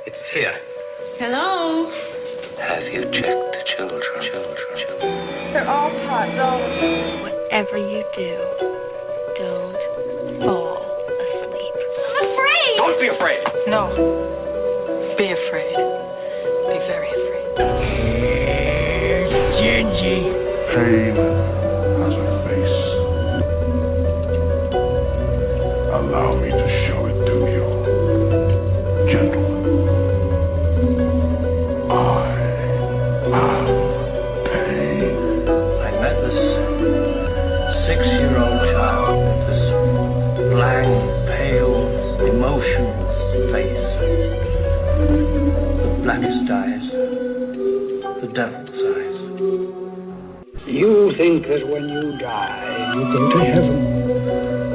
It's here. Hello? Have you checked the children? They're all hot dolls. Whatever you do, don't fall asleep. I'm afraid! Don't be afraid! No. Be afraid. Be very afraid. Gingy. Pain has a face. Allow me to show it to you. Gentlemen, I am pain. I met this 6-year-old child with this blank, pale, emotionless face. The blackest eyes. The devil's eyes. You think that when you die, you go to heaven.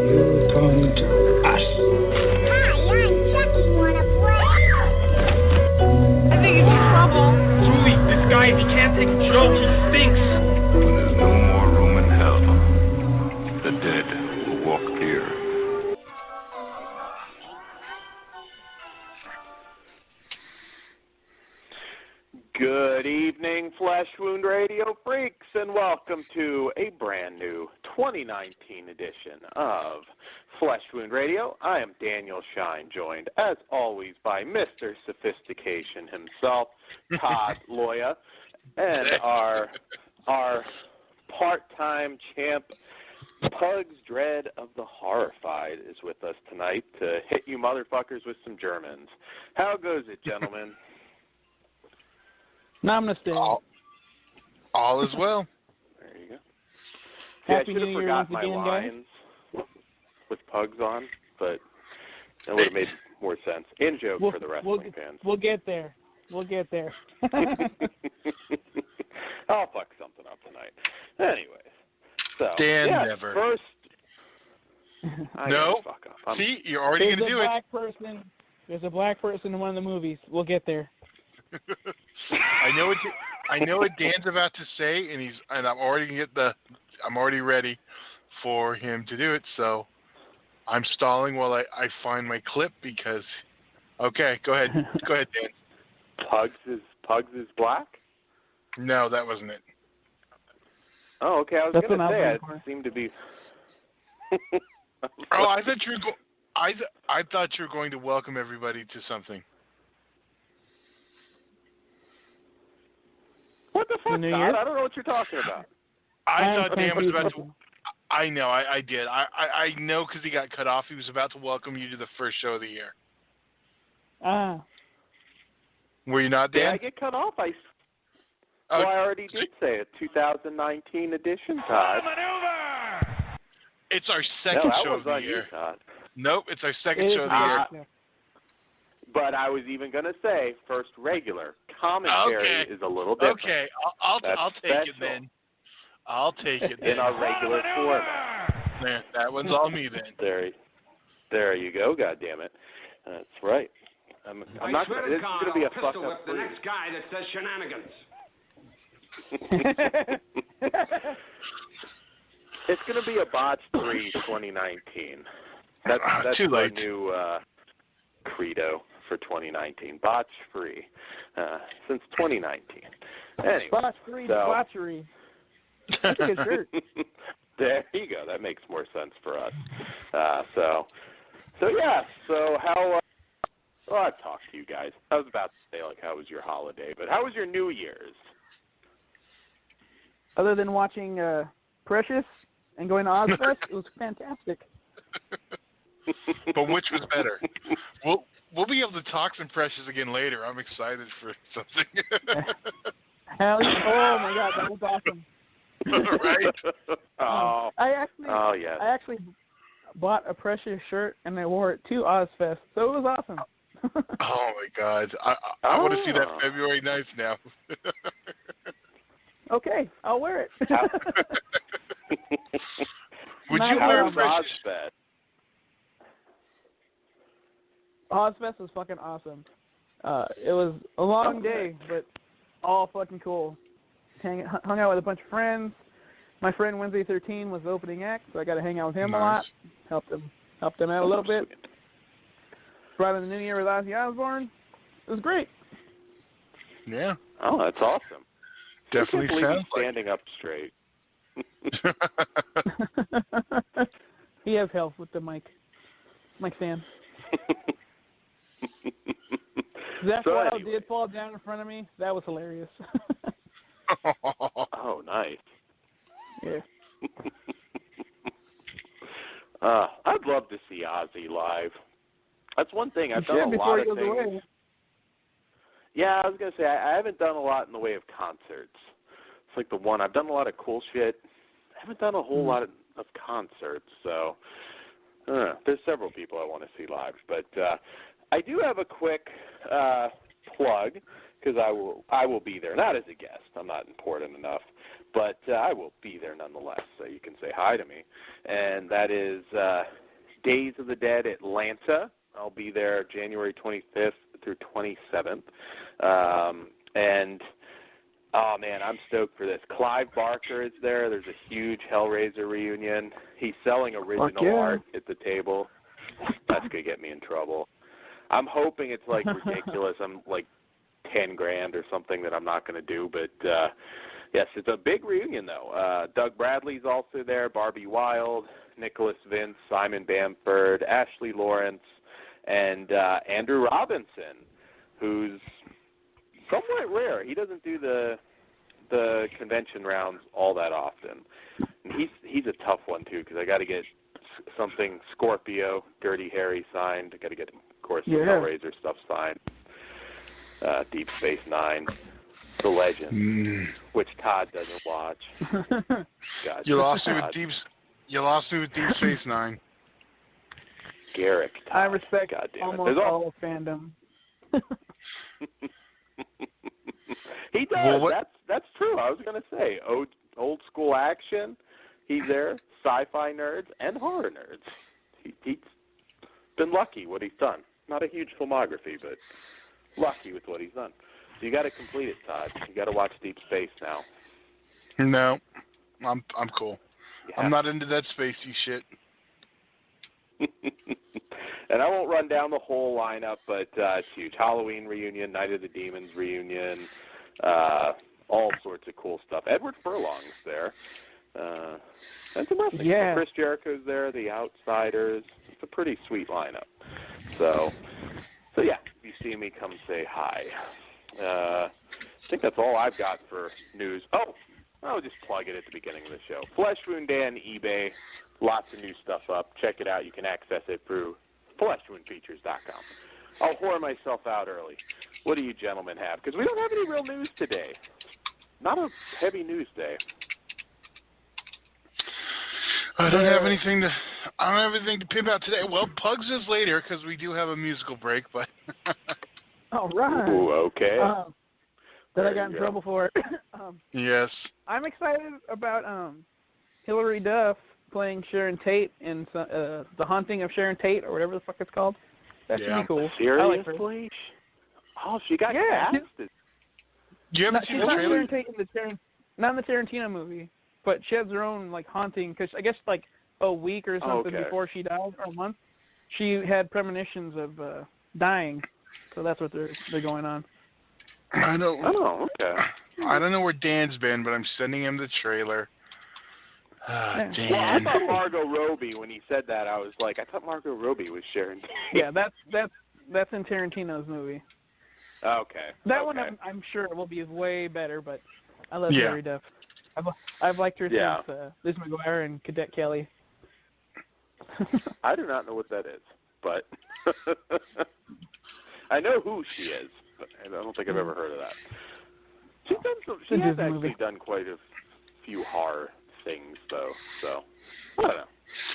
You come to us. Hi, I'm Chucky. Wanna play? I think he's in trouble. Julie, this guy, if he can't take a joke, he stinks. When there's no more room in hell, the dead will walk here. Good evening, Flesh Wound Radio freaks, and welcome to a brand new 2019 edition of Flesh Wound Radio. I am Daniel Shine, joined, as always, by Mr. Sophistication himself, Todd Loya, and our part-time champ, Pugs Dread of the Horrified, is with us tonight to hit you motherfuckers with some Germans. How goes it, gentlemen? Namaste. All is well. There you go. Happy I should have New Year forgot once my again, lines with Pugs on, but that would have made more sense. In joke for the wrestling fans. We'll get there. We'll get there. I'll fuck something up tonight. Anyways, so Dan yes, never. First, I No. gotta fuck up. See, you're already going to do it. There's a black person in one of the movies. We'll get there. I know what Dan's about to say, and I'm already ready for him to do it. So I'm stalling while I find my clip because. Okay, go ahead, Dan. Pugs is black? No, that wasn't it. Oh, okay. I was going to say it seemed to be. Oh, I thought you were. I thought you were going to welcome everybody to something. What the fuck, Todd? I don't know what you're talking about. I thought Dan was about to. I know, I did. I know because he got cut off. He was about to welcome you to the first show of the year. Were you not, Dan? Did I get cut off? I already did say a 2019 edition, Todd. It's our second show of the year. You, Todd. Nope, it's our second show of the year. But I was even going to say first regular. Commentary is a little different. Okay, I'll take it then. I'll take it then. In our regular format. Man, that one's all me then. There you go. God damn it. That's right. I'm not. This is going to be a fuck up. The next guy that says shenanigans. It's going to be a Botch 3 2019. That's too my late. new credo for 2019. Botch free since 2019. Anyway, Botch free debauchery. That's a good shirt. There you go. That makes more sense for us. So how? Well, I've talked to you guys. I was about to say how was your holiday, but how was your New Year's? Other than watching Precious and going to Ozfest, it was fantastic. But which was better? We'll be able to talk some Precious again later. I'm excited for something. Hell yeah. Oh my God, that was awesome. Right? I actually bought a Precious shirt and I wore it to Ozfest, so it was awesome. Oh my God, I want to see that February 9th now. Okay, I'll wear it. Would you wear Precious? Ozfest was fucking awesome. It was a long day, but all fucking cool. Hung out with a bunch of friends. My friend Wednesday 13 was the opening act, so I got to hang out with him a lot. Helped him out a little bit. Brought in the New Year with Ozzy Osbourne. was great. Yeah. Oh, that's awesome. Definitely I can't believe sounds he's standing up straight. He has help with the mic stand. Zach So Wild anyway. did fall down in front of me. That was hilarious. Oh, nice. Yeah. I'd love to see Ozzy live. That's one thing. I've You done should a before lot he of goes things. away. Yeah, I was going to say, I haven't done a lot in the way of concerts. It's like the one, I've done a lot of cool shit. I haven't done a whole lot of concerts, so there's several people I want to see live. But I do have a quick plug, because I will be there, not as a guest. I'm not important enough, but I will be there nonetheless, so you can say hi to me. And that is Days of the Dead Atlanta. I'll be there January 25th through 27th. And, oh, man, I'm stoked for this. Clive Barker is there. There's a huge Hellraiser reunion. He's selling original art at the table. That's going to get me in trouble. I'm hoping it's, like, ridiculous. I'm, like, 10 grand or something that I'm not going to do. But, yes, it's a big reunion, though. Doug Bradley's also there, Barbie Wilde, Nicholas Vince, Simon Bamford, Ashley Lawrence, and Andrew Robinson, who's somewhat rare. He doesn't do the convention rounds all that often. And he's a tough one, too, because I got to get something Scorpio, Dirty Harry signed. I got to get, of course, the Hellraiser stuff signed. Deep Space Nine, The Legend, which Todd doesn't watch. God, You lost me with Deep Space Nine. Garrick. Todd. I respect almost all fandom. He does. Well, that's true. I was going to say old school action. He's there. Sci-fi nerds and horror nerds. He's been lucky what he's done. Not a huge filmography, but lucky with what he's done. So you got to complete it, Todd. You got to watch Deep Space now. No, I'm cool. Yeah. I'm not into that spacey shit. And I won't run down the whole lineup, but it's huge. Halloween reunion, Night of the Demons reunion, all sorts of cool stuff. Edward Furlong's there. That's impressive. Yeah. Chris Jericho's there, The Outsiders. It's a pretty sweet lineup. So yeah, if you see me, come say hi. I think that's all I've got for news. Oh, I'll just plug it at the beginning of the show. Flesh Wound Dan, eBay, lots of new stuff up. Check it out. You can access it through fleshwoundfeatures.com. I'll whore myself out early. What do you gentlemen have? Because we don't have any real news today. Not a heavy news day. I don't have anything to pimp out today. Well, Pugs is later because we do have a musical break, but. All right. Ooh, okay. That I got in trouble for it. Yes. I'm excited about Hilary Duff playing Sharon Tate in The Haunting of Sharon Tate, or whatever the fuck it's called. That should be cool. Seriously? I like her. Oh, she got casted. You haven't seen the not trailer? Sharon Tate not in the Tarantino movie, but she has her own like haunting, because I guess like a week or something before she died, or a month, she had premonitions of dying. So that's what they're going on. I don't. Oh, okay. I don't know where Dan's been, but I'm sending him the trailer. Dan. Well, I thought Margot Robbie, when he said that, I was like, I thought Margot Robbie was Sharon Tate. Yeah, that's in Tarantino's movie. Okay. That one I'm sure will be way better, but I love Hilary Duff. I've liked her since Liz McGuire and Cadet Kelly. I do not know what that is, but I know who she is, but I don't think I've ever heard of that. She has actually done quite a few horror things, though. So I don't know.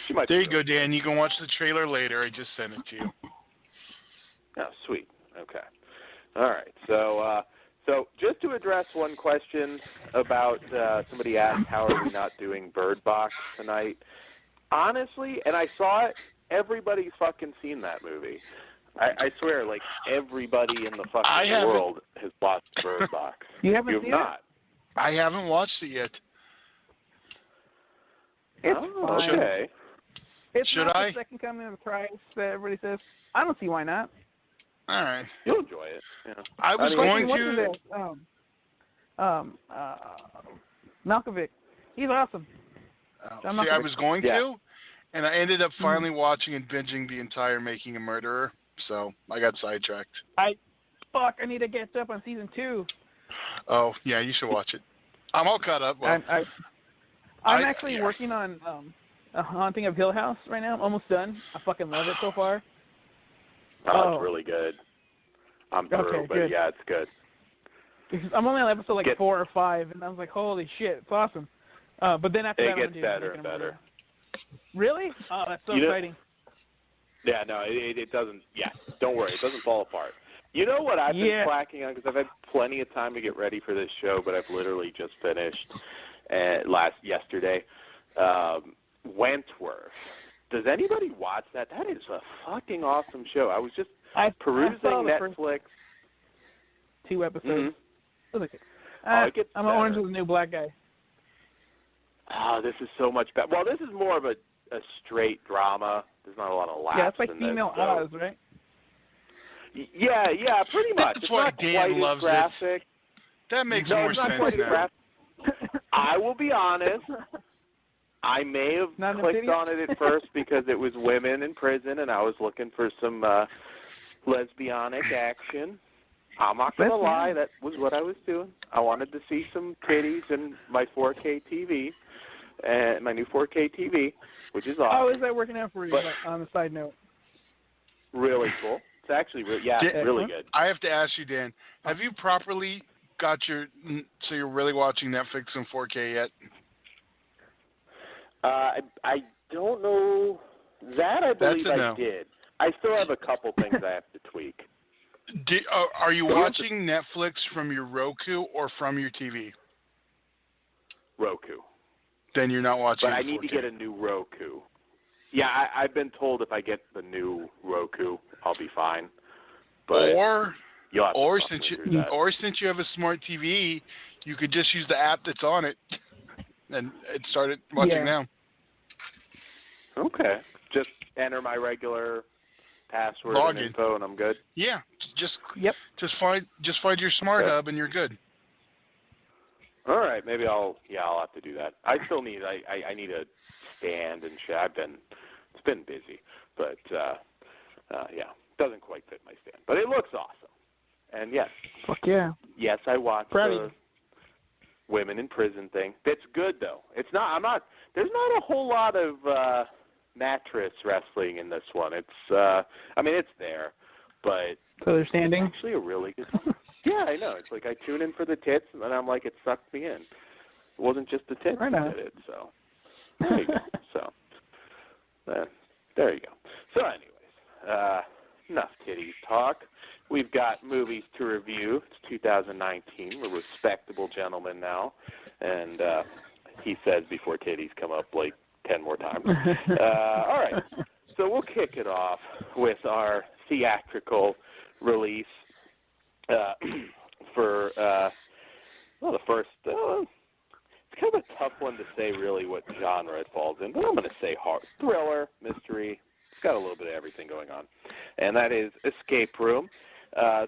She might. There you go, Dan. You can watch the trailer later. I just sent it to you. Oh, sweet. Okay. All right. So just to address one question about somebody asked, how are we not doing Bird Box tonight? Honestly, and I saw it, everybody's fucking seen that movie. I swear, like, everybody in the fucking world has watched Bird Box. You haven't You've seen not? it? I haven't watched it yet. It's fine. Okay. It's Should not I? the second coming of Christ that everybody says. I don't see why not. All right. You'll enjoy it. Yeah. I was going to. Malkovich. He's awesome. See, I was going to, and I ended up finally Mm-hmm. watching and binging the entire Making a Murderer, so I got sidetracked. I need to catch up on season 2. Oh, yeah, you should watch it. I'm all caught up. Well, I'm actually working on A Haunting of Hill House right now. I'm almost done. I fucking love it so far. Oh, it's really good. I'm through, Okay, but good. yeah, it's good. Because I'm only on episode 4 or 5, and I was like, holy shit, it's awesome. But then after that, it gets better and better. Really? Oh, that's so exciting. Yeah, no, it doesn't. Yeah, don't worry, it doesn't fall apart. You know what I've been slacking on, because I've had plenty of time to get ready for this show, but I've literally just finished yesterday. Wentworth. Does anybody watch that? That is a fucking awesome show. I was just perusing Netflix. 2 episodes. Mm-hmm. I'm Orange is the New Black guy. Oh, this is so much better. Well, this is more of a straight drama. There's not a lot of laughs. Yeah, it's like in Female this, Oz, right? Yeah, pretty much. That's why Dan loves graphic. it. That makes No, more it's not sense quite now. graphic. I will be honest. I may have clicked on it at first because it was women in prison, and I was looking for some lesbianic action. I'm not going to lie, that was what I was doing. I wanted to see some titties and my 4K TV, my new 4K TV, which is awesome. How is that working out for you, on a side note? Really cool. It's actually, really good. I have to ask you, Dan, have you properly got so you're really watching Netflix in 4K yet? I don't know. That I believe I did. I still have a couple things I have to tweak. Are you watching Netflix from your Roku or from your TV? Roku. Then you're not watching. But I need to get a new Roku. Yeah, I've been told if I get the new Roku, I'll be fine. But since you have a smart TV, you could just use the app that's on it and start watching now. Okay. Just enter my regular password and info, and I'm good. Yeah. Just find your smart hub, and you're good. All right. Maybe I'll have to do that. I still need I need a stand and shit. It's been busy, but doesn't quite fit my stand, but it looks awesome. And yes. Fuck yeah. Yes, I watched the women in prison thing. That's good though. It's not. There's not a whole lot of mattress wrestling in this one. It's it's there, but so they're standing. It's actually a really good. Yeah, I know. It's like I tune in for the tits, and then I'm like, it sucked me in. It wasn't just the tits that did it. So there you go. So there you go. So anyways, enough titties talk. We've got movies to review. It's 2019. We're respectable gentlemen now, and he says before titties come up like 10 more times. All right. So we'll kick it off with our theatrical release for the first. It's kind of a tough one to say really what genre it falls in, but I'm going to say thriller, mystery. It's got a little bit of everything going on, and that is Escape Room.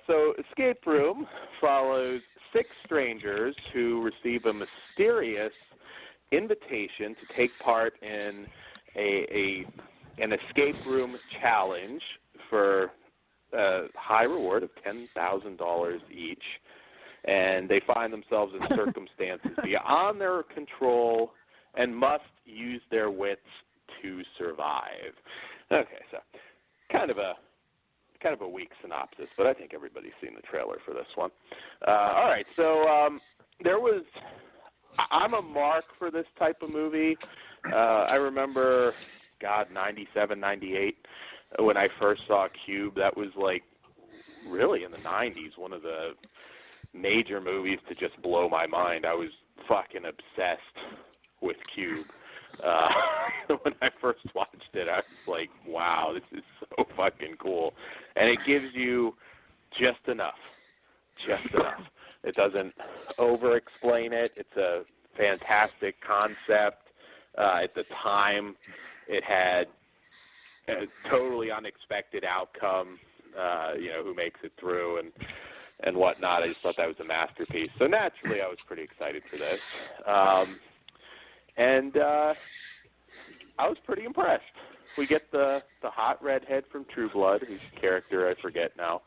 So Escape Room follows 6 strangers who receive a mysterious invitation to take part in an escape room challenge for a high reward of $10,000 each, and they find themselves in circumstances beyond their control and must use their wits to survive. Okay, so kind of a weak synopsis, but I think everybody's seen the trailer for this one. All right, so I'm a mark for this type of movie. I remember, 97, 98, when I first saw Cube. That was like really in the 90s, one of the major movies to just blow my mind. I was fucking obsessed with Cube. When I first watched it, I was like, wow, this is so fucking cool. And it gives you just enough. It doesn't over-explain it. It's a fantastic concept. At the time, it had a totally unexpected outcome. who makes it through and whatnot. I just thought that was a masterpiece. So naturally, I was pretty excited for this. And I was pretty impressed. We get the hot redhead from True Blood, whose character I forget now.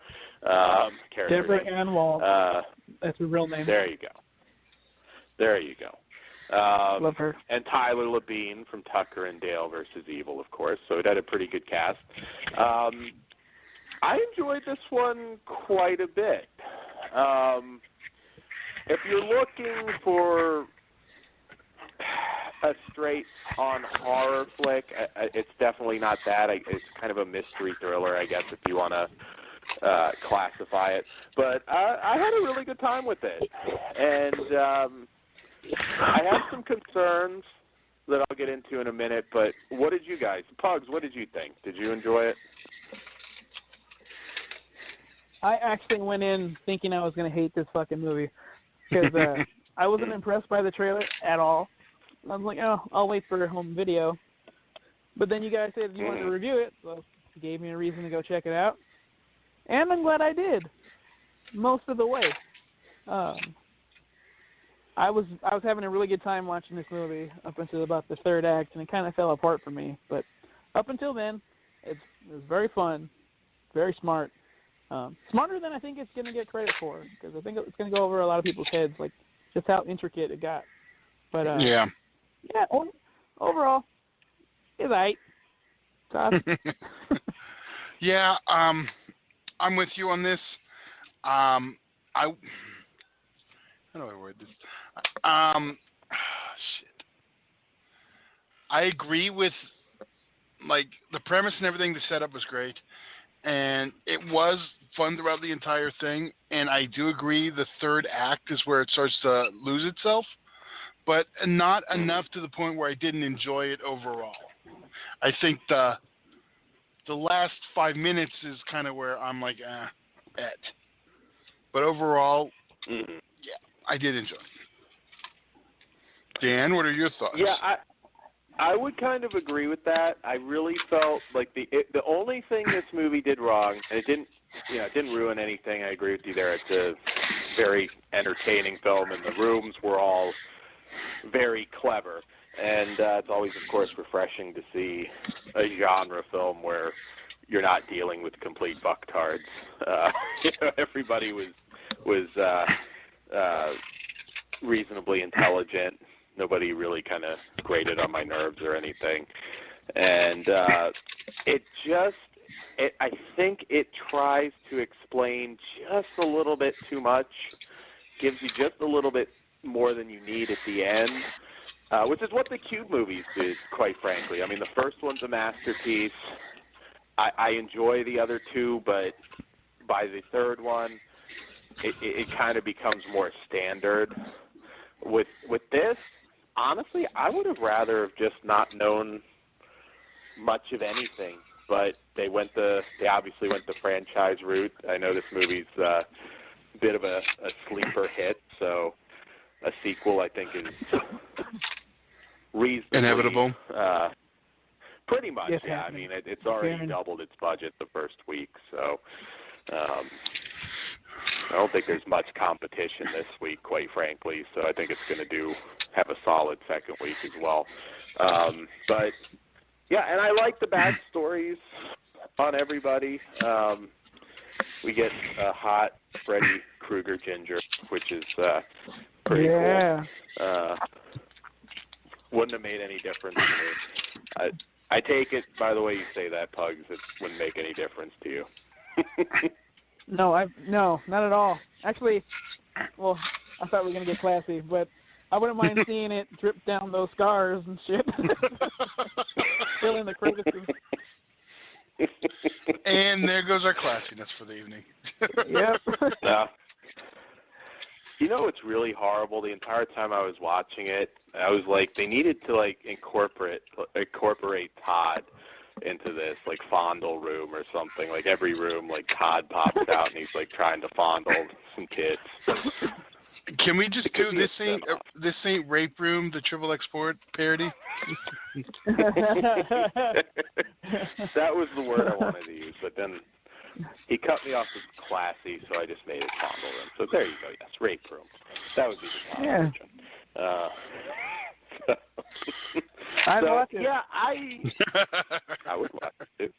Deborah Ann Wall. That's her real name. There you go. Love her. And Tyler Labine from Tucker and Dale versus Evil, of course. So it had a pretty good cast. I enjoyed this one quite a bit. If you're looking for a straight-on horror flick, it's definitely not that. It's kind of a mystery thriller, I guess, if you want to classify it. But I had a really good time with it. And I have some concerns that I'll get into in a minute, but what did you guys, Pugs, what did you think? Did you enjoy it? I actually went in thinking I was going to hate this fucking movie because I wasn't impressed by the trailer at all. I was like, oh, I'll wait for home video. But then you guys said you wanted to review it, so it gave me a reason to go check it out. And I'm glad I did, most of the way. I was having a really good time watching this movie up until about the third act, and it kind of fell apart for me. But up until then, it was very fun, very smart. Smarter than I think it's going to get credit for, because I think it's going to go over a lot of people's heads, like just how intricate it got. But yeah, overall, it's right. Yeah, I'm with you on this. How do I word this? Shit. I agree with, like, the premise and everything. The setup was great, and it was fun throughout the entire thing. And I do agree the third act is where it starts to lose itself, but not enough to the point where I didn't enjoy it overall. I think the last 5 minutes is kind of where I'm like, But overall, yeah, I did enjoy it. Dan, what are your thoughts? Yeah, I would kind of agree with that. I really felt like the only thing this movie did wrong, and it didn't ruin anything. I agree with you there. It's a very entertaining film, and the rooms were all very clever. And it's always, of course, refreshing to see a genre film where you're not dealing with complete bucktards. Everybody was reasonably intelligent. Nobody really kind of grated on my nerves or anything. And I think it tries to explain just a little bit too much, gives you just a little bit more than you need at the end, which is what the Cube movies did, quite frankly. I mean, the first one's a masterpiece. I enjoy the other two, but by the third one, it kind of becomes more standard. With this, honestly, I would have rather have just not known much of anything, but they obviously went the franchise route. I know this movie's a bit of a sleeper hit, so a sequel I think is reasonably inevitable. Pretty much, yes, yeah. I mean, it's already doubled its budget the first week, so I don't think there's much competition this week, quite frankly. So I think it's going to have a solid second week as well. But yeah, and I like the backstories on everybody. We get a hot Freddy Krueger Ginger, which is pretty cool. Wouldn't have made any difference to me. I take it, by the way you say that, Pugs, it wouldn't make any difference to you. No, not at all. Actually, well, I thought we were going to get classy, but I wouldn't mind seeing it drip down those scars and shit. Fill in the crevices. And there goes our classiness for the evening. Yep. Yeah. You know what's really horrible? The entire time I was watching it, I was like, they needed to like incorporate Todd into this, like fondle room or something. Like every room, like Todd pops out and he's like trying to fondle some kids. Can we just do this ain't rape room, the Triple Export parody? That was the word I wanted to use, but then he cut me off as classy, so I just made it fondle room. So there you go. Yes, rape room. That would be the top version. I'd watch it. Yeah, I would watch it too.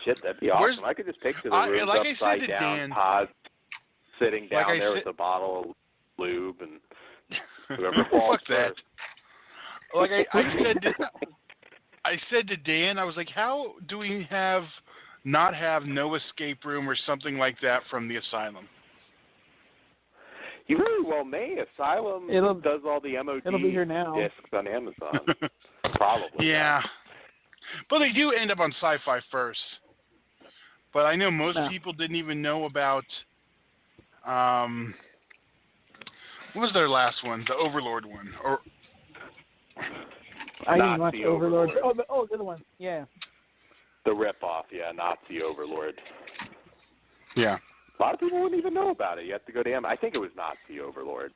Shit, that'd be awesome. I could just picture the room upside down, Todd sitting down there with a bottle of lube and whoever falls first. Like I said to Dan, I was like, how do we not have no escape room or something like that from the asylum? You very well may. Asylum does all the MOD it'll be here now. discs on Amazon. Probably. Yeah. But they do end up on Sci-Fi first. But I know most people didn't even know about, what was their last one? The Overlord one. I didn't watch Overlord. Oh, the other one. Yeah. The rip-off, Nazi Overlord. Yeah. A lot of people wouldn't even know about it. You have to go to I think it was Nazi Overlord.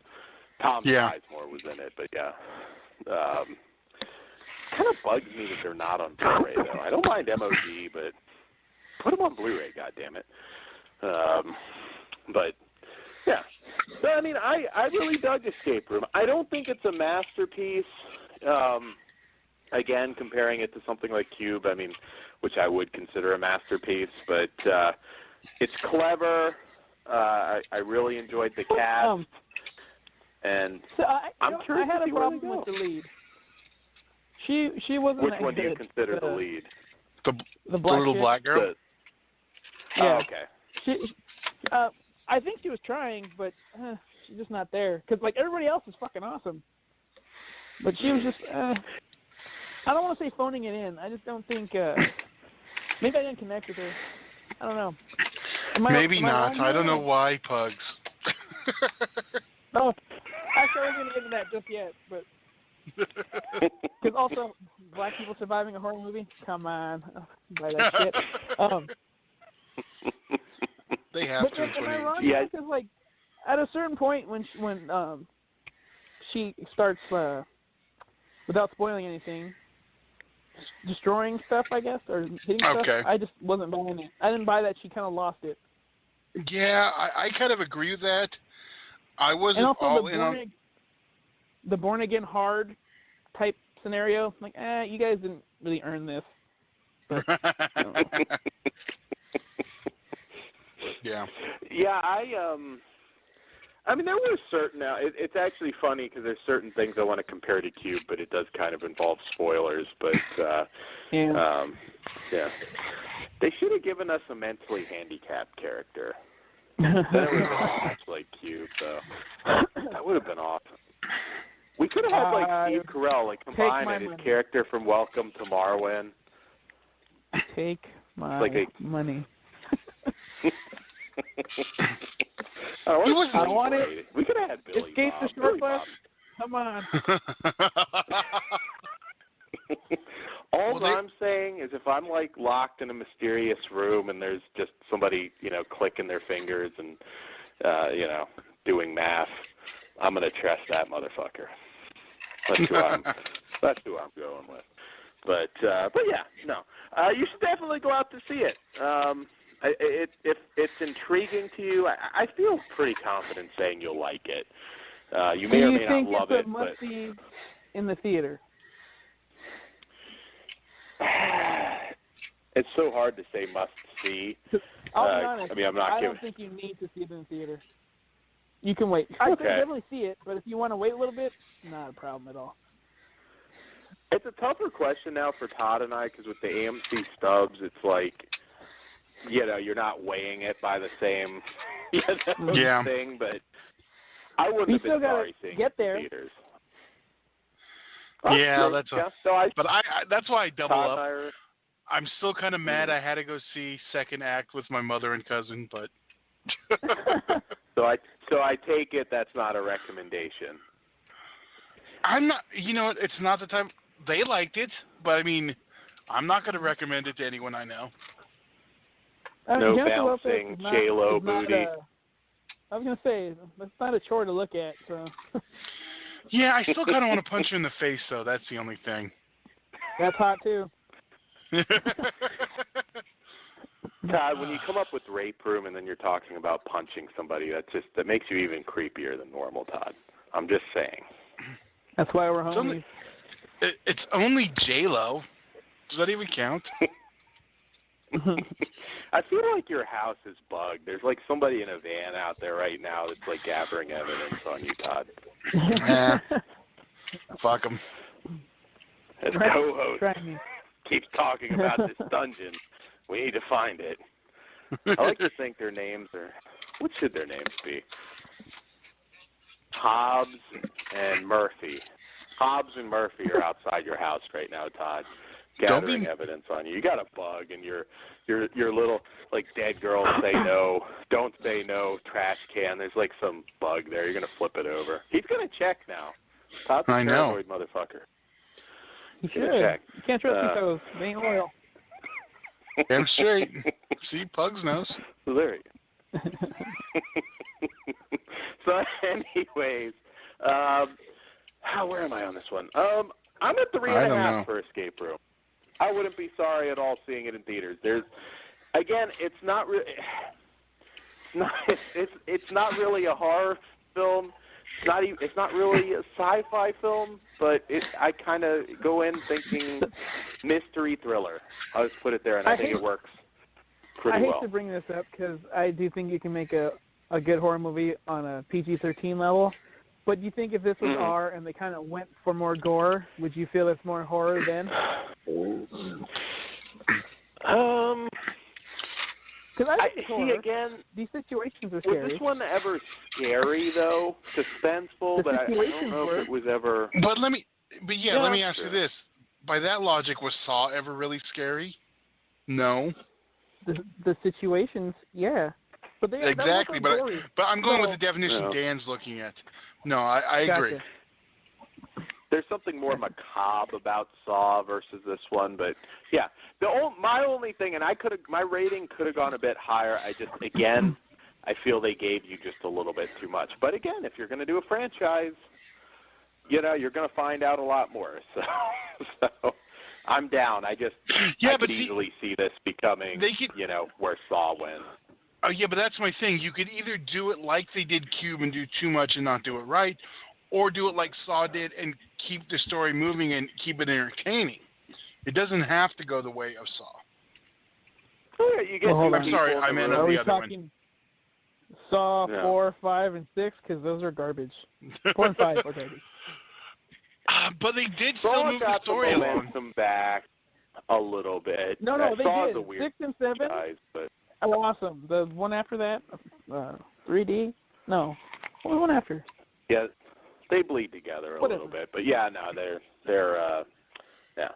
Tom Sizemore was in it, but yeah. Kind of bugs me that they're not on Blu-ray, though. I don't mind MOD, but put them on Blu-ray, goddammit. But, yeah. So, I mean, I really dug Escape Room. I don't think it's a masterpiece. Again, comparing it to something like Cube, I mean, which I would consider a masterpiece, but it's clever. I really enjoyed the cast, and so I'm curious I had to see a problem where they go. with the lead. She wasn't. Which one do you consider the lead? The black little chick? black girl. Yeah. Oh, okay. I think she was trying, but she's just not there. Because like everybody else is fucking awesome, but she was just. I don't want to say phoning it in. I just don't think. Maybe I didn't connect with her. I don't know. Maybe not. I don't know why, Pugs. No, actually, I wasn't going to get into that just yet, but because also black people surviving a horror movie. Come on, buy that shit. They have to. Am I wrong? Yeah. Because like at a certain point when she starts without spoiling anything. Destroying stuff, I guess, or hitting stuff. I just wasn't buying it. I didn't buy that she kind of lost it. Yeah, I kind of agree with that. I wasn't and also all in on the born again hard type scenario. Like, you guys didn't really earn this. But, yeah. Yeah, I mean, there were certain. It's actually funny because there's certain things I want to compare to Cube, but it does kind of involve spoilers. But yeah, they should have given us a mentally handicapped character. Then it would have been much like Cube, though. That would have been awesome. We could have had like Steve Carell, like combine his character from Welcome to Marwen. Take my money. I want it. We could have had Billy Escape Bob. the short bus. Come on. All I'm saying is if I'm like locked in a mysterious room and there's just somebody, clicking their fingers and, doing math, I'm going to trust that motherfucker. That's who I'm going with. But yeah, no. You should definitely go out to see it. If it's intriguing to you, I feel pretty confident saying you'll like it. You may or may not love it. Do you think it's a must-see in the theater? It's so hard to say must-see. I'll be honest. I mean, I don't think you need to see it in the theater. You can wait. I can definitely see it, but if you want to wait a little bit, not a problem at all. It's a tougher question now for Todd and I because with the AMC stubs, it's like, you're not weighing it by the same thing, but I wouldn't have been sorry seeing it in theaters. Yeah, that's that's why I double Todd up. I'm still kind of mad I had to go see second act with my mother and cousin, but So I take it that's not a recommendation. I'm not. It's not the time. They liked it, but I mean, I'm not going to recommend it to anyone I know. No bouncing J-Lo booty. I was going to say, that's not a chore to look at. So. Yeah, I still kind of want to punch her in the face, though. That's the only thing. That's hot, too. Todd, when you come up with rape room and then you're talking about punching somebody, that makes you even creepier than normal, Todd. I'm just saying. That's why we're homies. It's only J-Lo. Does that even count? I feel like your house is bugged. There's like somebody in a van out there right now that's like gathering evidence on you, Todd. Yeah. Fuck them. As co-host keeps talking about this dungeon. We need to find it. I like to think their names are... What should their names be? Hobbs and Murphy. Hobbs and Murphy are outside your house right now, Todd, gathering evidence on you. You got a bug, and your little, like, dead girls say no, don't say no, trash can. There's, like, some bug there. You're going to flip it over. He's going to check now. Todd's a paranoid motherfucker. He should. You can't trust these toes. They ain't loyal. Damn straight. See, Pugs knows. There you go. So, anyways, where am I on this one? I'm at 3.5 for Escape Room. I wouldn't be sorry at all seeing it in theaters. It's not really a horror film. It's not really a sci-fi film, but I kind of go in thinking mystery thriller. I'll just put it there, and I think it works pretty well. I hate to bring this up because I do think you can make a good horror movie on a PG-13 level. But do you think if this was R and they kind of went for more gore, would you feel it's more horror then? Because I see again, these situations are scary. Was this one ever scary though? Suspenseful, but I don't know if it was ever. But let me ask you this: by that logic, was Saw ever really scary? No. The situations, yeah. But they exactly, but I'm going with the definition Dan's looking at. No, I agree. Gotcha. There's something more macabre about Saw versus this one, but yeah, my only thing, and my rating could have gone a bit higher. I feel they gave you just a little bit too much. But again, if you're going to do a franchise, you're going to find out a lot more. So I'm down. I could easily see this becoming, where Saw wins. Oh, yeah, but that's my thing. You could either do it like they did Cube and do too much and not do it right, or do it like Saw did and keep the story moving and keep it entertaining. It doesn't have to go the way of Saw. Oh, yeah, you get I'm sorry, I meant the other one. Saw 4, 5, and 6? Because those are garbage. 4 and 5 are garbage. But they did still move the story along. Them back a little bit. No, they did. 6 and 7 but are awesome. The one after that, 3D? No. What was the one after? Yeah, they bleed together a little bit. But yeah, no, they're yeah.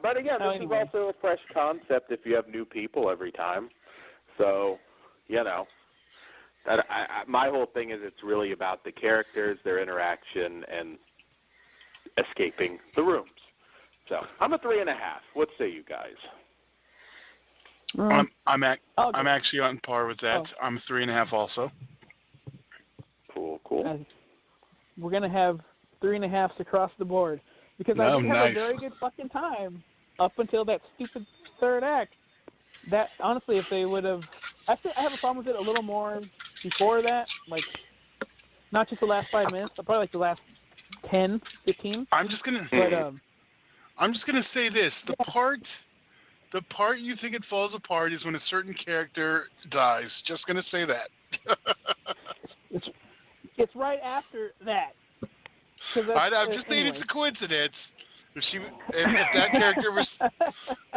But again, this is also a fresh concept if you have new people every time. So, my whole thing is it's really about the characters, their interaction, and escaping the rooms. So I'm a 3.5. What say you guys? I'm actually on par with that. I'm 3.5 also. Cool. We're gonna have 3.5s across the board because I did have a very good fucking time up until that stupid third act. That honestly, if they would have, I have a problem with it a little more before that, like not just the last 5 minutes, but probably like the last 10, 15. I'm just gonna say this: the part you think it falls apart is when a certain character dies. Just gonna say that. It's right after that. I'm just saying it's a coincidence. If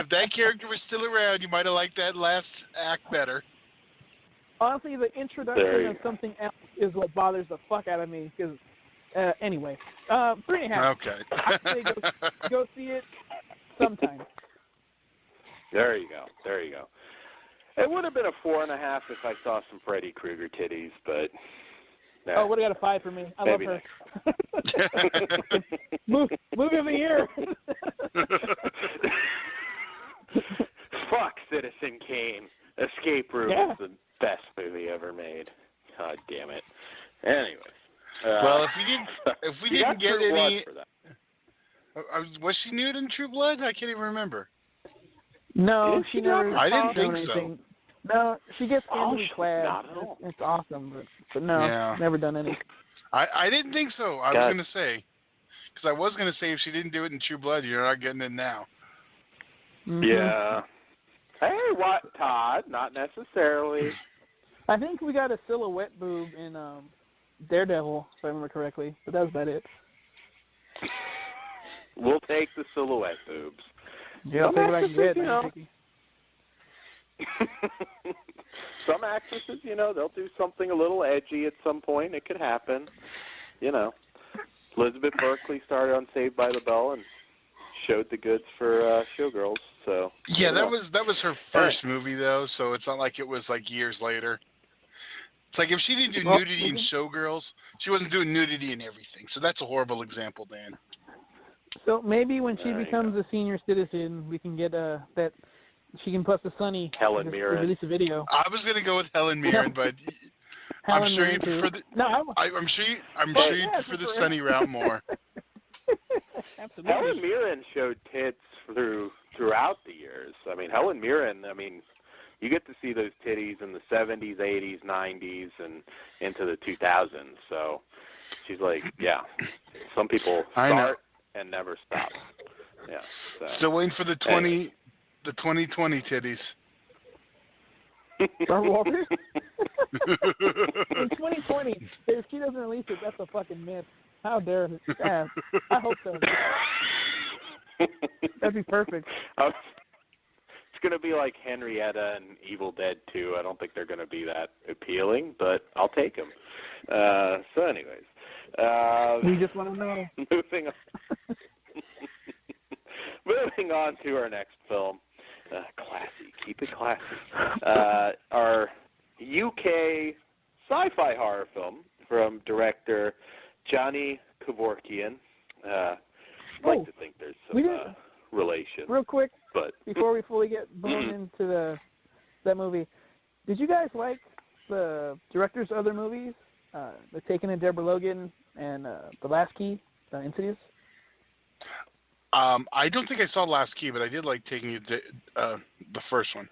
that character was still around, you might have liked that last act better. Honestly, the introduction of something else is what bothers the fuck out of me. Because anyway, 3.5. Okay. I'd say go see it sometime. There you go. It would have been a 4.5 if I saw some Freddy Krueger titties, but. Oh, would have got a 5 for me. I love her. Movie of the year. Fuck Citizen Kane. Escape Room is the best movie ever made. God damn it. Anyways. Well, if we didn't get any. For that. Was she nude in True Blood? I can't even remember. No, she never. I didn't done think anything. No, she gets scantily she's clad. not at all. It's awesome, but no, never done any. I didn't think so. I was going to say. Because I was going to say if she didn't do it in True Blood, you're not getting it now. Mm-hmm. Yeah. Hey, what, Todd? Not necessarily. I think we got a silhouette boob in Daredevil, if I remember correctly, but that was about it. We'll take the silhouette boobs. Yeah, I'll take what I can get. Some actresses, they'll do something a little edgy at some point. It could happen. Elizabeth Berkley started on Saved by the Bell and showed the goods for Showgirls. So yeah, that was her first movie though, so it's not like it was like years later. It's like if she didn't do nudity in Showgirls, she wasn't doing nudity in everything. So that's a horrible example, Dan. So maybe when she becomes a senior citizen, we can get that she can plus the Sunny. Helen Mirren. Release a video. I was going to go with Helen Mirren, but I'm sure you prefer the I'm sure you prefer the Sunny route more. Absolutely. Helen Mirren showed tits throughout the years. I mean, Helen Mirren. You get to see those titties in the 70s, 80s, 90s, and into the 2000s. So she's like, some people start and never stop. Yeah. So. Still waiting for the 2020 titties. Walter? In 2020, if she doesn't release it, that's a fucking myth. How dare it? Yeah, I hope so. That'd be perfect. It's going to be like Henrietta and Evil Dead 2. I don't think they're going to be that appealing, but I'll take them. So anyways. We just want to know. Moving on to our next film. Classy. Keep it classy. Our UK sci-fi horror film from director Johnny Kevorkian. I'd like to think there's some relation. Real quick, but before we fully get blown into that movie, did you guys like the director's other movies? The Taken and Deborah Logan and The Last Key, Insidious? I don't think I saw Last Key, but I did like Taking the first one.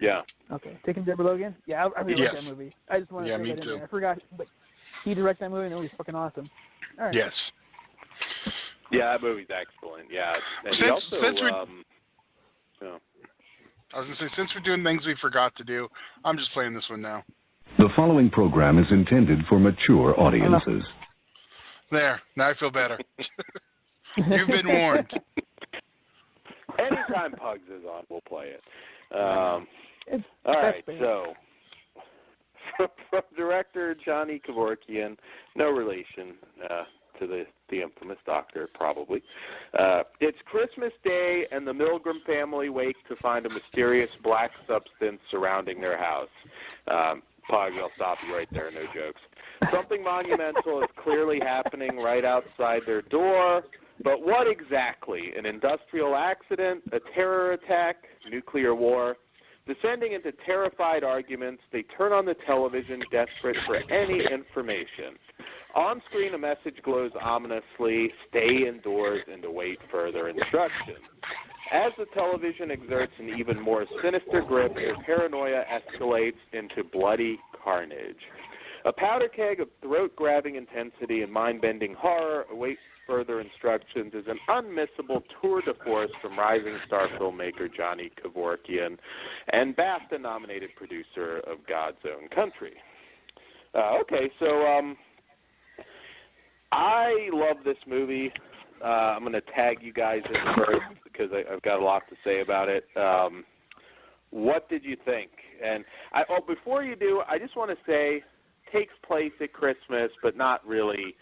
Yeah. Okay. Taking Deborah Logan? Yeah, I really like that movie. I just wanted to say that in there. I forgot, but he directed that movie, and it was fucking awesome. All right. Yes. Yeah, that movie's excellent. Yeah. And I was going to say, since we're doing things we forgot to do, I'm just playing this one now. The following program is intended for mature audiences. There. Now I feel better. You've been warned. Anytime Pugs is on, we'll play it. All right, so from director Johnny Kevorkian, no relation to the infamous Doctor, probably. It's Christmas Day, and the Milgram family wake to find a mysterious black substance surrounding their house. Pug, I'll stop you right there, no jokes. Something monumental is clearly happening right outside their door, but what exactly? An industrial accident, a terror attack, nuclear war? Descending into terrified arguments, they turn on the television, desperate for any information. On screen, a message glows ominously, stay indoors and await further instructions. As the television exerts an even more sinister grip, their paranoia escalates into bloody carnage. A powder keg of throat-grabbing intensity and mind-bending horror awaits further instructions is an unmissable tour de force from rising star filmmaker Johnny Kevorkian and BAFTA-nominated producer of God's Own Country. Okay, so I love this movie. I'm going to tag you guys in first because I've got a lot to say about it. What did you think? And before you do, I just want to say, takes place at Christmas, but not really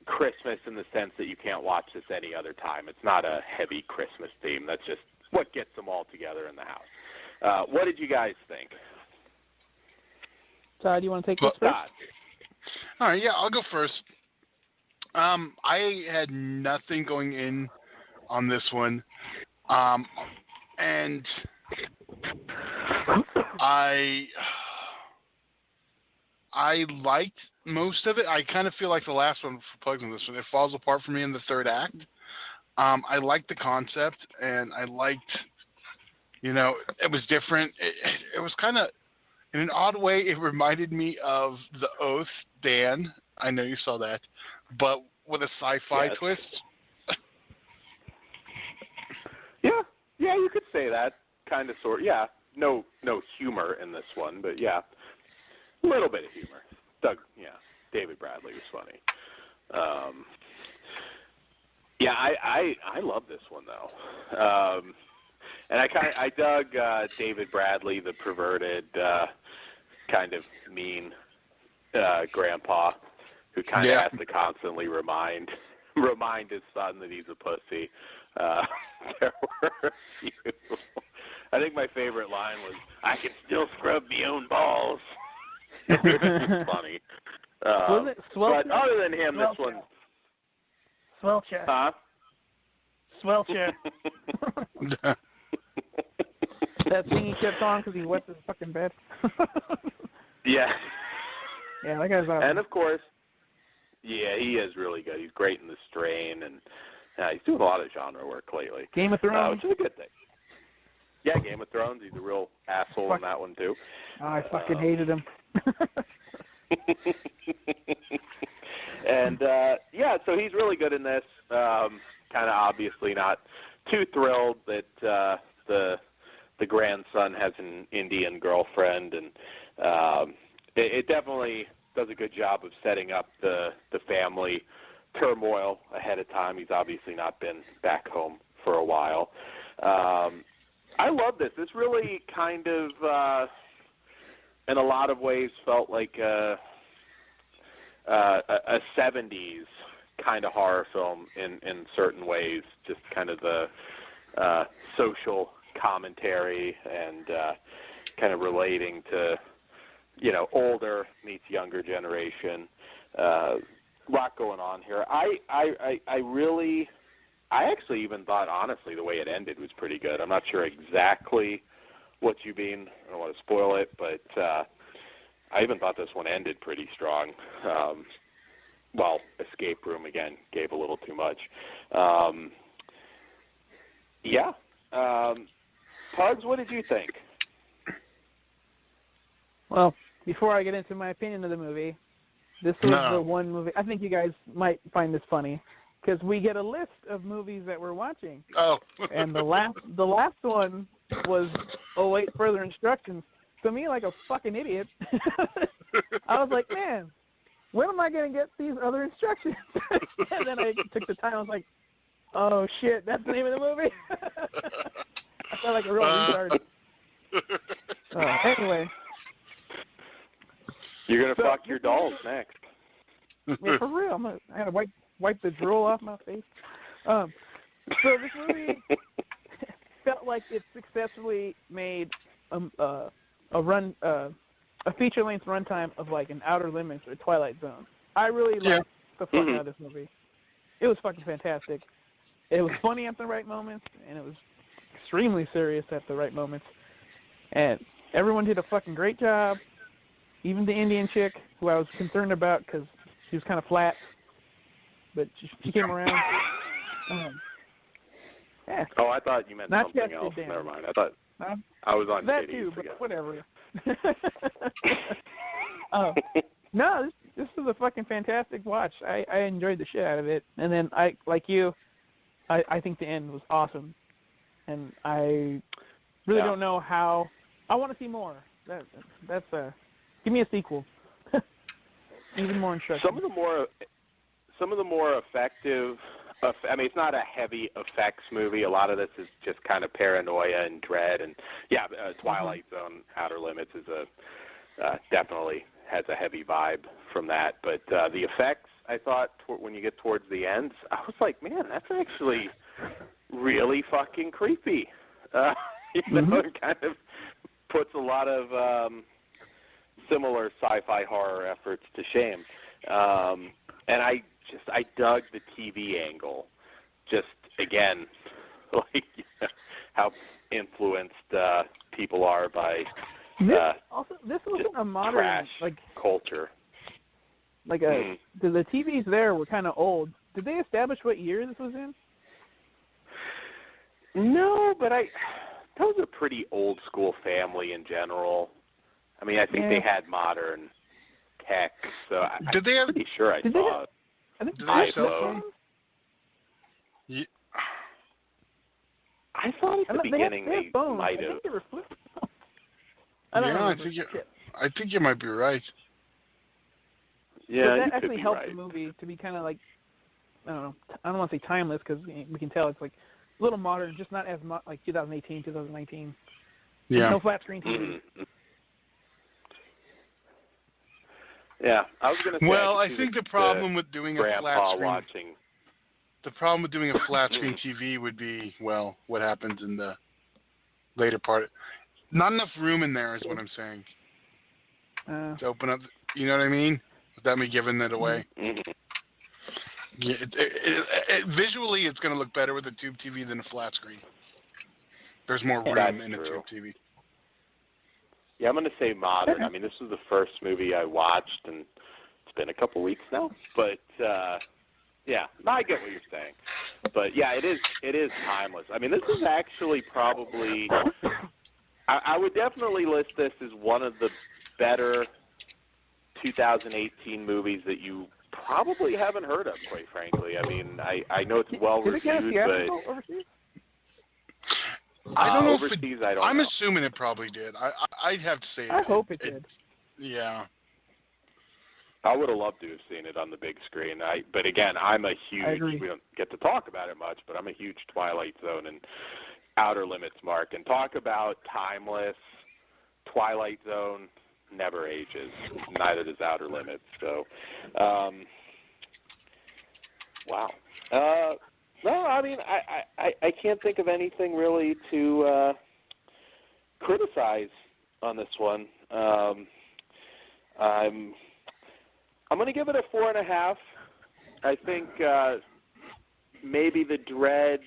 Christmas in the sense that you can't watch this any other time. It's not a heavy Christmas theme. That's just what gets them all together in the house. What did you guys think? Todd, you want to take this first? Todd. All right, yeah, I'll go first. I had nothing going in on this one, and I liked most of it. I kind of feel like the last one for Plugs on this one. It falls apart for me in the third act. I liked the concept, and I liked You know, it was different. It was kind of, in an odd way, it reminded me of The Oath, Dan. I know you saw that, but with a sci-fi twist. Yeah, you could say that. Kind of, sort. Yeah, no humor in this one, but yeah, a little bit of humor. David Bradley was funny. Yeah, I love this one though, and I dug David Bradley, the perverted, kind of mean grandpa, who kind of has to constantly remind his son that he's a pussy. There were a few. I think my favorite line was, "I can still scrub my own balls." It's funny. Was it Swelcher? But other than him, this one. Swelcher. Huh? Swelcher. That thing he kept on because he wet his fucking bed. Yeah. Yeah, that guy's awesome. And of course, yeah, he is really good. He's great in The Strain, and he's doing a lot of genre work lately. Game of Thrones. Which is a good thing. Yeah, Game of Thrones. He's a real asshole in that one, too. Oh, I fucking hated him. And, so he's really good in this. Kind of obviously not too thrilled that the grandson has an Indian girlfriend, and it definitely does a good job of setting up the family turmoil ahead of time. He's obviously not been back home for a while. I love this. This really kind of, in a lot of ways, felt like a 70s kind of horror film in certain ways. Just kind of the social commentary and kind of relating to, older meets younger generation. A lot going on here. I actually even thought, honestly, the way it ended was pretty good. I'm not sure exactly what you mean. I don't want to spoil it, but I even thought this one ended pretty strong. Escape Room, again, gave a little too much. Pugs, what did you think? Well, before I get into my opinion of the movie, this was the one movie. I think you guys might find this funny, because we get a list of movies that we're watching. Oh. And the last one was, further instructions. To me, like a fucking idiot, I was like, man, when am I going to get these other instructions? And then I took the time. I was like, oh, shit, that's the name of the movie? I felt like a real retard. Anyway. You're going to fuck your dolls next. Yeah, for real. I had to wipe the drool off my face. So this movie felt like it successfully made a feature-length runtime of like an Outer Limits or Twilight Zone. I really liked the fuck out of this movie. It was fucking fantastic. It was funny at the right moments, and it was extremely serious at the right moments. And everyone did a fucking great job. Even the Indian chick, who I was concerned about because she was kind of flat, but she came around. Yeah. Oh, I thought you meant Not something else. Never mind. I thought I was on that titties too, but again. whatever. No, this was a fucking fantastic watch. I enjoyed the shit out of it, and then I think the end was awesome, and I really don't know how. I want to see more. That's give me a sequel. Even more instructions. Some of the more effective. I mean, it's not a heavy effects movie. A lot of this is just kind of paranoia and dread, and Twilight Zone, Outer Limits is definitely has a heavy vibe from that. But the effects, I thought, when you get towards the end, I was like, man, that's actually really fucking creepy. It kind of puts a lot of similar sci-fi horror efforts to shame. And I dug the TV angle. Just, again, like how influenced people are by this wasn't a modern trash culture. Like the TVs there were kind of old. Did they establish what year this was in? No, but that was a pretty old school family in general. I mean, I think they had modern tech, so I'm pretty sure I saw it. I think iPhone. Yeah. I thought at the beginning they might have. I think they were flipped. I think you might be right. Yeah, that actually helped right. the movie to be kind of like, I don't know. I don't want to say timeless because we can tell it's like a little modern, just not as like 2018, 2019. Yeah. No flat screen TV. Mm-hmm. Yeah, I was going to say. Well, I think the problem with doing a flat screen. Watching. The problem with doing a flat screen TV would be, well, what happens in the later part. Not enough room in there is what I'm saying. To open up, you know what I mean? Without me giving it away. Mm-hmm. Yeah, visually, it's going to look better with a tube TV than a flat screen. There's more room in a tube TV. Yeah, I'm going to say modern. I mean, this was the first movie I watched, and it's been a couple weeks now. But, yeah, I get what you're saying. But, yeah, it is timeless. I mean, this is actually probably – I would definitely list this as one of the better 2018 movies that you probably haven't heard of, quite frankly. I mean, I know it's well-reviewed, but – I don't know overseas, if I don't I'm know. assuming it probably did. I'd have to say I hope it did. Yeah. I would have loved to have seen it on the big screen. But again, I'm a huge, we don't get to talk about it much, but I'm a huge Twilight Zone and Outer Limits mark. And talk about timeless, Twilight Zone never ages. Neither does Outer Limits. So, wow. No, I mean, I can't think of anything really to criticize on this one. I'm going to give it a 4.5. I think maybe the Dread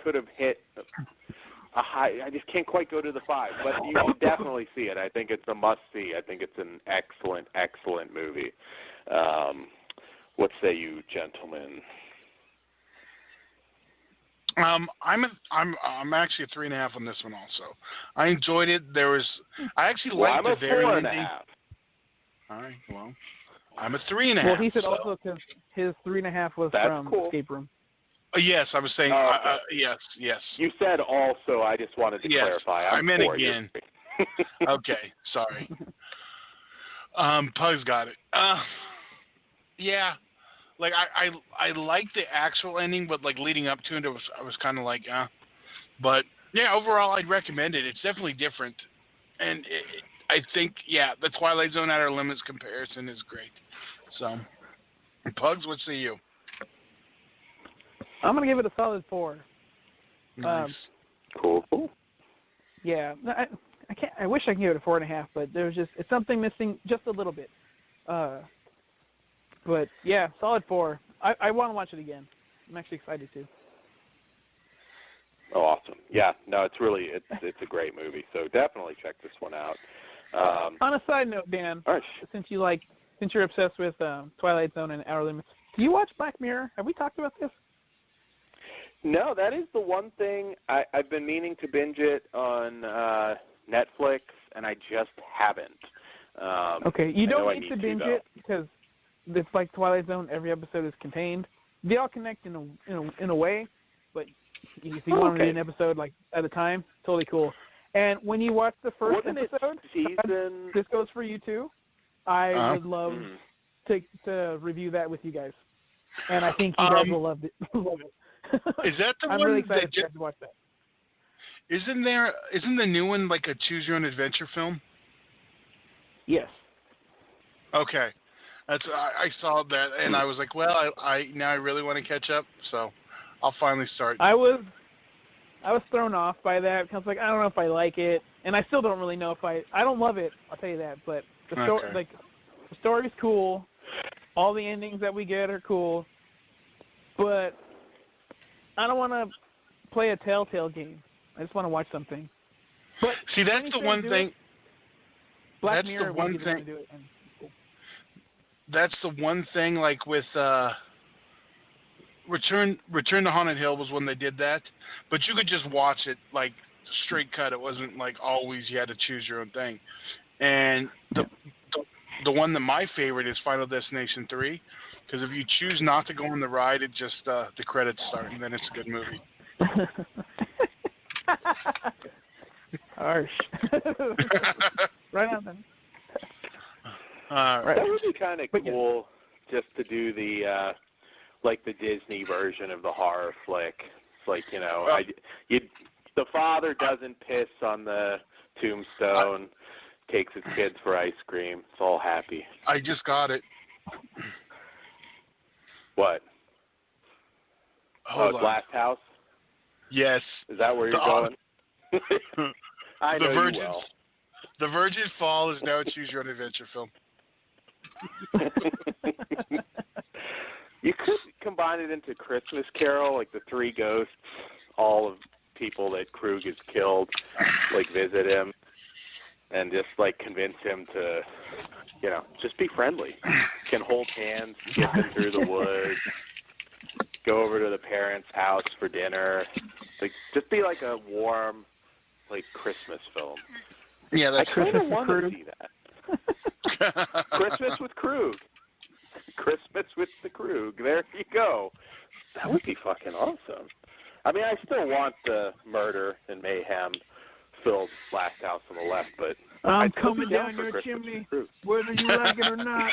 could have hit a high. I just can't quite go to the 5, but you should definitely see it. I think it's a must-see. I think it's an excellent, excellent movie. What say you, gentlemen? I'm actually a 3.5 on this one also. I enjoyed it. I actually liked the very ending. I'm a 4.5. All right, well, I'm a 3.5. Well, he said also because his 3.5 was from Escape Room. Yes, I was saying yes. You said also. I just wanted to clarify. I meant again. Okay, sorry. Pug's got it. Yeah. Like I like the actual ending, but like leading up to it, I was kind of like, But yeah, overall, I'd recommend it. It's definitely different, and I think the Twilight Zone Outer Limits comparison is great. So, Pugs, what say you? I'm gonna give it a solid 4. Nice. Cool. Yeah, I can't. I wish I could give it a 4.5, but it's something missing just a little bit. But yeah, solid 4. I want to watch it again. I'm actually excited to. Oh, awesome! Yeah, no, it's a great movie. So definitely check this one out. On a side note, Dan, since you're obsessed with Twilight Zone and Outer Limits, do you watch Black Mirror? Have we talked about this? No, that is the one thing I've been meaning to binge it on Netflix, and I just haven't. Okay, you don't need to binge it because it's like Twilight Zone. Every episode is contained. They all connect in a way, but if you want to do an episode like at a time, totally cool. And when you watch the first episode, this goes for you too. I would love to review that with you guys, and I think you guys will love it. Is that the I'm one really excited that to watch that. Isn't the new one like a choose your own adventure film? Yes. Okay. I saw that and I was like, well, I now I really want to catch up, so I'll finally start. I was thrown off by that because I don't know if I like it, and I still don't really know if I don't love it. I'll tell you that, but the story's cool. All the endings that we get are cool, but I don't want to play a Telltale game. I just want to watch something. But see, that's the one thing. Black Mirror, do it. That's the one thing, like with Return to Haunted Hill was when they did that, but you could just watch it like straight cut. It wasn't like always you had to choose your own thing. And the one that my favorite is Final Destination 3, because if you choose not to go on the ride, it just the credits start, and then it's a good movie. Harsh. Right on then. That would be kind of cool, just to do the like the Disney version of the horror flick. It's like, you know, the father doesn't piss on the tombstone, takes his kids for ice cream. It's all happy. I just got it. What? Glass House? Yes. Is that where you're going? I know the you will. The Virgin Fall is now a Choose Your Own Adventure film. You could combine it into Christmas Carol, like the three ghosts, all of people that Krug has killed, like visit him and just like convince him to, you know, just be friendly. Can hold hands, skip him through the woods, go over to the parents' house for dinner. Like, just be like a warm, like, Christmas film. Yeah, that's I kind of want to see that. Christmas with Krug. Christmas with the Krug. There you go. That would be fucking awesome. I mean, I still want the murder and mayhem filled Last House on the Left, but I'm coming down your chimney, whether you like it or not.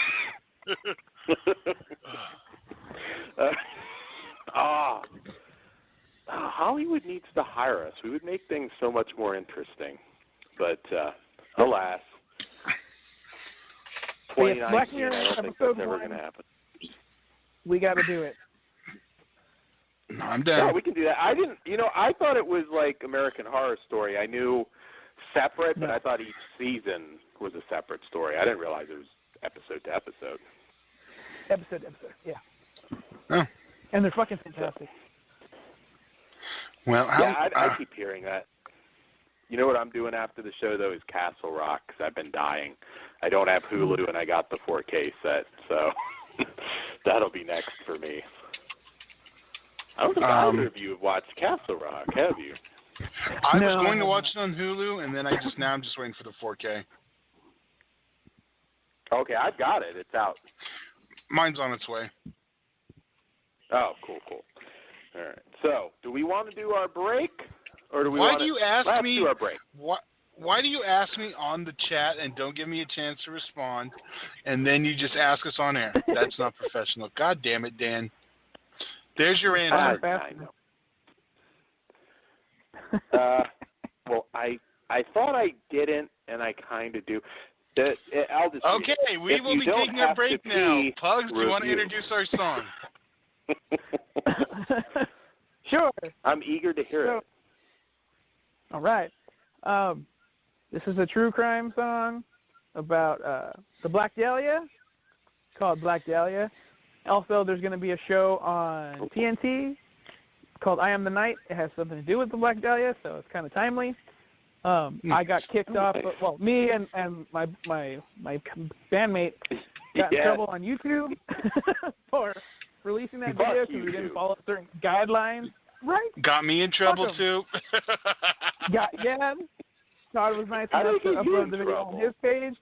Hollywood needs to hire us. We would make things so much more interesting. But alas, 2019, I don't think that's ever going to happen. We got to do it. I'm down. Yeah, we can do that. I didn't, you know, I thought it was like American Horror Story. I knew separate, but I thought each season was a separate story. I didn't realize it was episode to episode. Episode to episode, yeah. Oh. And they're fucking fantastic. Well, I keep hearing that. You know what I'm doing after the show, though, is Castle Rock, because I've been dying. I don't have Hulu, and I got the 4K set, so that'll be next for me. I don't think either of you have watched Castle Rock, have you? I was going to watch it on Hulu, and then I'm just waiting for the 4K. Okay, I've got it. It's out. Mine's on its way. Oh, cool. All right. So, do we want to do our break, or do we Why want do you to ask me? do our break? Why do you ask me on the chat and don't give me a chance to respond, and then you just ask us on air? That's not professional. God damn it, Dan. There's your answer. I know. Well, I thought I didn't, and I kind of do. I'll just okay, we will be taking a break now. Pugs, do you want to introduce our song? Sure. I'm eager to hear it. All right. This is a true crime song about the Black Dahlia, called Black Dahlia. Also, there's going to be a show on TNT called I Am the Night. It has something to do with the Black Dahlia, so it's kind of timely. I got kicked off. Well, me and my bandmate got in trouble on YouTube for releasing that video because we didn't follow certain guidelines. Right? Got me in trouble too. Todd was nice enough to upload the video on his page.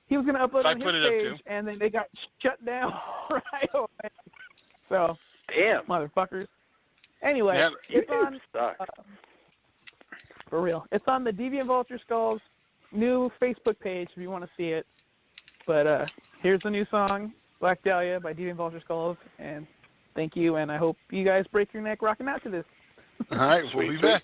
He was going to upload on his page, and then they got shut down right away. So, damn, motherfuckers. Anyway, it's on. For real, it's on the Deviant Vulture Skulls new Facebook page if you want to see it. But here's the new song, Black Dahlia by Deviant Vulture Skulls, and thank you, and I hope you guys break your neck rocking out to this. All right, we'll be back.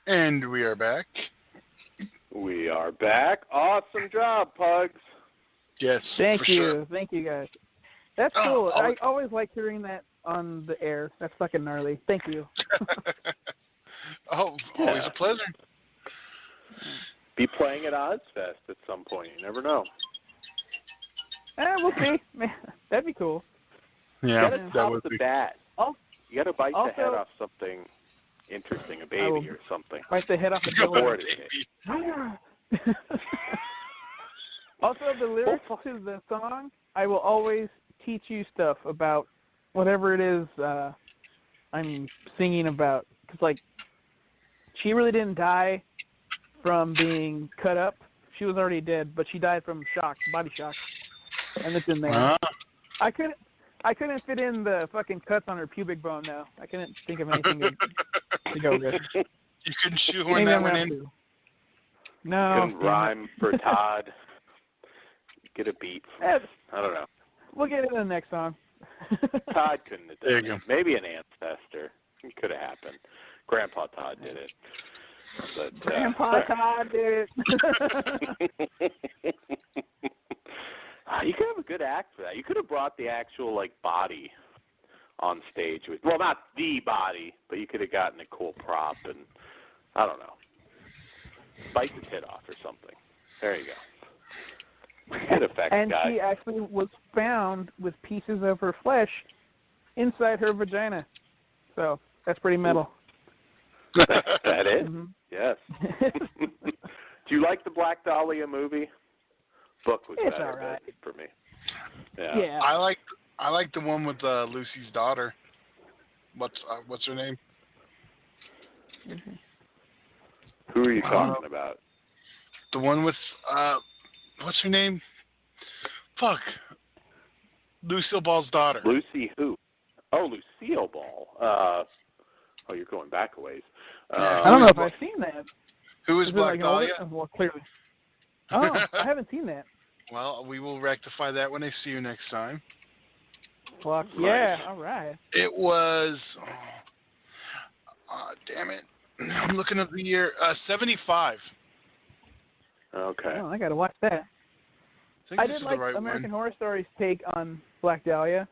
And we are back. We are back. Awesome job, Pugs. Yes, Thank for you. sure. Thank you, guys. That's cool. I always like hearing that on the air. That's fucking gnarly. Thank you. Always a pleasure. Be playing at Ozfest at some point. You never know. We'll see. That'd be cool. Yeah, you gotta top the bat. Oh, you gotta bite also, the head off something interesting, a baby or something. Bite the head off a baby. Also, the lyrics to the song, I will always teach you stuff about whatever it is I'm singing about. Because, like, she really didn't die from being cut up. She was already dead, but she died from shock, body shock. And it's in there. I couldn't fit in the fucking cuts on her pubic bone, though. I couldn't think of anything to go with. You couldn't shoehorn that one in? No. Couldn't rhyme for Todd. Get a beat. I don't know. We'll get into the next song. Todd couldn't have done it. Maybe an ancestor. It could have happened. Grandpa Todd did it. But, Grandpa Todd did it. You could have a good act for that. You could have brought the actual, like, body on stage. Well, not the body, but you could have gotten a cool prop and, I don't know, bite the tit off or something. There you go. Good effects, and guy. she actually was found with pieces of her flesh inside her vagina. So that's pretty metal. That is? Mm-hmm. Yes. Do you like the Black Dahlia movie? Book was it's better all right. for me. Yeah. I like the one with Lucy's daughter. What's her name? Who are you talking about? The one with what's her name? Fuck. Lucille Ball's daughter. Lucy who? Oh, Lucille Ball. You're going back a ways. I don't know if I've seen that. Who is Black Dahlia? Well, clearly. Oh, I haven't seen that. Well, we will rectify that when I see you next time. Fuck yeah! All right. It was. Damn it! I'm looking at the year. 75. Okay. Oh, I gotta watch that. I did like American Horror Story's take on Black Dahlia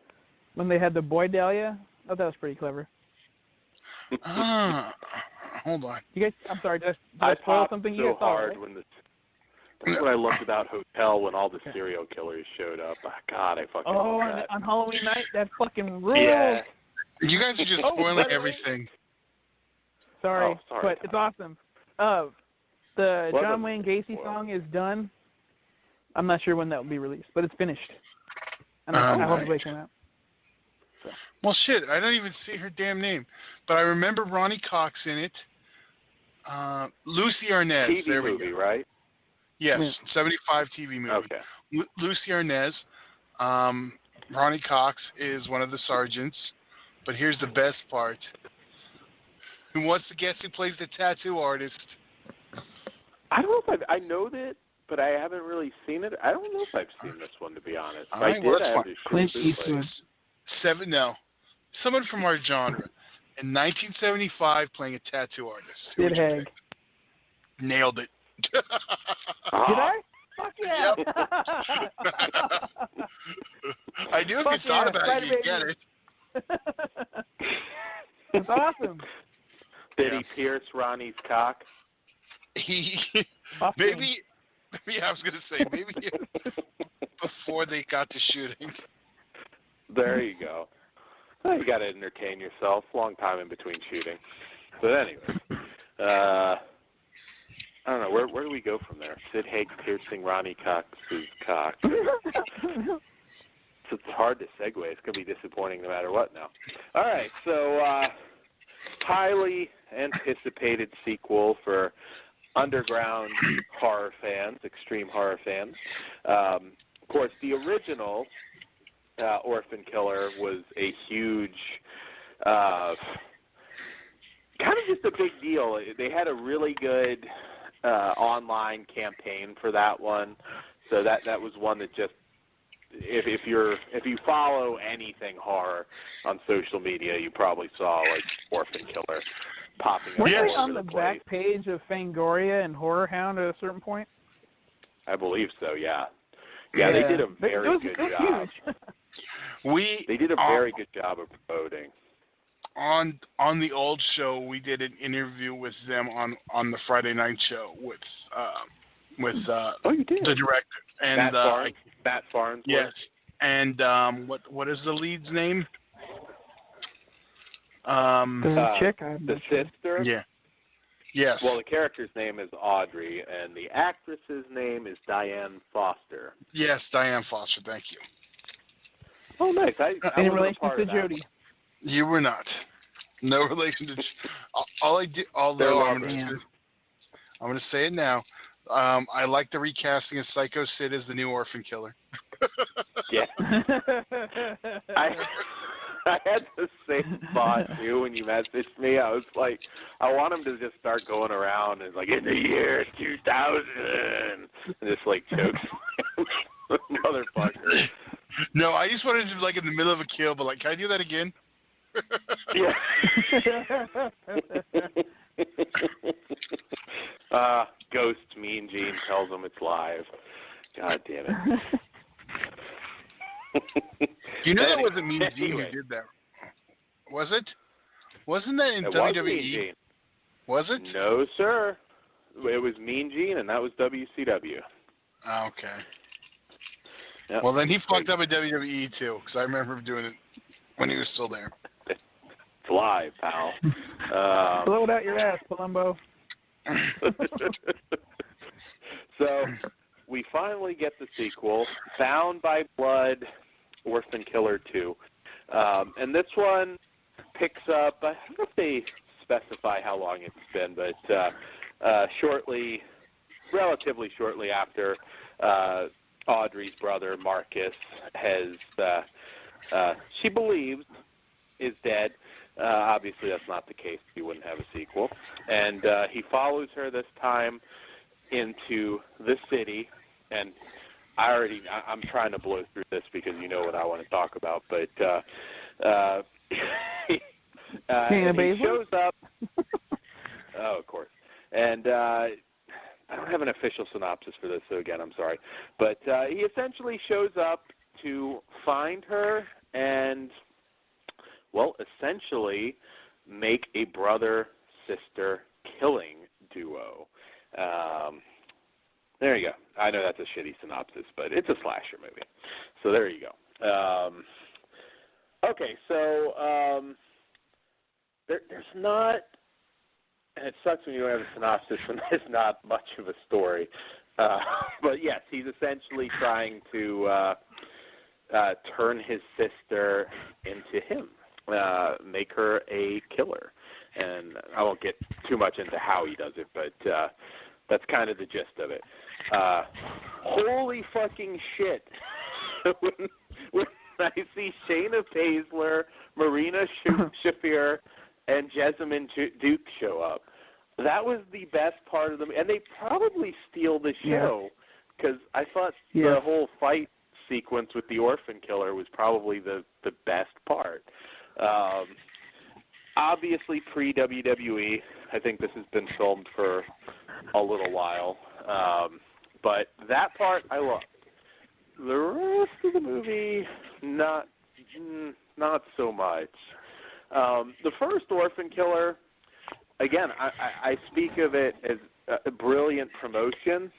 when they had the boy Dahlia. I thought that was pretty clever. Hold on. You guys, I'm sorry. Did I spoil something? So you guys saw, hard right? That's when I looked about Hotel when all the serial killers showed up. God, I fucking love that. On Halloween night, that fucking rules. Yeah. You guys are just spoiling everything. Sorry, sorry, but it's awesome. The John Wayne Gacy song is done. I'm not sure when that will be released, but it's finished. And I hope it came out. So. Well, shit, I don't even see her damn name, but I remember Ronnie Cox in it. Lucy Arnaz. TV there we movie, go. right? Yes, 75 TV movie. Okay. Lucy Arnaz. Ronnie Cox is one of the sergeants, but here's the best part. Who wants to guess who plays the tattoo artist? I don't know if I know that, but I haven't really seen it. I don't know if I've seen this one, to be honest. If I did, I have to Clint Eastwood. Someone from our genre. In 1975, playing a tattoo artist. Sid Haig. Nailed it. Did I? Fuck yeah. Yep. I knew if you thought about it, you'd get it. That's awesome. Did he pierce Ronnie's cock? Maybe I was going to say, maybe before they got to shooting. There you go. You got to entertain yourself. Long time in between shooting. But anyway, I don't know. Where do we go from there? Sid Haig piercing Ronnie Cox's cock. It's hard to segue. It's going to be disappointing no matter what now. All right, so highly anticipated sequel for underground horror fans, extreme horror fans. Of course, the original Orphan Killer was a huge, kind of just a big deal. They had a really good online campaign for that one, so that was one that just, if you follow anything horror on social media, you probably saw like Orphan Killer. popping up Weren't all they on over the the place. back page of Fangoria and Horror Hound at a certain point? I believe so. Yeah. Yeah, they did a very good job. They did a very good job of promoting. On the old show, we did an interview with them on the Friday night show with you did? the director and Matt Farnsworth. Yes, and what is the lead's name? The chick, the sister. Yeah. Yes. Well, the character's name is Audrey, and the actress's name is Diane Foster. Yes, Diane Foster. Thank you. Oh, nice. I in wasn't relation a part to of that Jody. one. You were not. No relation to. All I did. Although I'm going to say it now. I like the recasting of Psycho Sid as the new orphan killer. Yeah. I had the same thought too when you messaged me. I was like, I want him to just start going around and like in the year 2000 and just like choke motherfucker. No, I just wanted to like in the middle of a kill, but like, can I do that again? Yeah. Ghost Mean Gene tells him it's live. God damn it. You know that wasn't Mean Gene who did that. Was it? Wasn't that in WWE? Was Mean Gene. Was it? No, sir. It was Mean Gene, and that was WCW. Okay. Yep. Well, then he fucked up at WWE, too, because I remember him doing it when he was still there. It's live, pal. Blow it out your ass, Palumbo. So, we finally get the sequel, Bound by Blood, Orphan Killer 2. And this one picks up, I don't know if they specify how long it's been, but relatively shortly after Audrey's brother, Marcus, has, she believes, is dead. Obviously, that's not the case. He wouldn't have a sequel. And he follows her this time into the city, and I'm trying to blow through this because you know what I want to talk about, but he shows up. Oh, of course. And I don't have an official synopsis for this, so again, I'm sorry. But he essentially shows up to find her and, well, essentially make a brother-sister killing duo. There you go. I know that's a shitty synopsis, but it's a slasher movie. So there you go. Okay, so there's not, and it sucks when you don't have a synopsis when there's not much of a story. But yes, he's essentially trying to turn his sister into him, make her a killer. And I won't get too much into how he does it, but that's kind of the gist of it. Holy fucking shit. when I see Shayna Baszler, Marina Shafir, and Jessamine Duke show up, that was the best part of them. And they probably steal the show because I thought the whole fight sequence with the orphan killer was probably the best part. Obviously pre-WWE. I think this has been filmed for a little while. But that part I loved. The rest of the movie, not so much. The first Orphan Killer, again, I speak of it as a brilliant promotion.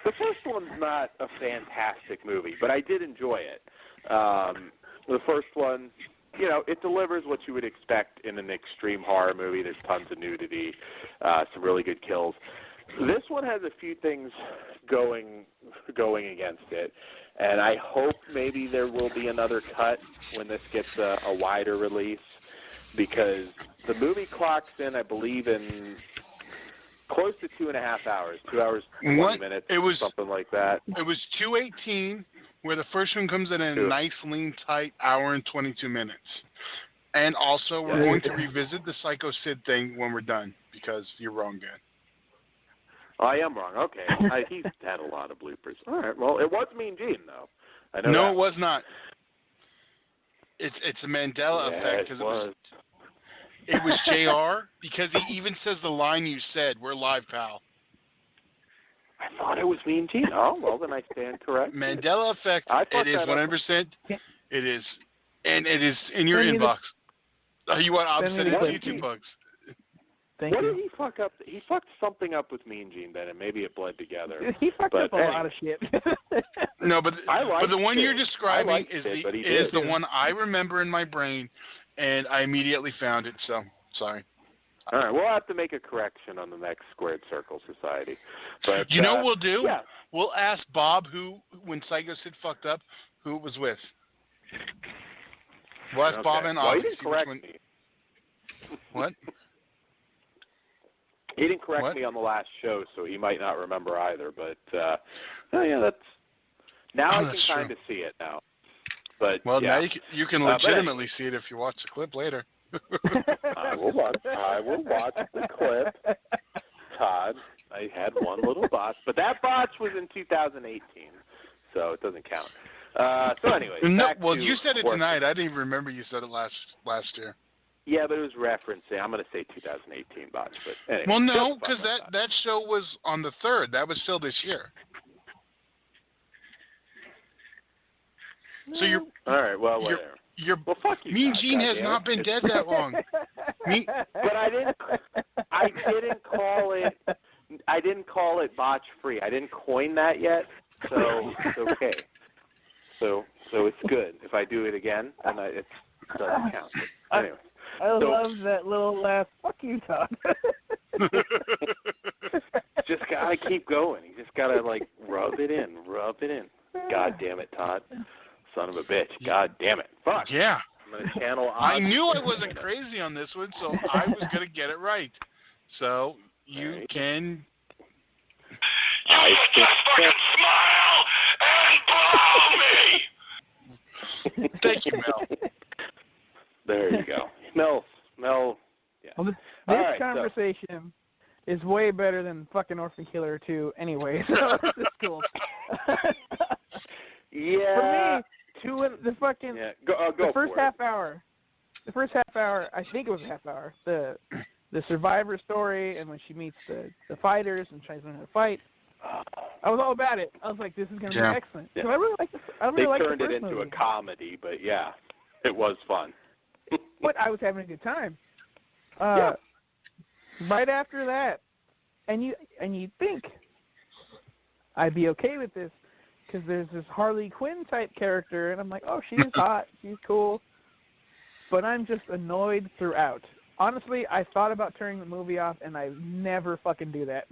The first one's not a fantastic movie, but I did enjoy it. The first one, you know, it delivers what you would expect in an extreme horror movie. There's tons of nudity, some really good kills. This one has a few things going against it, and I hope maybe there will be another cut when this gets a wider release, because the movie clocks in, I believe, in close to 2.5 hours, 2 hours, 20 minutes, something like that. It was 2:18, where the first one comes in a nice, lean, tight hour and 22 minutes. And also, we're going to revisit the Psycho Sid thing when we're done, because you're wrong, Dan. I am wrong. Okay. He's had a lot of bloopers. All right. Well, it was Mean Gene, though. I know no, that. It was not. It's a Mandela effect. Cause it was JR because he even says the line you said, "We're live, pal." I thought it was Mean Gene. Oh, well, then I stand corrected. Mandela effect. It is 100%. It is, and it is in your inbox. You want? I'll send it to YouTube bugs. What did he fuck up? He fucked something up with Mean Gene then, and maybe it bled together. He fucked up a lot of shit. No, but the one you're it. describing is the one I remember in my brain, and I immediately found it. So sorry. All right, we'll have to make a correction on the next Squared Circle Society. But you know what we'll do? Yeah. We'll ask Bob when Psycho Sid fucked up, who it was with. We'll ask Bob and Well, he didn't correct me. What? He didn't correct me on the last show, so he might not remember either. But yeah, that's now I can kind of see it now. But now you can legitimately see it if you watch the clip later. I will watch the clip, Todd. I had one little botch, but that botch was in 2018, so it doesn't count. So anyway, you said it tonight. I didn't even remember you said it last year. Yeah, but it was referencing. I'm going to say 2018 botch, but anyway. Well, no, because that show was on the 3rd. That was still this year. So you're all right. Well, whatever. Well, fuck you. Mean Gene has not been dead that long. But I didn't call it. I didn't call it botch free. I didn't coin that yet, so it's okay. So it's good. If I do it again, then it doesn't count. But anyway. I love that little laugh. Fuck you, Todd. Just gotta keep going. You just gotta rub it in. God damn it, Todd. Son of a bitch. God damn it. Fuck. Yeah. I'm going to channel I knew I wasn't crazy on this one, so I was going to get it right. So you can... You just fucking smile and blow me! Thank you, Mel. There you go. Mel, yeah. Well, this conversation is way better than fucking Orphan Killer 2 anyway, so this is cool. Yeah. For me, the fucking the first half hour. The first half hour, I think it was a half hour. The survivor story, and when she meets the fighters and tries to learn how to fight. I was all about it. I was like, this is going to be excellent. Yeah. So I really like this. They turned it into a comedy, but yeah, it was fun. But I was having a good time. Right after that, and you think I'd be okay with this because there's this Harley Quinn type character, and I'm like, oh, she's hot, she's cool, but I'm just annoyed throughout. Honestly, I thought about turning the movie off, and I never fucking do that.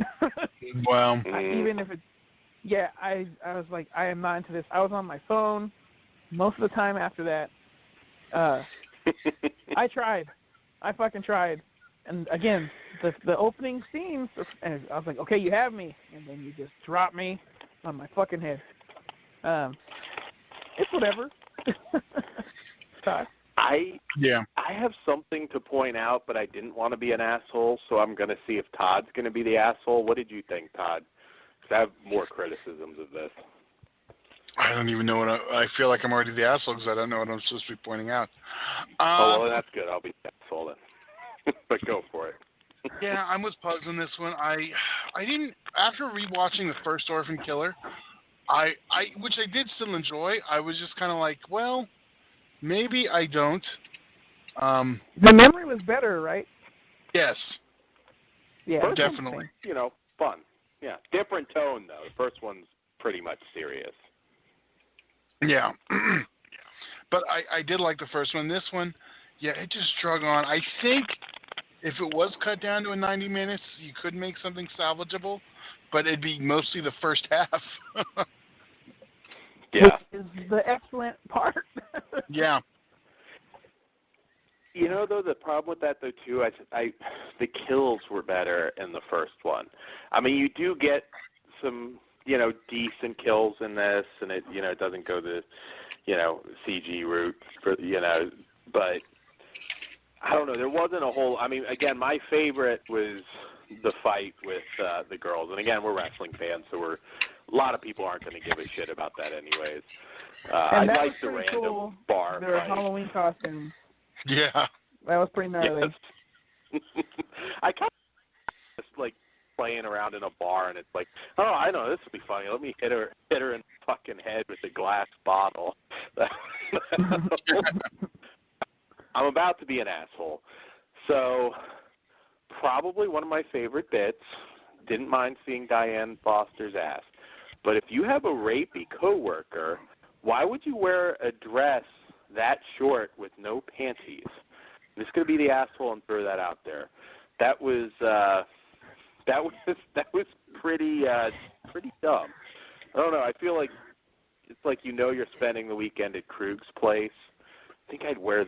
Wow. Even if I was like, I am not into this. I was on my phone most of the time after that. I tried. I fucking tried. And again, the opening scenes, and I was like, okay, you have me. And then you just drop me on my fucking head. It's whatever. Todd. I have something to point out, but I didn't want to be an asshole, so I'm going to see if Todd's going to be the asshole. What did you think, Todd? Because I have more criticisms of this. I don't even know what I feel like I'm already the asshole because I don't know what I'm supposed to be pointing out. Well, that's good. I'll be the asshole then. But go for it. Yeah, I was puzzled on this one. I didn't, after rewatching the first Orphan Killer, which I did still enjoy, I was just kind of like, well, maybe I don't. The memory was better, right? Yes. Yeah, first definitely. One's, fun. Yeah, different tone though. The first one's pretty much serious. Yeah. But I did like the first one. This one, it just drug on. I think if it was cut down to 90 minutes, you could make something salvageable, but it'd be mostly the first half. Yeah. Which is the excellent part. Yeah. Though, the problem with that, though, too, the kills were better in the first one. I mean, you do get some, decent kills in this, and it, it doesn't go the, CG route, but I don't know. There wasn't a whole, again, my favorite was the fight with the girls. And, again, we're wrestling fans, so a lot of people aren't going to give a shit about that anyways. I like the random cool. bar Their fight. Halloween costumes. Yeah. That was pretty gnarly. Yes. I kind of just like playing around in a bar, and it's like, oh, I know this will be funny. Let me hit her in the fucking head with a glass bottle. I'm about to be an asshole. So probably one of my favorite bits. Didn't mind seeing Diane Foster's ass. But if you have a rapey coworker, why would you wear a dress that short with no panties? I'm just gonna be the asshole and throw that out there. That was pretty dumb. I don't know. I feel like it's like you're spending the weekend at Krug's place. I think I'd wear,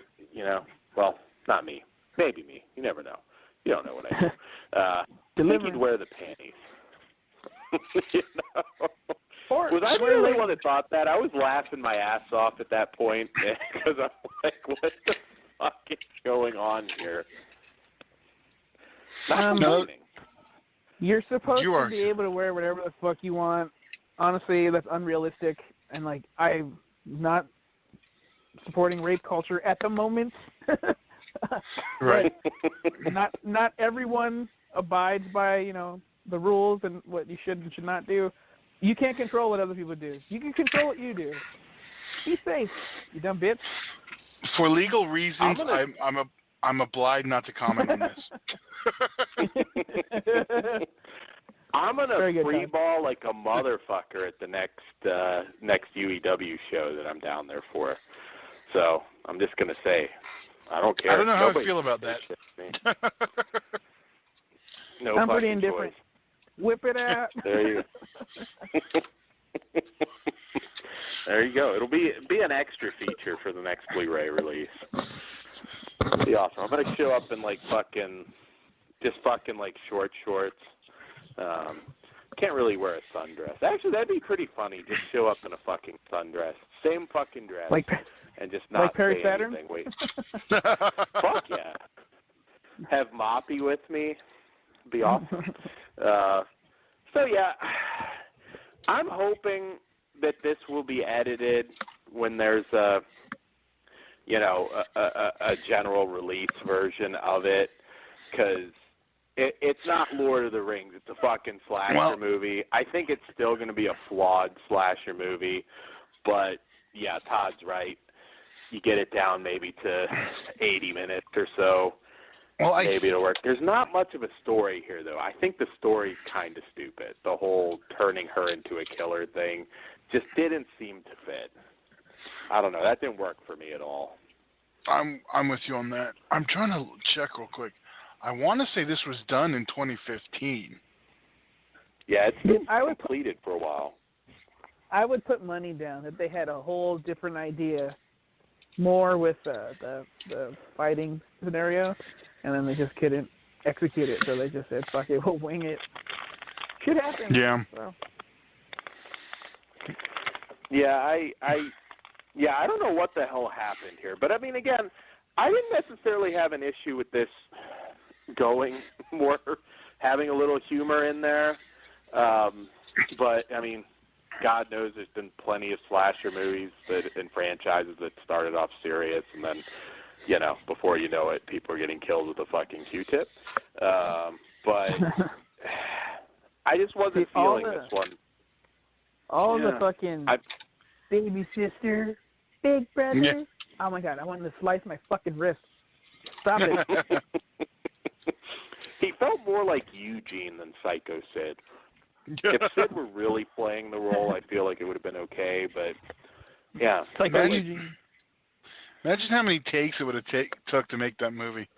well, not me. Maybe me. You never know. You don't know what I do. I think you'd wear the panties. Was I the only one that thought that? I was laughing my ass off at that point because I'm like, what the fuck is going on here? You're supposed to be able to wear whatever the fuck you want. Honestly, that's unrealistic. And, I'm not supporting rape culture at the moment. Right. Not everyone abides by, the rules and what you should and should not do. You can't control what other people do. You can control what you do. Be safe, you dumb bitch. For legal reasons, I'm obliged not to comment on this. I'm gonna free ball like a motherfucker at the next UEW show that I'm down there for. So I'm just gonna say, I don't care. I don't know how I feel about that. No, I'm pretty indifferent. Choice. Whip it out. There you go. There you go. It'll be an extra feature for the next Blu-ray release. It'll be awesome. I'm gonna show up in short shorts. Can't really wear a sundress. Actually, that'd be pretty funny. Just show up in a fucking sundress, same fucking dress, and just not Perry say Saturn? anything. Wait. Fuck yeah. Have Moppy with me. Be awesome. So yeah, I'm hoping that this will be edited when there's a general release version of it, because it's not Lord of the Rings. It's a fucking slasher movie. I think it's still going to be a flawed slasher movie, but yeah, Todd's right. You get it down maybe to 80 minutes or so. Maybe it'll work. There's not much of a story here, though. I think the story's kind of stupid. The whole turning her into a killer thing just didn't seem to fit. I don't know. That didn't work for me at all. I'm with you on that. I'm trying to check real quick. I want to say this was done in 2015. Yeah, it's been completed for a while. I would put money down that they had a whole different idea, more with the fighting scenario, and then they just couldn't execute it, so they just said, fuck it, we'll wing it. Should happen. Yeah. So. Yeah, I don't know what the hell happened here. But, I mean, again, I didn't necessarily have an issue with this going more, having a little humor in there. But, I mean, God knows there's been plenty of slasher movies and franchises that started off serious, and then, before you know it, people are getting killed with a fucking Q-tip. But I just wasn't feeling this one. All the fucking baby sister, big brother. Yeah. Oh, my God, I wanted to slice my fucking wrist. Stop it. He felt more like Eugene than Psycho Sid. If Sid were really playing the role, I feel like it would have been okay, but yeah. Imagine how many takes it would have took to make that movie.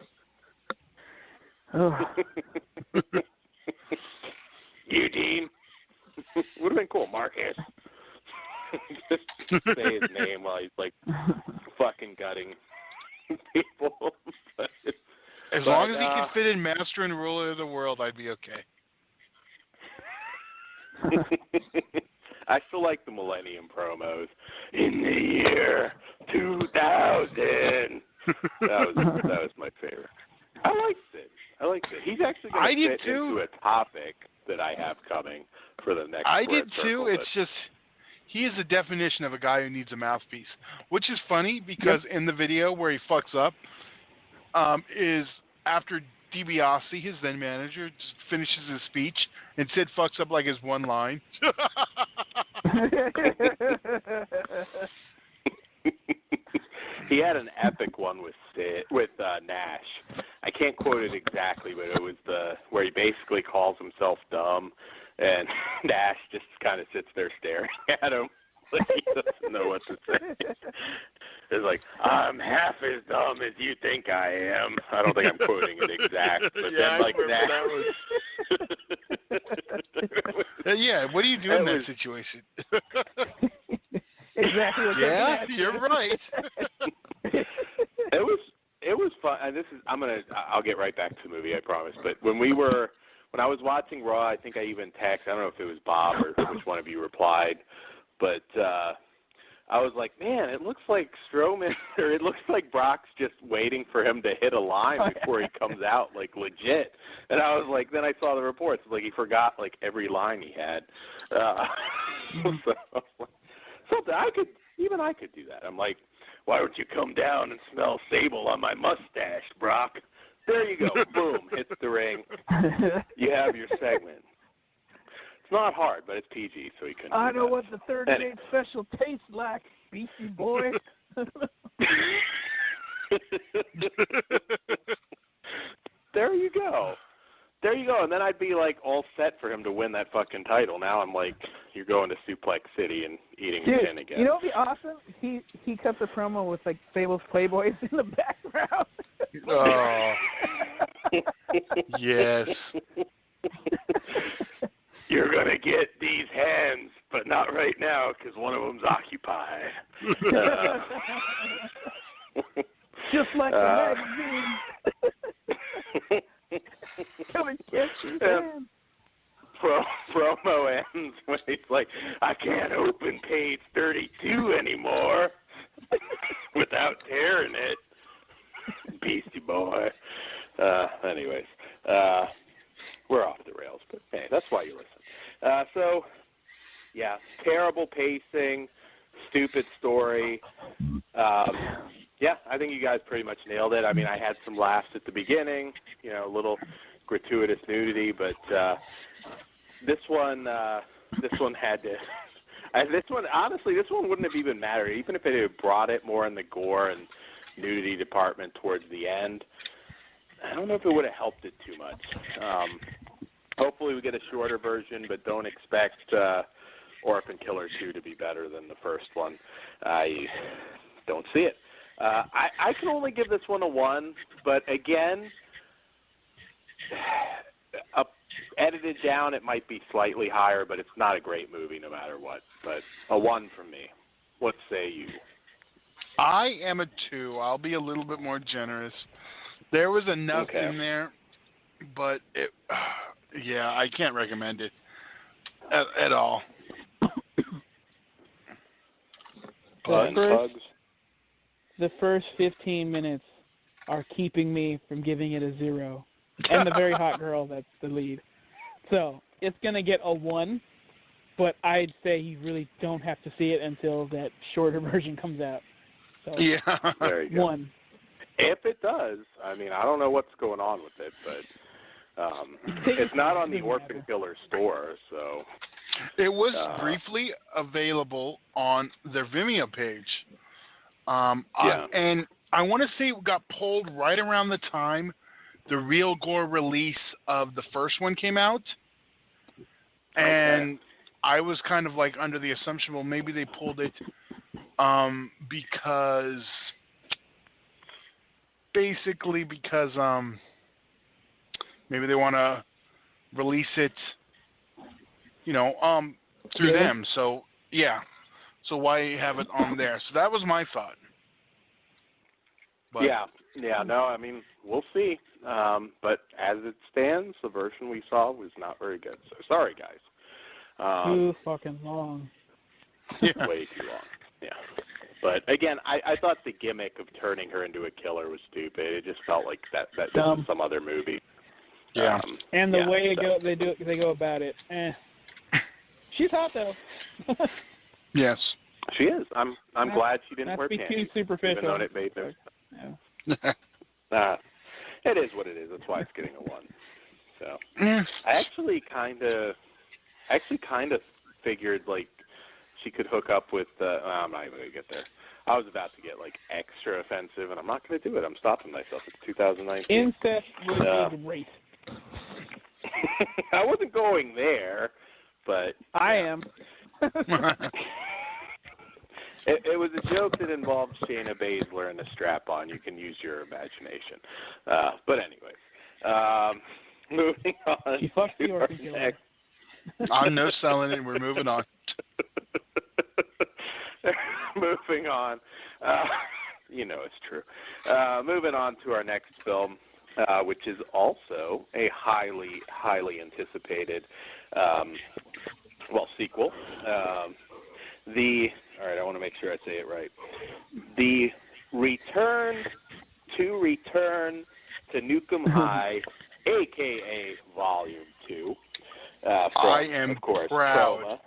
Oh. Eugene. Would have been cool, Marcus. Just say his name while he's fucking gutting people. As long as he can fit in Master and Ruler of the World, I'd be okay. I still like the Millennium promos. In the year 2000. That was my favorite. I liked it. He's actually going to fit into a topic that I have coming for the next. I did too. It's just he is the definition of a guy who needs a mouthpiece, which is funny because in the video where he fucks up, is after DiBiase, his then manager, just finishes his speech, and Sid fucks up like his one line. He had an epic one with Nash. I can't quote it exactly, but it was where he basically calls himself dumb, and Nash just kind of sits there staring at him like he doesn't know what to say. It's like, I'm half as dumb as you think I am. I don't think I'm quoting it exact, but yeah, then like that. Yeah, what do you do in that situation? Exactly. What you're right. It was fun. And I'll get right back to the movie, I promise. But when I was watching Raw, I think I even texted. I don't know if it was Bob or which one of you replied, but I was like, man, it looks like Strowman, or it looks like Brock's just waiting for him to hit a line before he comes out, like legit. And I was like, then I saw the reports, like he forgot like every line he had. So I could do that. I'm like, why don't you come down and smell sable on my mustache, Brock? There you go. Boom. Hits the ring. You have your segment. It's not hard, but it's PG, so he couldn't. I know what the 38 special tastes like, beefy boy. There you go. There you go. And then I'd be like all set for him to win that fucking title. Now I'm like, you're going to Suplex City and eating tin again. You know what would be awesome? He cuts a promo with like Sable's Playboys in the background. Oh. Yes. You're going to get these hands, but not right now because one of them's occupied. Just like the magazine. Come and catch your hand. Promo ends when he's like, I can't open page 32 anymore without tearing it. Beastie boy. Anyways, we're off the rails, but hey, that's why you listen. So, yeah, terrible pacing, stupid story. Yeah, I think you guys pretty much nailed it. I mean, I had some laughs at the beginning, a little gratuitous nudity, but this one had to. Honestly, this one wouldn't have even mattered, even if it had brought it more in the gore and nudity department towards the end. I don't know if it would have helped it too much. Hopefully we get a shorter version, but don't expect Orphan Killer 2 to be better than the first one. I don't see it. I can only give this one a 1, but again, edited down, it might be slightly higher, but it's not a great movie no matter what. But a 1 from me. What say you? I am a 2. I'll be a little bit more generous. There was enough in there, but I can't recommend it at all. The first 15 minutes are keeping me from giving it a 0. And the very hot girl that's the lead. So it's going to get a 1, but I'd say you really don't have to see it until that shorter version comes out. So, yeah. There you go. 1. If it does, I mean, I don't know what's going on with it, but it's not on the Orphan Killer store, so. It was briefly available on their Vimeo page. And I want to say it got pulled right around the time the Real Gore release of the first one came out. And I was kind of like under the assumption, well, maybe they pulled it because maybe they want to release it, through them. So, yeah. So why have it on there? So that was my thought. But, no, I mean, we'll see. But as it stands, the version we saw was not very good. So sorry, guys. Too fucking long. Way too long. Yeah. But again, I thought the gimmick of turning her into a killer was stupid. It just felt like that this was some other movie. Yeah. And the way they go about it. She's hot though. Yes. She is. I'm glad she didn't wear too panties. superficial. Even though it made no. It is what it is. That's why it's getting a 1. So Yeah. I actually kind of figured like she could hook up with. I'm not even gonna get there. I was about to get like extra offensive, and I'm not gonna do it. I'm stopping myself. It's 2019. Incest would be great. I wasn't going there, but I am. It was a joke that involved Shayna Baszler and a strap-on. You can use your imagination. But anyways, moving on. She fucked to the our organ next. I'm no selling it. We're moving on. Moving on. It's true. Moving on to our next film, which is also a highly, highly anticipated, sequel. All right, I want to make sure I say it right. The Return to Nukem High, a.k.a. Volume 2. I am of course, proud. Chroma.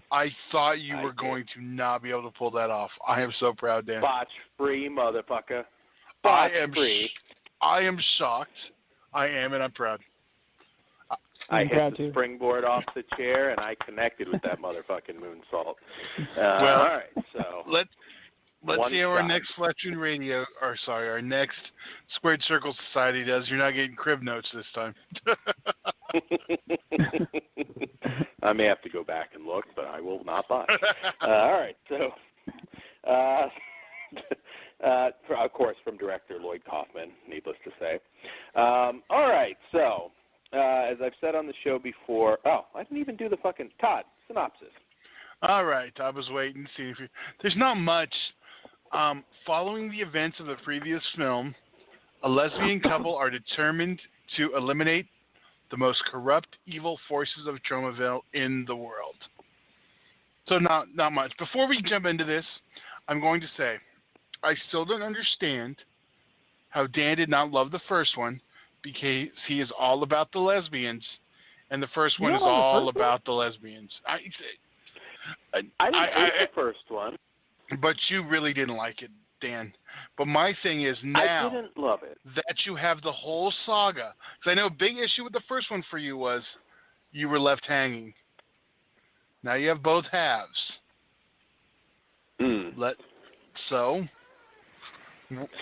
I thought you were going to not be able to pull that off. I am so proud, Dan. Botch-free, motherfucker. I am shocked. I am, and I'm proud. I hit the springboard off the chair, and I connected with that motherfucking moonsault. Well, all right, so let's see how our shot. next Fletchman Radio, our next Squared Circle Society does. You're not getting crib notes this time. I may have to go back and look, but I will not buy. All right, so, of course, from director Lloyd Kaufman, needless to say. All right, so. As I've said on the show before, I didn't even do the fucking Todd synopsis. All right, I was waiting to see if you. There's not much. Following the events of the previous film, a lesbian couple are determined to eliminate the most corrupt, evil forces of Tromaville in the world. So not much. Before we jump into this, I'm going to say, I still don't understand how Dan did not love the first one. Because he is all about the lesbians, and the first one is all about the lesbians. I didn't hate the first one. But you really didn't like it, Dan. But my thing is now I didn't love it. that you have the whole saga. Because I know a big issue with the first one for you was you were left hanging. Now you have both halves. So,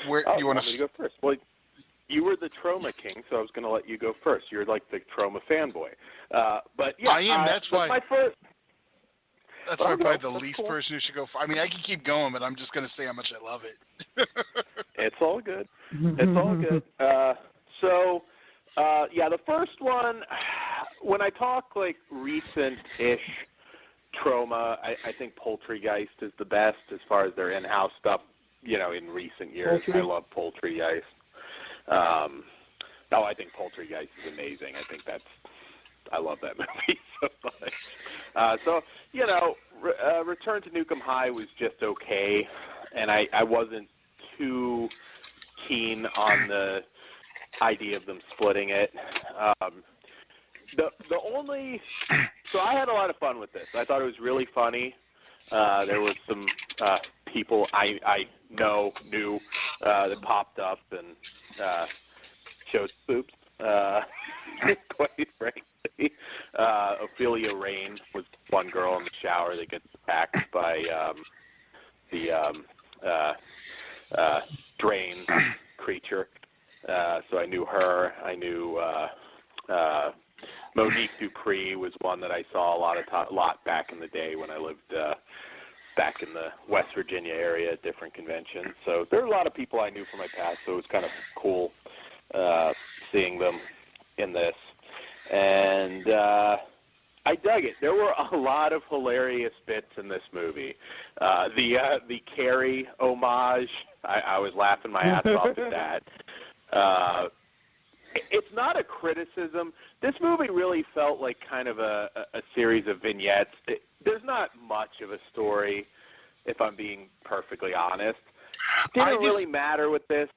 where you want to go first? Well, you were the Troma king, so I was going to let you go first. You're like the Troma fanboy. But yeah, I am. That's why. My first. That's why I'm probably the least person who should go. I mean, I can keep going, but I'm just going to say how much I love it. It's all good. It's all good. The first one. When I talk like recent-ish Troma, I think Poultrygeist is the best as far as their in-house stuff. In recent years, I love Poultrygeist. I think Poultrygeist is amazing. I love that movie so much. Return to Nukem High was just okay, and I wasn't too keen on the idea of them splitting it. So I had a lot of fun with this. I thought it was really funny. There was some people I knew that popped up and showed boobs, quite frankly. Ophelia Rain was one girl in the shower that gets attacked by the drain creature. So I knew her. I knew Monique Dupree was one that I saw a lot back in the day when I lived back in the West Virginia area at different conventions. So there are a lot of people I knew from my past, so it was kind of cool seeing them in this. And I dug it. There were a lot of hilarious bits in this movie. The Carrie homage, I was laughing my ass off at that. It's not a criticism. This movie really felt like kind of a series of vignettes. There's not much of a story, if I'm being perfectly honest. Didn't really matter with this.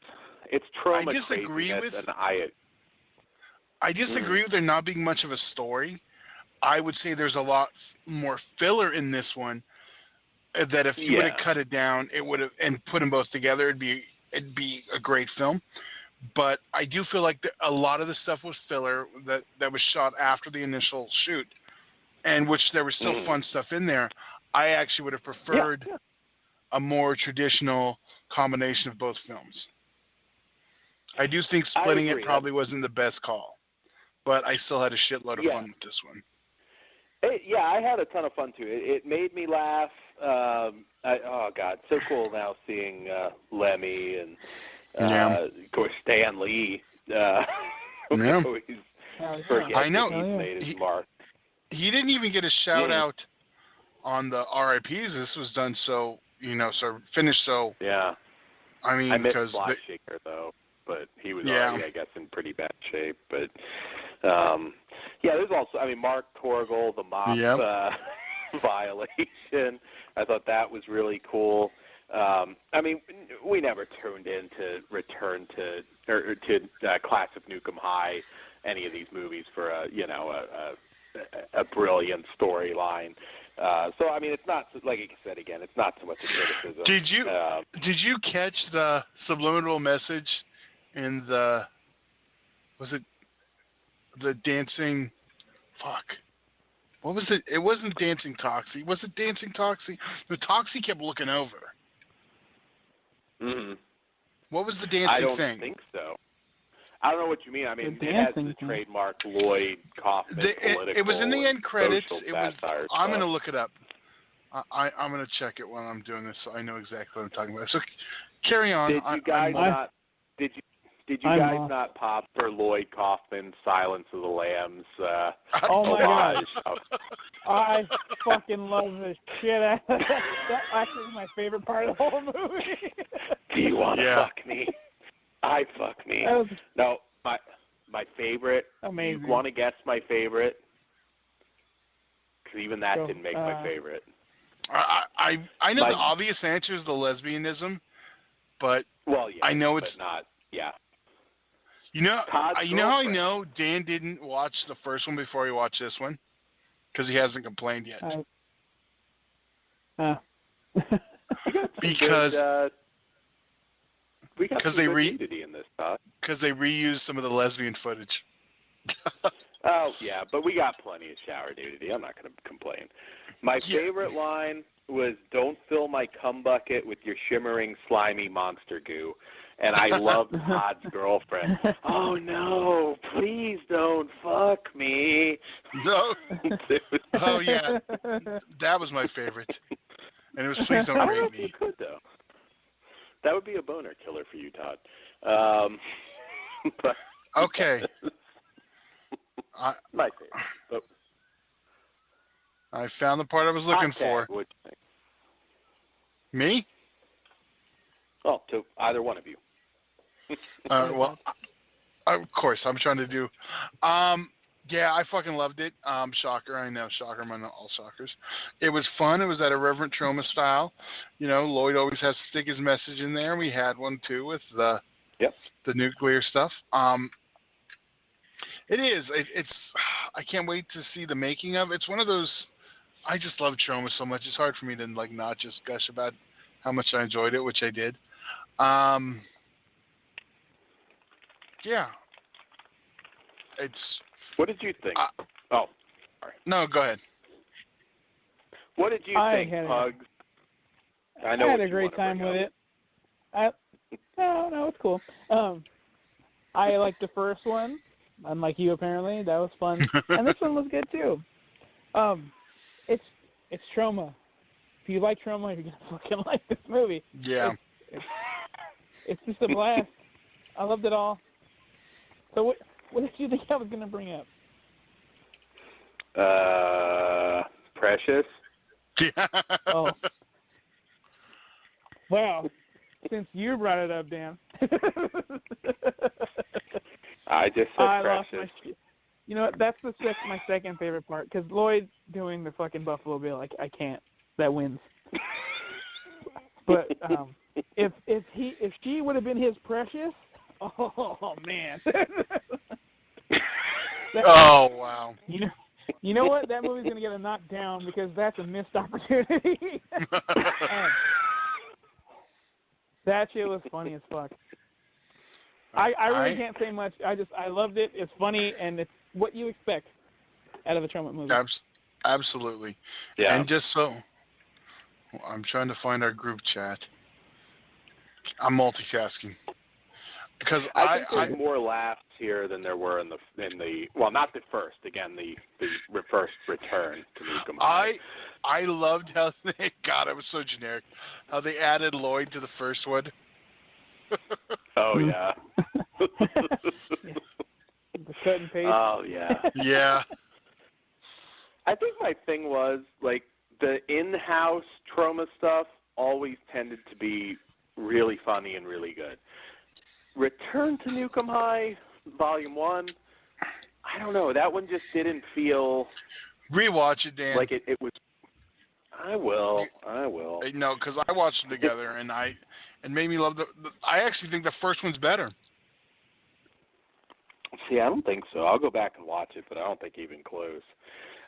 It's Troma craziness, and I disagree with there not being much of a story. I would say there's a lot more filler in this one. That if you would have cut it down, it would have and put them both together, it'd be a great film. But I do feel like a lot of the stuff was filler that was shot after the initial shoot, and which there was still fun stuff in there. I actually would have preferred a more traditional combination of both films. I do think splitting it probably wasn't the best call, but I still had a shitload of fun with this one. I had a ton of fun too. It made me laugh. Oh God, so cool now seeing Lemmy and of course Stan Lee. I know. He's made his mark. He didn't even get a shout out on the RIPs. This was done so finished so. Yeah. I mean, I miss because Block Shaker though, but he was already, I guess, in pretty bad shape. But there's also, Mark Torgel, the mop violation. I thought that was really cool. We never tuned in to Return to Class of Nukem High, any of these movies for a brilliant storyline. It's not, like you said again, it's not so much a criticism. Did you catch the subliminal message in the dancing? Fuck. What was it? It wasn't Dancing Toxie. Was it Dancing Toxie? The Toxie kept looking over. Mm-hmm. What was the dancing thing? I don't think so. I don't know what you mean. It has the trademark Lloyd Kaufman political. It was in the end credits. I'm going to stuff. look it up. I'm going to check it while I'm doing this, so I know exactly what I'm talking about. So carry on. Did you guys not pop for Lloyd Kaufman's Silence of the Lambs? Oh my gosh! I fucking love this shit. That actually is my favorite part of the whole movie. Do you want to fuck me? I fuck me. No, my favorite. Amazing. You want to guess my favorite? Because even that didn't make my favorite. I know the obvious answer is the lesbianism, but I know it's not. Yeah. You know how I know Dan didn't watch the first one before he watched this one? Because he hasn't complained yet. Because we got some good nudity in this, Todd. Because they reused some of the lesbian footage. Oh, yeah, but we got plenty of shower nudity. I'm not going to complain. My favorite line was, "Don't fill my cum bucket with your shimmering, slimy monster goo." And I loved Todd's girlfriend. "Oh, no, please don't fuck me." No. Oh, yeah. That was my favorite. And it was, "Please don't rape me." Could, though. That would be a boner killer for you, Todd. But okay. My favorite. But I found the part I was looking for. What do you think? Me? Oh, to either one of you. Well, of course, I'm trying to do. I fucking loved it. Shocker, I know, shocker among all shockers. It was fun. It was that irreverent trauma style. Lloyd always has to stick his message in there. We had one too with the nuclear stuff. It is. It's. I can't wait to see the making of. It's one of those. I just love trauma so much. It's hard for me to not just gush about how much I enjoyed it, which I did. Yeah. It's. What did you think? Sorry. No, go ahead. What did you think, Pugs? I had a great time with it. No, it's cool. I liked the first one, unlike you apparently. That was fun, and this one was good too. It's trauma. If you like trauma, you're gonna fucking like this movie. Yeah. It's just a blast. I loved it all. So what did you think I was gonna bring up? Precious. Yeah. Oh. Well, since you brought it up, Dan. I just said Precious. You know what? That's my second favorite part, because Lloyd doing the fucking Buffalo Bill, I can't. That wins. But if she would have been his Precious, oh man. Oh wow. You know what? That movie's gonna get a knockdown because that's a missed opportunity. That shit was funny as fuck. I really can't say much. I loved it. It's funny, and it's what you expect out of a Troma movie. Absolutely. Yeah. And just so, I'm trying to find our group chat. I'm multitasking because I think there's more laughs here than there were in the well, not the first. Again, the first return to Nukem High. I loved how they God, it was so generic. How they added Lloyd to the first one. Oh yeah. The cut and paste. Oh yeah. Yeah. I think my thing was like the in-house Troma stuff always tended to be really funny and really good. Return to Nukem High, Volume 1, I don't know. That one just didn't feel... Rewatch it, Dan. Like it was... I will. No, because I watched them together, and made me love I actually think the first one's better. See, I don't think so. I'll go back and watch it, but I don't think even close.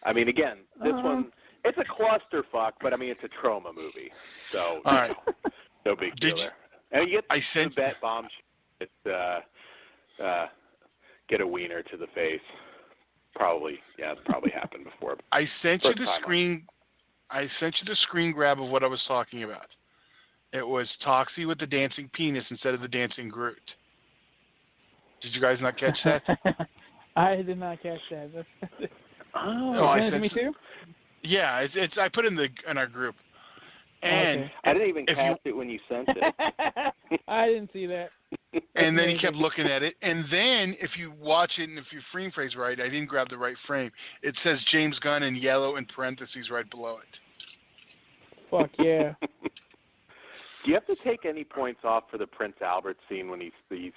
I mean, again, this one, it's a clusterfuck, but I mean, it's a Troma movie, so all right. No big deal there. And you get the bet bomb, get a wiener to the face. Probably, yeah, it's probably happened before. I sent you the screen. I sent you the screen grab of what I was talking about. It was Toxie with the dancing penis instead of the dancing Groot. Did you guys not catch that? I did not catch that. Oh, I sent it to me too? Yeah, it's I put in our group. And okay. I didn't even catch it when you sent it. I didn't see that. And then he kept looking at it. And then if you watch it and if you frame phrase right, I didn't grab the right frame. It says James Gunn in yellow in parentheses right below it. Fuck yeah. Do you have to take any points off for the Prince Albert scene when he's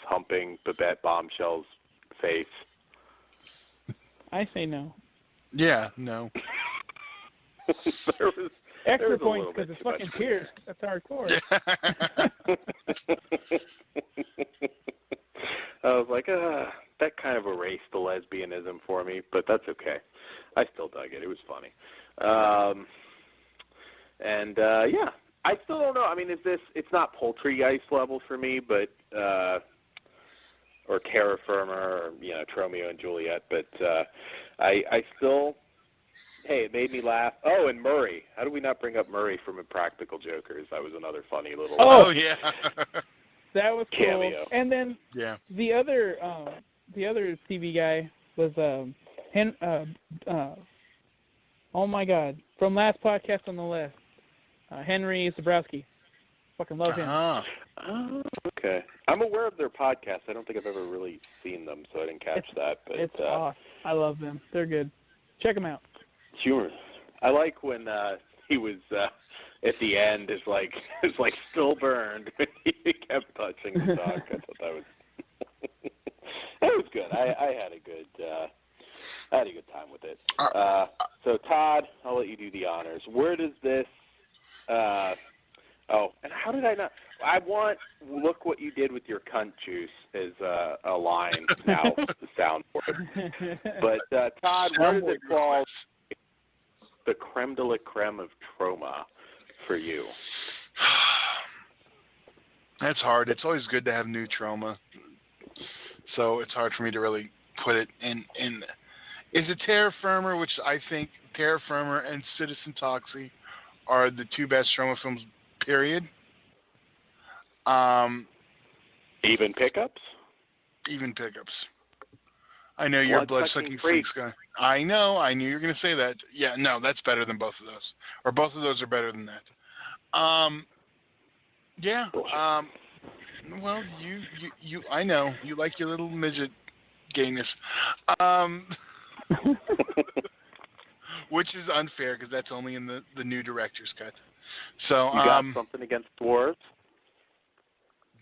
humping Babette Bombshell's face? I say no. Yeah, no. Extra points because it's fucking Pierce. That's hardcore. I was like, that kind of erased the lesbianism for me, but that's okay. I still dug it. It was funny. Yeah, I still don't know. I mean, it's not Poultrygeist level for me, but, or Terra Firma or, Tromeo and Juliet, but I still... Hey, it made me laugh. Oh, and Murray. How do we not bring up Murray from Impractical Jokers? That was another funny little... Oh, yeah. That was cool. Cameo. And then the other TV guy was oh my God, from last podcast on the list, Henry Zebrowski. Fucking love him. Oh, okay. I'm aware of their podcast. I don't think I've ever really seen them, so I didn't catch that. But it's awesome. I love them. They're good. Check them out. Humor. I like when he was at the end is like still burned. He kept touching the dog. I thought that was that was good. I had a good time with it. So Todd, I'll let you do the honors. Where does this? And how did I not? I want look what you did with your cunt juice as a line now, the soundboard. But Todd, where does it fall? The creme de la creme of Troma for you? That's hard. It's always good to have new Troma. So it's hard for me to really put it in. Is it Terra Firma, which I think Terra Firma and Citizen Toxie are the two best Troma films, period. Even pickups? Even pickups. I know you're a blood-sucking freak guy. I know. I knew you were going to say that. Yeah, no, that's better than both of those. Or both of those are better than that. Yeah. Well, you. I know you like your little midget gayness. Which is unfair because that's only in the new director's cut. So you got something against dwarves?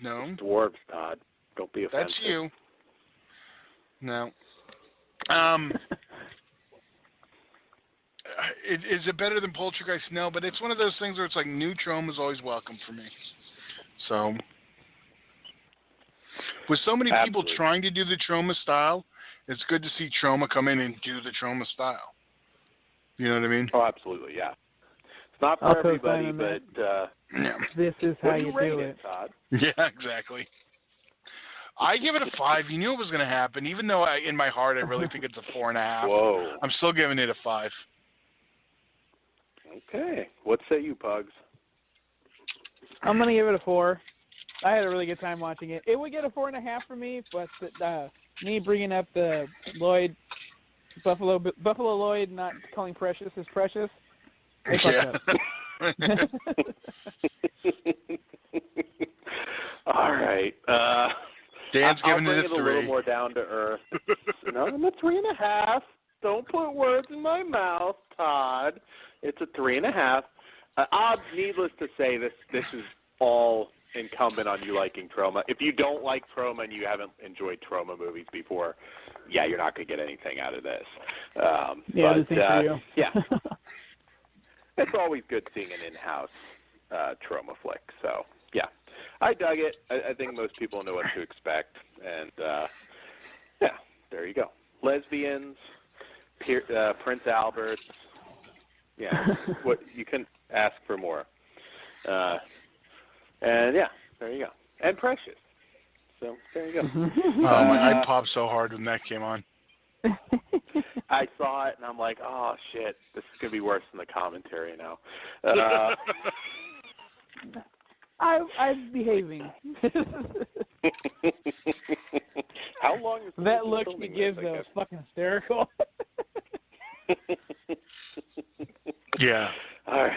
No. Dwarves, Todd. Don't be offensive. That's you. No. Is it better than Poltergeist? No, but it's one of those things where it's like new Troma is always welcome for me. So, with so many people trying to do the Troma style, it's good to see Troma come in and do the Troma style. You know what I mean? Oh, absolutely, yeah. It's not for everybody, but this is how you do it, Todd. Yeah, exactly. I give it a 5. You knew it was going to happen, even though in my heart I really think it's a 4.5. Whoa. I'm still giving it a 5. Okay. What say you, Pugs? I'm going to give it a 4. I had a really good time watching it. It would get a 4.5 for me, but me bringing up the Buffalo Lloyd not calling Precious as Precious, they fucked up. All right. Dan's giving I'll bring it a 3. A little more down to earth. No, I'm a 3.5. Don't put words in my mouth, Todd. It's a 3.5. Needless to say, this is all incumbent on you liking Troma. If you don't like Troma and you haven't enjoyed Troma movies before, yeah, you're not going to get anything out of this. Yeah, the same for you. Yeah. It's always good seeing an in-house Troma flick. So, yeah, I dug it. I think most people know what to expect. And, yeah, there you go. Lesbians, Prince Alberts. Yeah, what you couldn't ask for more. And, yeah, there you go. And Precious. So, there you go. I popped so hard when that came on. I saw it, and I'm like, oh, shit, this is going to be worse than the commentary now. I'm behaving. How long is that look she gives, though, is fucking hysterical. Yeah. All right.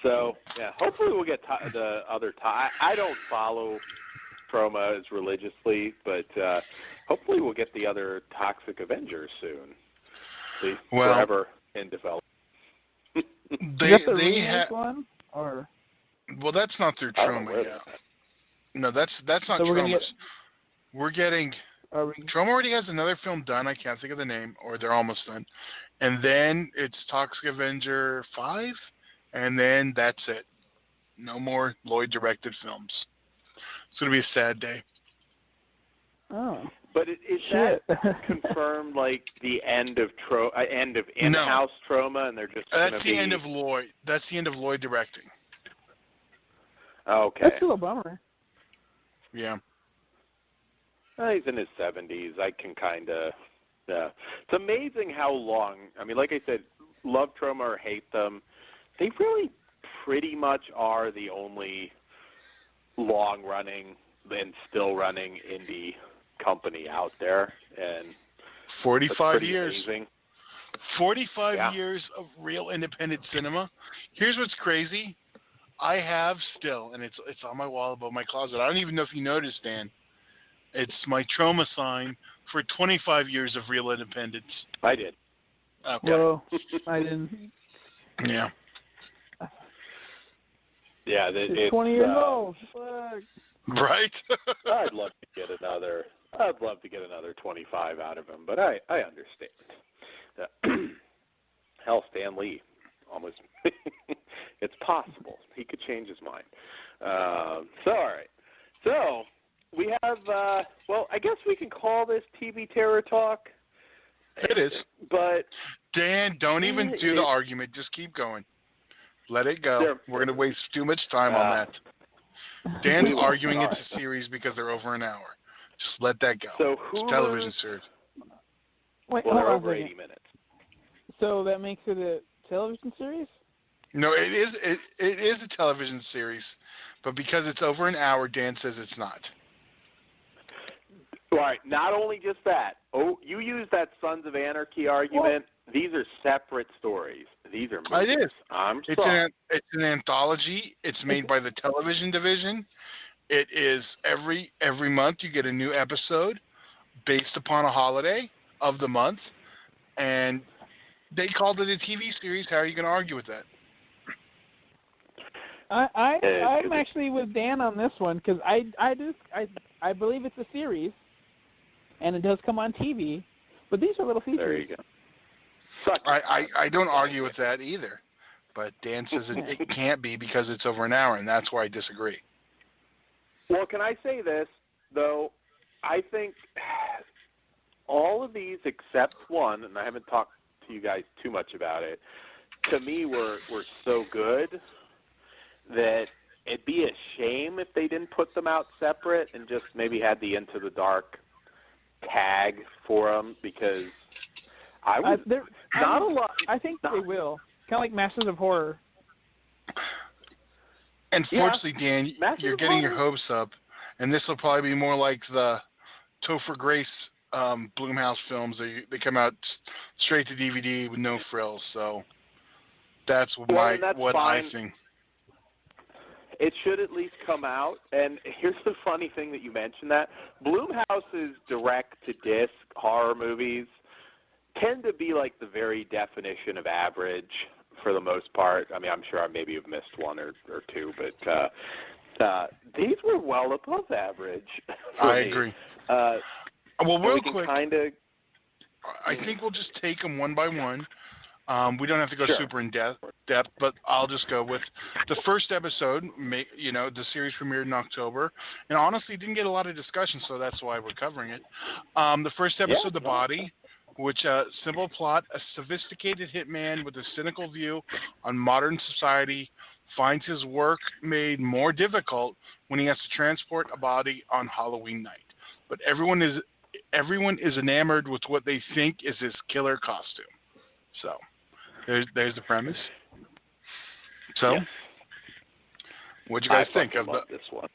So, yeah, hopefully we'll get the other I don't follow Troma as religiously, but hopefully we'll get the other Toxic Avengers soon. Forever in development. They have one, or well, that's not through Troma yet. No, that's not Troma's. We're getting. Troma already has another film done. I can't think of the name, or they're almost done. And then it's Toxic Avenger 5, and then that's it. No more Lloyd-directed films. It's going to be a sad day. Oh. But is that confirmed, like the end of in-house Troma, and they're just going to be? That's the end of Lloyd. That's the end of Lloyd directing. Okay. That's still a bummer. Yeah. He's in his 70s. I can kind of. It's amazing how long. I mean, like I said, love Troma or hate them, they really pretty much are the only long-running and still-running indie company out there. And 45 years. Amazing. 45 years of real independent cinema. Here's what's crazy. I have still, and it's on my wall above my closet. I don't even know if you noticed, Dan. It's my Troma sign for 25 years of real independence. I did. Okay. Well, I didn't. Yeah. Yeah, it's 20 years old. Right. I'd love to get another 25 out of him, but I understand. Hell, Stan Lee, almost. It's possible he could change his mind. So all right. So we have. Well, I guess we can call this TV Terror Talk. It is. But Dan, don't even do the argument. Just keep going. Let it go. We're going to waste too much time on that. Dan's arguing it's a series because they're over an hour. Just let that go. So it's a television series. Wait, they're over 80 minutes. So that makes it a television series? No, it is a television series, but because it's over an hour, Dan says it's not. All right. Not only just that. Oh, you use that Sons of Anarchy argument. These are separate stories. These are movies. It is. I'm sorry. It's an anthology. It's made by the television division. It is every month you get a new episode based upon a holiday of the month, and they called it a TV series. How are you going to argue with that? I'm actually with Dan on this one because I believe it's a series, and it does come on TV, but these are little features. There you go. I don't argue with that either, but Dan says it can't be because it's over an hour, and that's why I disagree. Well, can I say this, though? I think all of these except one, and I haven't talked to you guys too much about it, to me were so good that it'd be a shame if they didn't put them out separate and just maybe had the Into the Dark tag for them, because I think they will. Kind of like Masters of Horror. Unfortunately, Dan, you're getting your hopes up, and this will probably be more like the Topher Grace Blumhouse films. They come out straight to DVD with no frills, so that's what I think. It should at least come out. And here's the funny thing that you mentioned that. Blumhouse's direct-to-disc horror movies tend to be like the very definition of average for the most part. I mean, I'm sure I maybe have missed one or two, but these were well above average. I agree. Well, real quick, I think we'll just take them one by one. We don't have to go super in depth, but I'll just go with the first episode. The series premiered in October, and honestly didn't get a lot of discussion, so that's why we're covering it. The first episode, The Body, which simple plot: a sophisticated hitman with a cynical view on modern society finds his work made more difficult when he has to transport a body on Halloween night. But everyone is enamored with what they think is his killer costume. So. There's the premise. So, what'd you guys think of this one?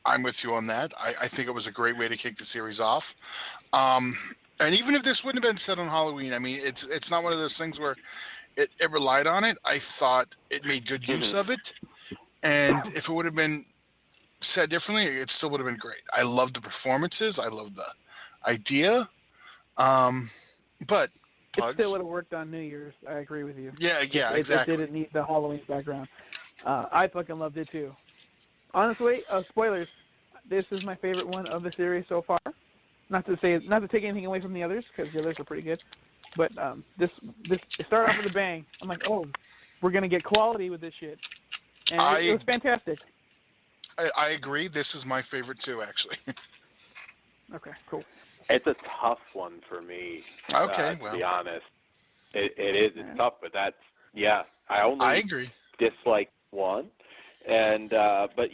I'm with you on that. I think it was a great way to kick the series off. And even if this wouldn't have been set on Halloween, I mean, it's not one of those things where it relied on it. I thought it made good use of it. And if it would have been set differently, it still would have been great. I loved the performances. I loved the idea. But it still would have worked on New Year's. I agree with you. Yeah, exactly. It didn't need the Halloween background. I fucking loved it too. Honestly, spoilers. This is my favorite one of the series so far. Not to take anything away from the others, because the others are pretty good. But this it started off with a bang. I'm like, oh, we're gonna get quality with this shit, and it was fantastic. I agree. This is my favorite too, actually. Okay, cool. It's a tough one for me. Okay, to be honest, it is. It's tough, but I only agree. Dislike one, and but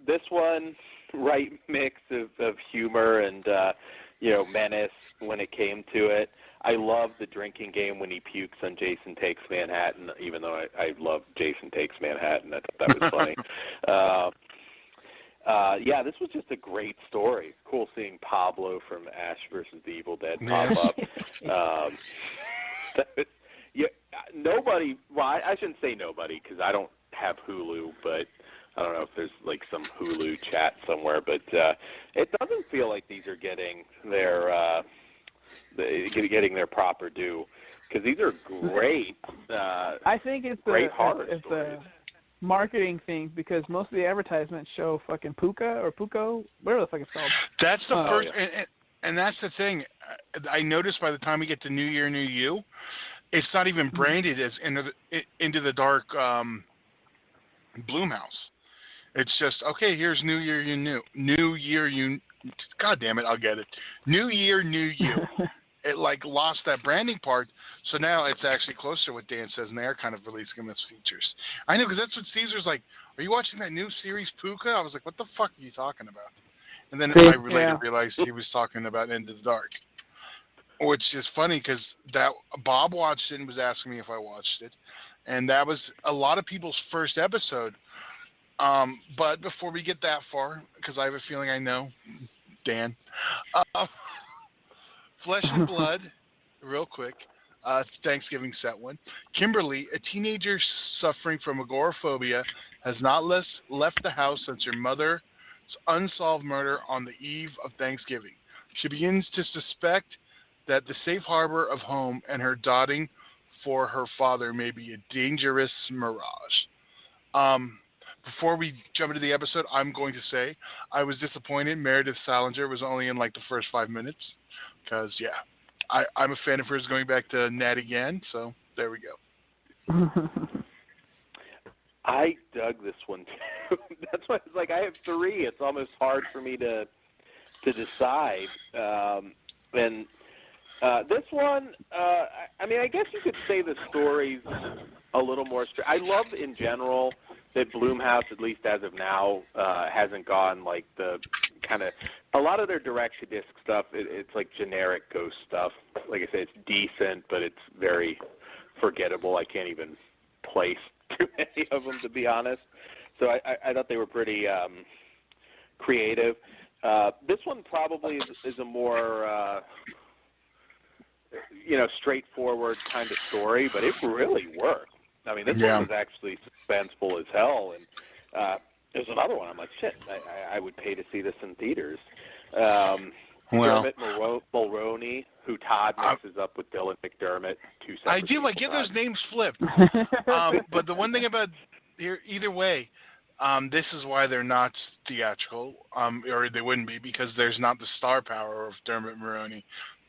this one, right mix of humor and menace when it came to it. I love the drinking game when he pukes on Jason Takes Manhattan, even though I love Jason Takes Manhattan. I thought that was funny. This was just a great story. Cool seeing Pablo from Ash vs. the Evil Dead pop up. Nobody, well, I shouldn't say nobody because I don't have Hulu, but I don't know if there's like some Hulu chat somewhere, but it doesn't feel like these are getting their proper due, because these are great. I think it's the marketing thing, because most of the advertisements show fucking Puka or Puko, whatever the fuck it's called. That's the first, and that's the thing. I noticed by the time we get to New Year, New You, it's not even branded as Into the Dark Blumhouse. It's just, okay, here's New Year, New Year, you. God damn it, I'll get it. New Year, New You. It lost that branding part, so now it's actually closer to what Dan says, and they are kind of releasing them as features. I know, because that's what Caesar's like. Are you watching that new series Puka? I was like, what the fuck are you talking about? And then I later realized he was talking about Into the Dark, which is funny because Bob watched it and was asking me if I watched it, and that was a lot of people's first episode. But before we get that far, because I have a feeling I know Dan. Flesh and Blood, real quick, Thanksgiving set one. Kimberly, a teenager suffering from agoraphobia, has not left the house since her mother's unsolved murder on the eve of Thanksgiving. She begins to suspect that the safe harbor of home and her dotting for her father may be a dangerous mirage. Before we jump into the episode, I'm going to say I was disappointed Meredith Salinger was only in the first 5 minutes. Because, I'm a fan of hers going back to Nat again, so there we go. I dug this one, too. That's why it's like I have three. It's almost hard for me to decide. And This one, I mean, I guess you could say the story's a little more straight. I love, in general, that Blumhouse, at least as of now, hasn't gone like the kind of a lot of their direct-to-disc stuff. It's like generic ghost stuff. Like I said, it's decent, but it's very forgettable. I can't even place too many of them, to be honest. So I thought they were pretty creative. This one probably is a more straightforward kind of story, but it really worked. I mean, this one was actually suspenseful as hell, and there's another one. I'm like, shit, I would pay to see this in theaters. Dermot Mulroney, who Todd mixes up with Dylan McDermott. Two separate I do. I get people, those names flipped. But the one thing about either way, this is why they're not theatrical, or they wouldn't be, because there's not the star power of Dermot Mulroney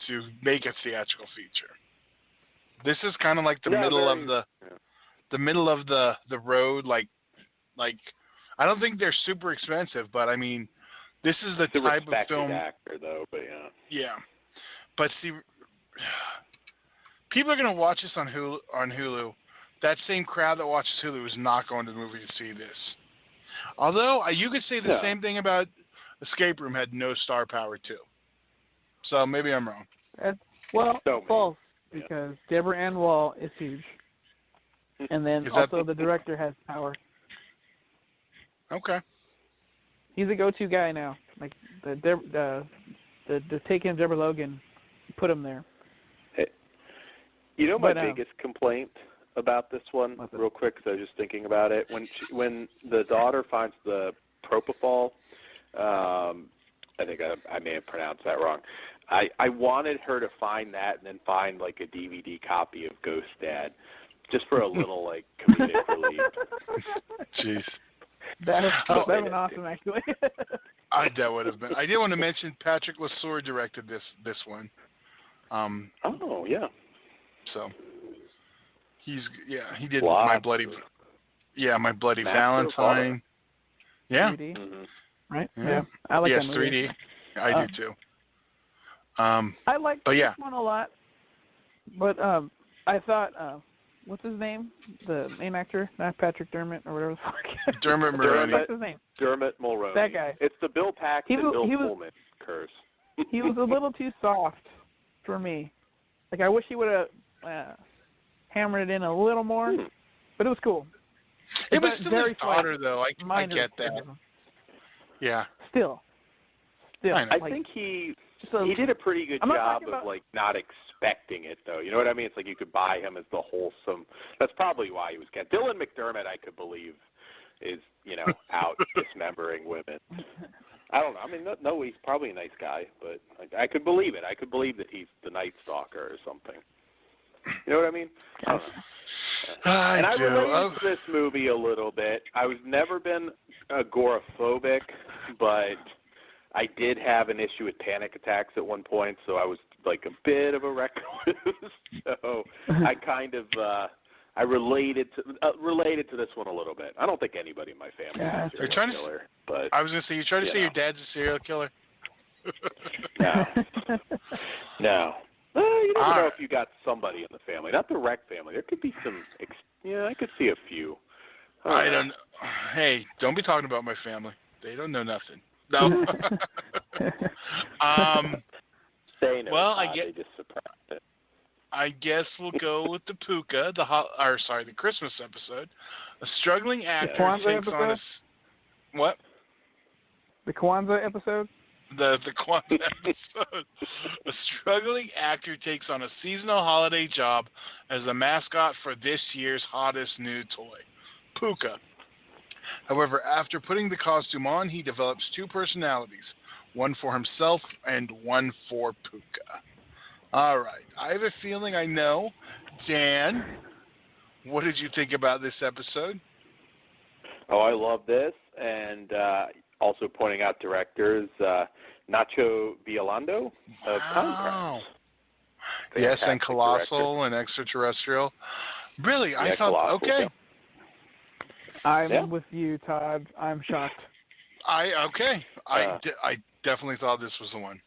to make a theatrical feature. This is kind of like the middle of the road. Like I don't think they're super expensive, but I mean, this is the type of film. Actor, though, but yeah. Yeah, but see, people are going to watch this on Hulu. That same crowd that watches Hulu is not going to the movie to see this. Although you could say the same thing about Escape Room had no star power too. So maybe I'm wrong. False, because Deborah Ann Wall is huge, and then also the director has power. Okay. He's a go-to guy now. Like the take in Deborah Logan, put him there. Hey, my biggest complaint about this one, real quick, because I was just thinking about it. When the daughter finds the propofol, I think I may have pronounced that wrong. I wanted her to find that and then find like a DVD copy of Ghost Dad, just for a little like comedic relief. Jeez. That would have been awesome, actually. That would have been. I did want to mention Patrick Lesueur directed this one. Oh yeah. So he did my bloody Valentine. Yeah. 3D. Mm-hmm. Right. Yeah. I like that movie. 3D. I do too. I like this one a lot, but I thought, what's his name? The main actor, not Patrick Dermott or whatever the fuck. Dermot Mulroney. What's his name? Dermot Mulroney. That guy. It's the Bill Paxton, Bill Pullman curse. He was a little too soft for me. Like, I wish he would have hammered it in a little more, but it was cool. It was still very his daughter, though. I get that. Yeah. Still. I think he did a pretty good job of like not expecting it, though. You know what I mean? It's like you could buy him as the wholesome. That's probably why he was getting. Dylan McDermott, I could believe, is out dismembering women. I don't know. I mean, no, he's probably a nice guy, but I could believe it. I could believe that he's the Night Stalker or something. You know what I mean? I don't know. I related to this movie a little bit. I was never been agoraphobic, but I did have an issue with panic attacks at one point, so I was like a bit of a recluse. So I kind of I related to this one a little bit. I don't think anybody in my family is a serial killer, but I was going to say, you trying to say your dad's a serial killer? No. You never know if you got somebody in the family. Not the Wreck family. There could be some. I could see a few. I don't know. Hey, don't be talking about my family. They don't know nothing. No. They know. Well, they just suppressed it. I guess we'll go with the Puka, the Christmas episode. A struggling actor takes on a... What? The Kwanzaa episode? The Kwanzaa episode. A struggling actor takes on a seasonal holiday job as a mascot for this year's hottest new toy, Puka. However, after putting the costume on, he develops two personalities, one for himself and one for Puka. All right. I have a feeling I know. Dan, what did you think about this episode? Oh, I love this. And also pointing out directors, Nacho Villando of Contrast. Yes, and Colossal director. And Extraterrestrial. Really? I thought, Colossal, okay. Yeah. I'm with you, Todd. I'm shocked. I definitely thought this was the one.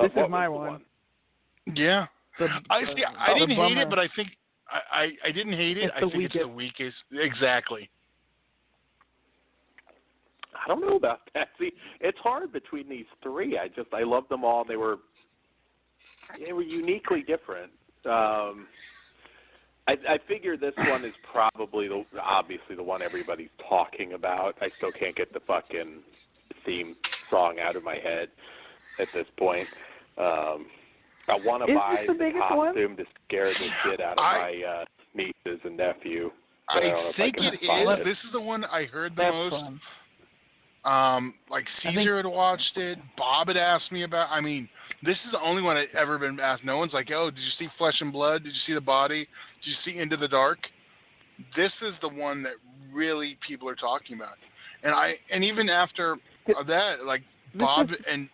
This what is my was the one. Yeah. I didn't hate it, but I think I didn't hate it. I think it's the weakest. Exactly. I don't know about that. See, it's hard between these three. I love them all. They were uniquely different. I figure this one is probably obviously the one everybody's talking about. I still can't get the fucking theme song out of my head at this point. I want to buy the costume to scare the shit out of my nieces and nephew. I think it is. This is the one I heard the most. Fun. Like Caesar had watched it. Bob had asked me about. I mean, this is the only one I've ever been asked. No one's like, "Oh, did you see Flesh and Blood? Did you see The Body? Did you see Into the Dark?" This is the one that really people are talking about. And even after that, like Bob and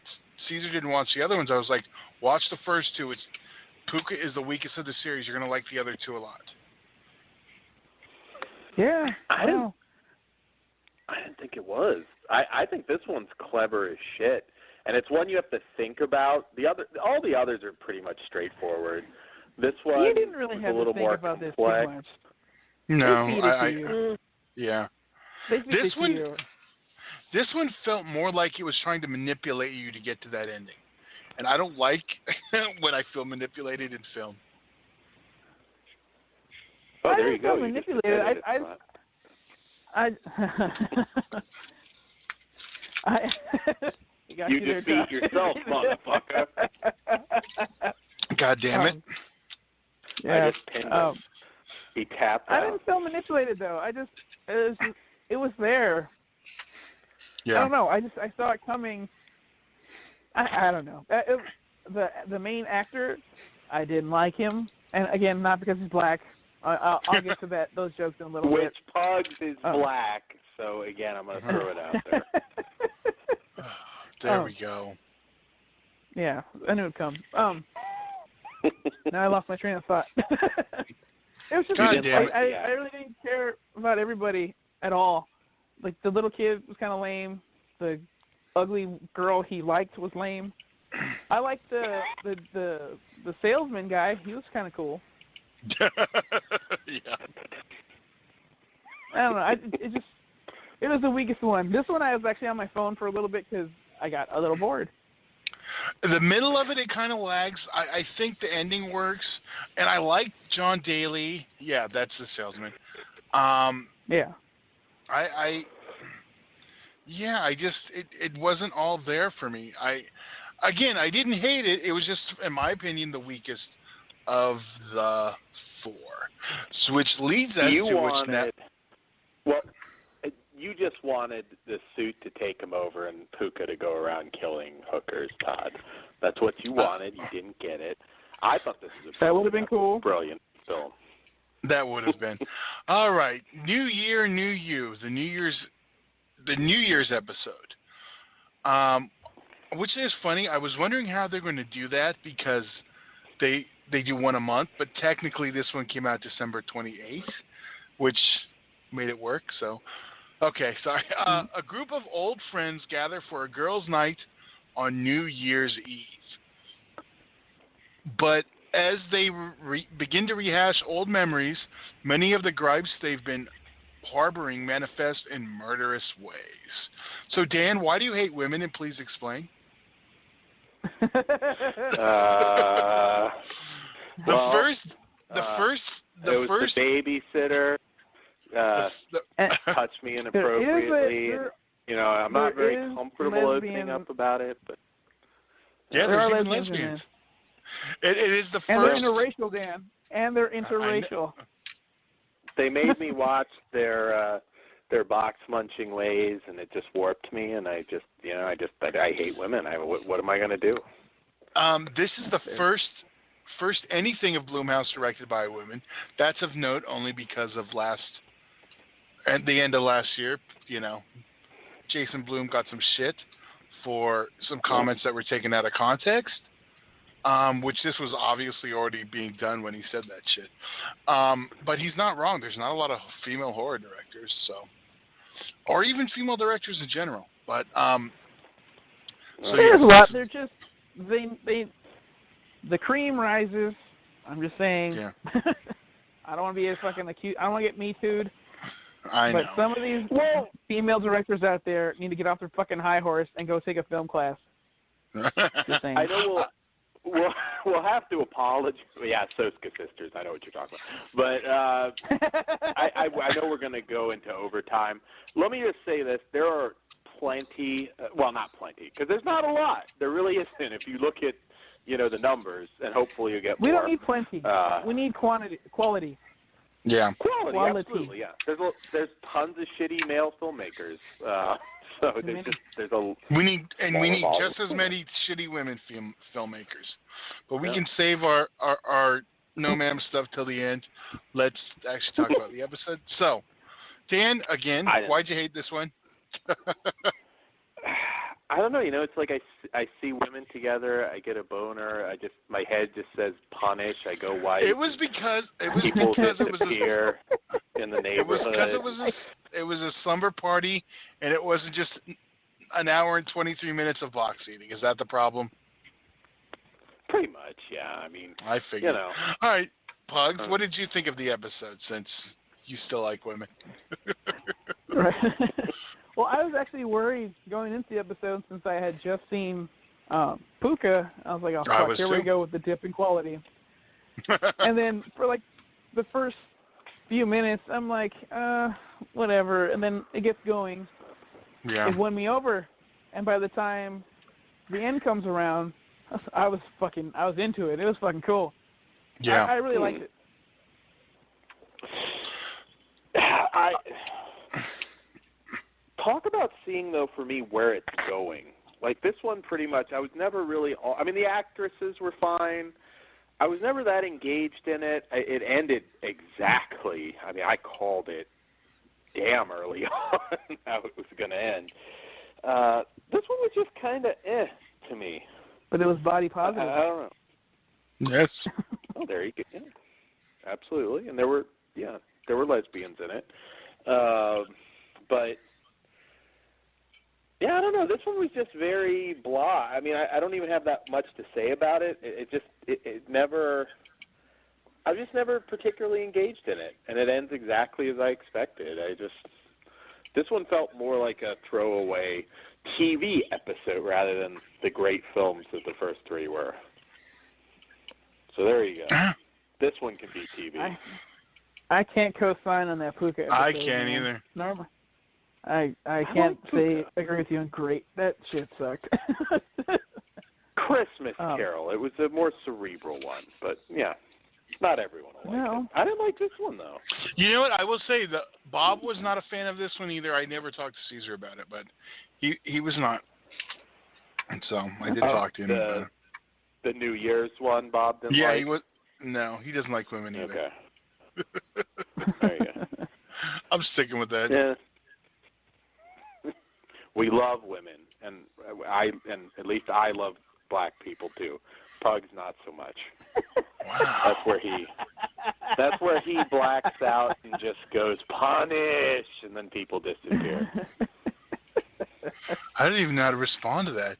Caesar didn't watch the other ones. I was like, watch the first two. Puka is the weakest of the series. You're gonna like the other two a lot. Yeah, I didn't think it was. I think this one's clever as shit, and it's one you have to think about. All the others are pretty much straightforward. This one you didn't really have a little to think more about complex. This too much. No, yeah. This one felt more like it was trying to manipulate you to get to that ending, and I don't like when I feel manipulated in film. Oh, there you go. Manipulated. You just beat yourself, motherfucker. God damn it. Yeah. I just pinned him. He tapped out. I didn't feel manipulated, though. It was there. Yeah. I don't know. I saw it coming. I don't know. The main actor, I didn't like him. And, again, not because he's black. I'll get to those jokes in a little bit. Which Pugs is black, so again, I'm going to throw it out there. There we go. Yeah, I knew it would come. Now I lost my train of thought. It was just I really didn't care about everybody at all. Like the little kid was kind of lame. The ugly girl he liked was lame. I liked the salesman guy. He was kind of cool. Yeah. I don't know. It was the weakest one. This one I was actually on my phone for a little bit because I got a little bored. The middle of it kind of lags. I think the ending works, and I like John Daly. Yeah, that's the salesman. Yeah. It wasn't all there for me. I didn't hate it. It was just, in my opinion, the weakest of the four. So which leads us you just wanted the suit to take him over and Puka to go around killing hookers, Todd. That's what you wanted. You didn't get it. I thought this was that would have been cool. Brilliant film. That would have been. All right, New Year, New You. The New Year's episode. Which is funny. I was wondering how they're going to do that because they do one a month, but technically this one came out December 28th, which made it work. So, okay, sorry. A group of old friends gather for a girls' night on New Year's Eve. But as they begin to rehash old memories, many of the gripes they've been harboring manifest in murderous ways. So, Dan, why do you hate women? And please explain. The babysitter touched me inappropriately. I'm not very comfortable opening up about it, but yeah, there are even lesbians. It is the first. And they're interracial, Dan. And they're interracial. They made me watch their box munching ways, and it just warped me. And I hate women. What am I going to do? This is the first anything of Blumhouse directed by a woman. That's of note only because of at the end of last year, Jason Blum got some shit for some comments that were taken out of context, which this was obviously already being done when he said that shit. But he's not wrong. There's not a lot of female horror directors, or even female directors in general. But there's a lot. They're the cream rises. I'm just saying. Yeah. I don't want to be a fucking accused. I don't want to get me too'd. I know. But some of these female directors out there need to get off their fucking high horse and go take a film class. Just saying. I know we'll have to apologize. Yeah, Soska Sisters. I know what you're talking about. But I know we're going to go into overtime. Let me just say this: there are plenty. Well, not plenty, because there's not a lot. There really isn't. If you look at the numbers, and hopefully you get more. We don't need plenty. We need quality. Yeah. Quality. Absolutely. Yeah. There's tons of shitty male filmmakers. So there's a. We need just as many shitty women filmmakers, but we can save our no ma'am stuff till the end. Let's actually talk about the episode. So, Dan, again, why'd you hate this one? I don't know. It's like I see women together. I get a boner. My head just says punish. I go white. It was because people disappear in the neighborhood. It was a slumber party, and it wasn't just an hour and 23 minutes of box eating. Is that the problem? Pretty much, yeah. I mean, I figured. All right, Pugs, what did you think of the episode? Since you still like women. Right. Well, I was actually worried going into the episode since I had just seen Puka. I was like, oh, fuck, here we go with the dip in quality. And then for like the first few minutes, I'm like, whatever. And then it gets going. Yeah. It won me over. And by the time the end comes around, I was into it. It was fucking cool. Yeah. I really liked it. Talk about seeing, though, for me, where it's going. Like, this one, pretty much, I was never really... I mean, the actresses were fine. I was never that engaged in it. It ended exactly... I mean, I called it damn early on how it was going to end. This one was just kind of to me. But it was body positive. I don't know. Yes. Oh, there you go. Yeah. Absolutely. And there were lesbians in it. But... yeah, I don't know. This one was just very blah. I mean, I don't even have that much to say about it. It never. I was just never particularly engaged in it, and it ends exactly as I expected. This one felt more like a throwaway TV episode rather than the great films that the first three were. So there you go. This one can be TV. I can't co-sign on that Puka episode. I can't either. Normal. I can't agree with you on great. That shit sucked. Christmas Carol. It was a more cerebral one, but yeah, not everyone will like it. I didn't like this one though. You know what? I will say that Bob was not a fan of this one either. I never talked to Caesar about it, but he was not. And so I did talk to him. The New Year's one, Bob didn't like? Yeah, he was. No, he doesn't like women either. Okay. There you go. I'm sticking with that. Yeah. We love women, and at least I love black people too. Pugs not so much. Wow. That's where he blacks out and just goes punish, and then people disappear. I don't even know how to respond to that.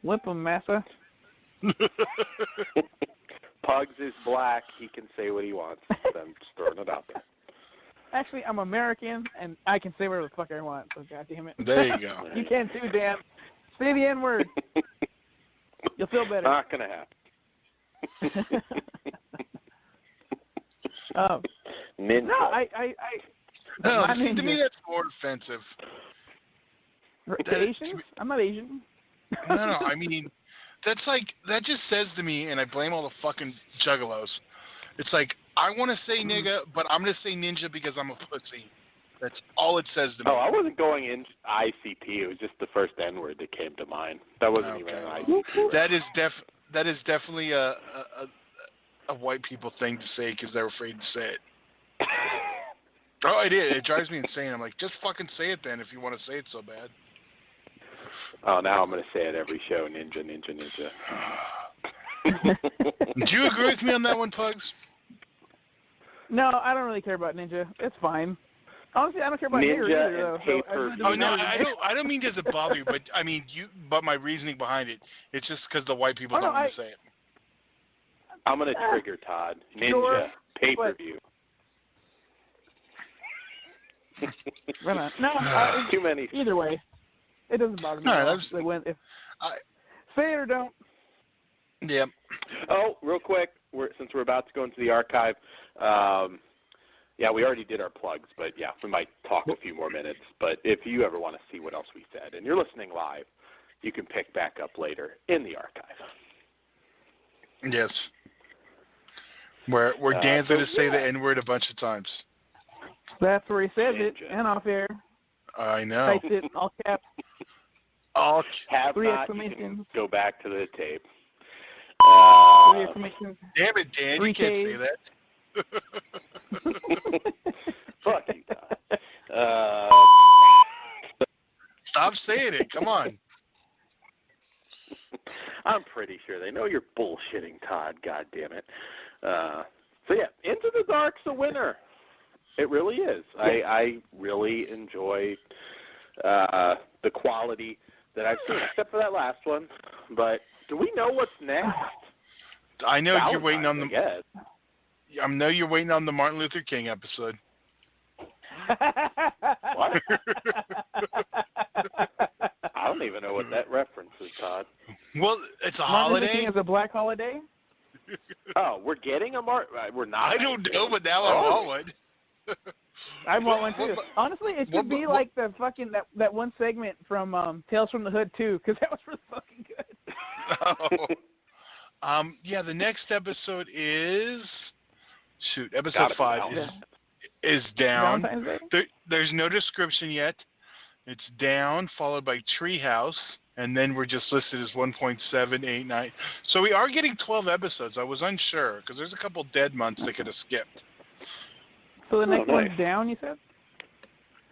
Whip him, massa. Pugs is black. He can say what he wants. I'm just throwing it out there. Actually, I'm American, and I can say whatever the fuck I want, so goddammit. There you go. You can too, Dan. Say the N-word. You'll feel better. Not going to happen. Ninja. No, to me that's more offensive. To Asians? I'm not Asian. No, I mean, that just says to me, and I blame all the fucking juggalos. It's like, I want to say nigga, but I'm going to say ninja because I'm a pussy. That's all it says to me. Oh, I wasn't going in ICP. It was just the first N-word that came to mind. That wasn't even an ICP. That is definitely a white people thing to say because they're afraid to say it. Oh, it is. It drives me insane. I'm like, just fucking say it then if you want to say it so bad. Oh, now I'm going to say it every show, ninja, ninja, ninja. Do you agree with me on that one, Pugs? No, I don't really care about ninja. It's fine. Honestly, I don't care about Ninja hair either, and though. pay-per-view. Oh no, I don't mean does it bother you, but I mean but my reasoning behind it, it's just because the white people don't want to say it. I'm gonna trigger Todd. Ninja Sure, pay-per-view. No, too many. Either way, it doesn't bother me. No, say it or don't. Yeah. Oh, real quick, since we're about to go into the archive, we already did our plugs, but yeah, we might talk a few more minutes. But if you ever want to see what else we said, and you're listening live, you can pick back up later in the archive. Yes. Where Dan's going to say the N-word a bunch of times. That's where he says it, and off air. I know. Types it, all caps. All have 3 not, exclamations. you can go back to the tape. 3 exclamations. Damn it, Dan, you can't say that. Fuck you, Todd. Stop saying it. Come on. I'm pretty sure they know you're bullshitting, Todd. God damn it. Into the Dark's a winner. It really is. I really enjoy the quality that I've seen, except for that last one. But do we know what's next? I know Valentine, you're waiting on the. I know you're waiting on the Martin Luther King episode. What? I don't even know what that reference is, Todd. Well, it's a Martin holiday. Luther King is a black holiday. Oh, we're getting a We're not. I don't know, but now I want one. I want one too. Honestly, it should be like the fucking that one segment from Tales from the Hood too, because that was really fucking good. The next episode is episode 5 is down. There's no description yet. It's down, followed by Treehouse, and then we're just listed as 1.789. So we are getting 12 episodes. I was unsure because there's a couple dead months they could have skipped. So the next one's down, you said?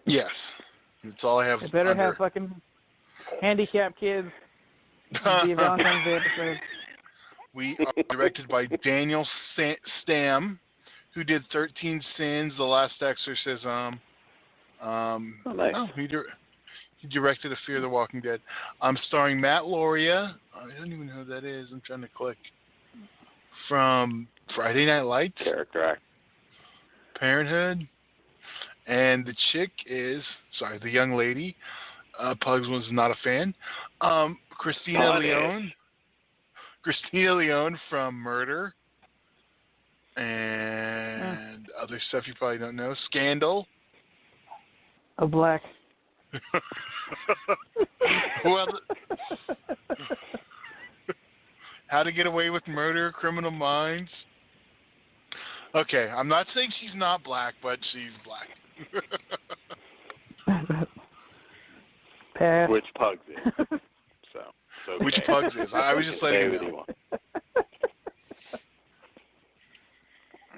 Yes. That's all I have. It better have fucking handicapped kids. Be a Valentine's Day episode. We are directed by Daniel Stamm, who did 13 Sins, The Last Exorcism. He directed A Fear the Walking Dead. Starring Matt Lauria. I don't even know who that is. I'm trying to click. From Friday Night Lights. Character actor. Parenthood. And the chick is, the young lady. Pugs was not a fan. Christina Leone. Christina Leone from Murder. And other stuff you probably don't know. Scandal. A black. Well, How to Get Away with Murder, Criminal Minds. Okay, I'm not saying she's not black, but she's black. Pass. Which Pugs is. So okay. Which Pugs is. I was just letting you know.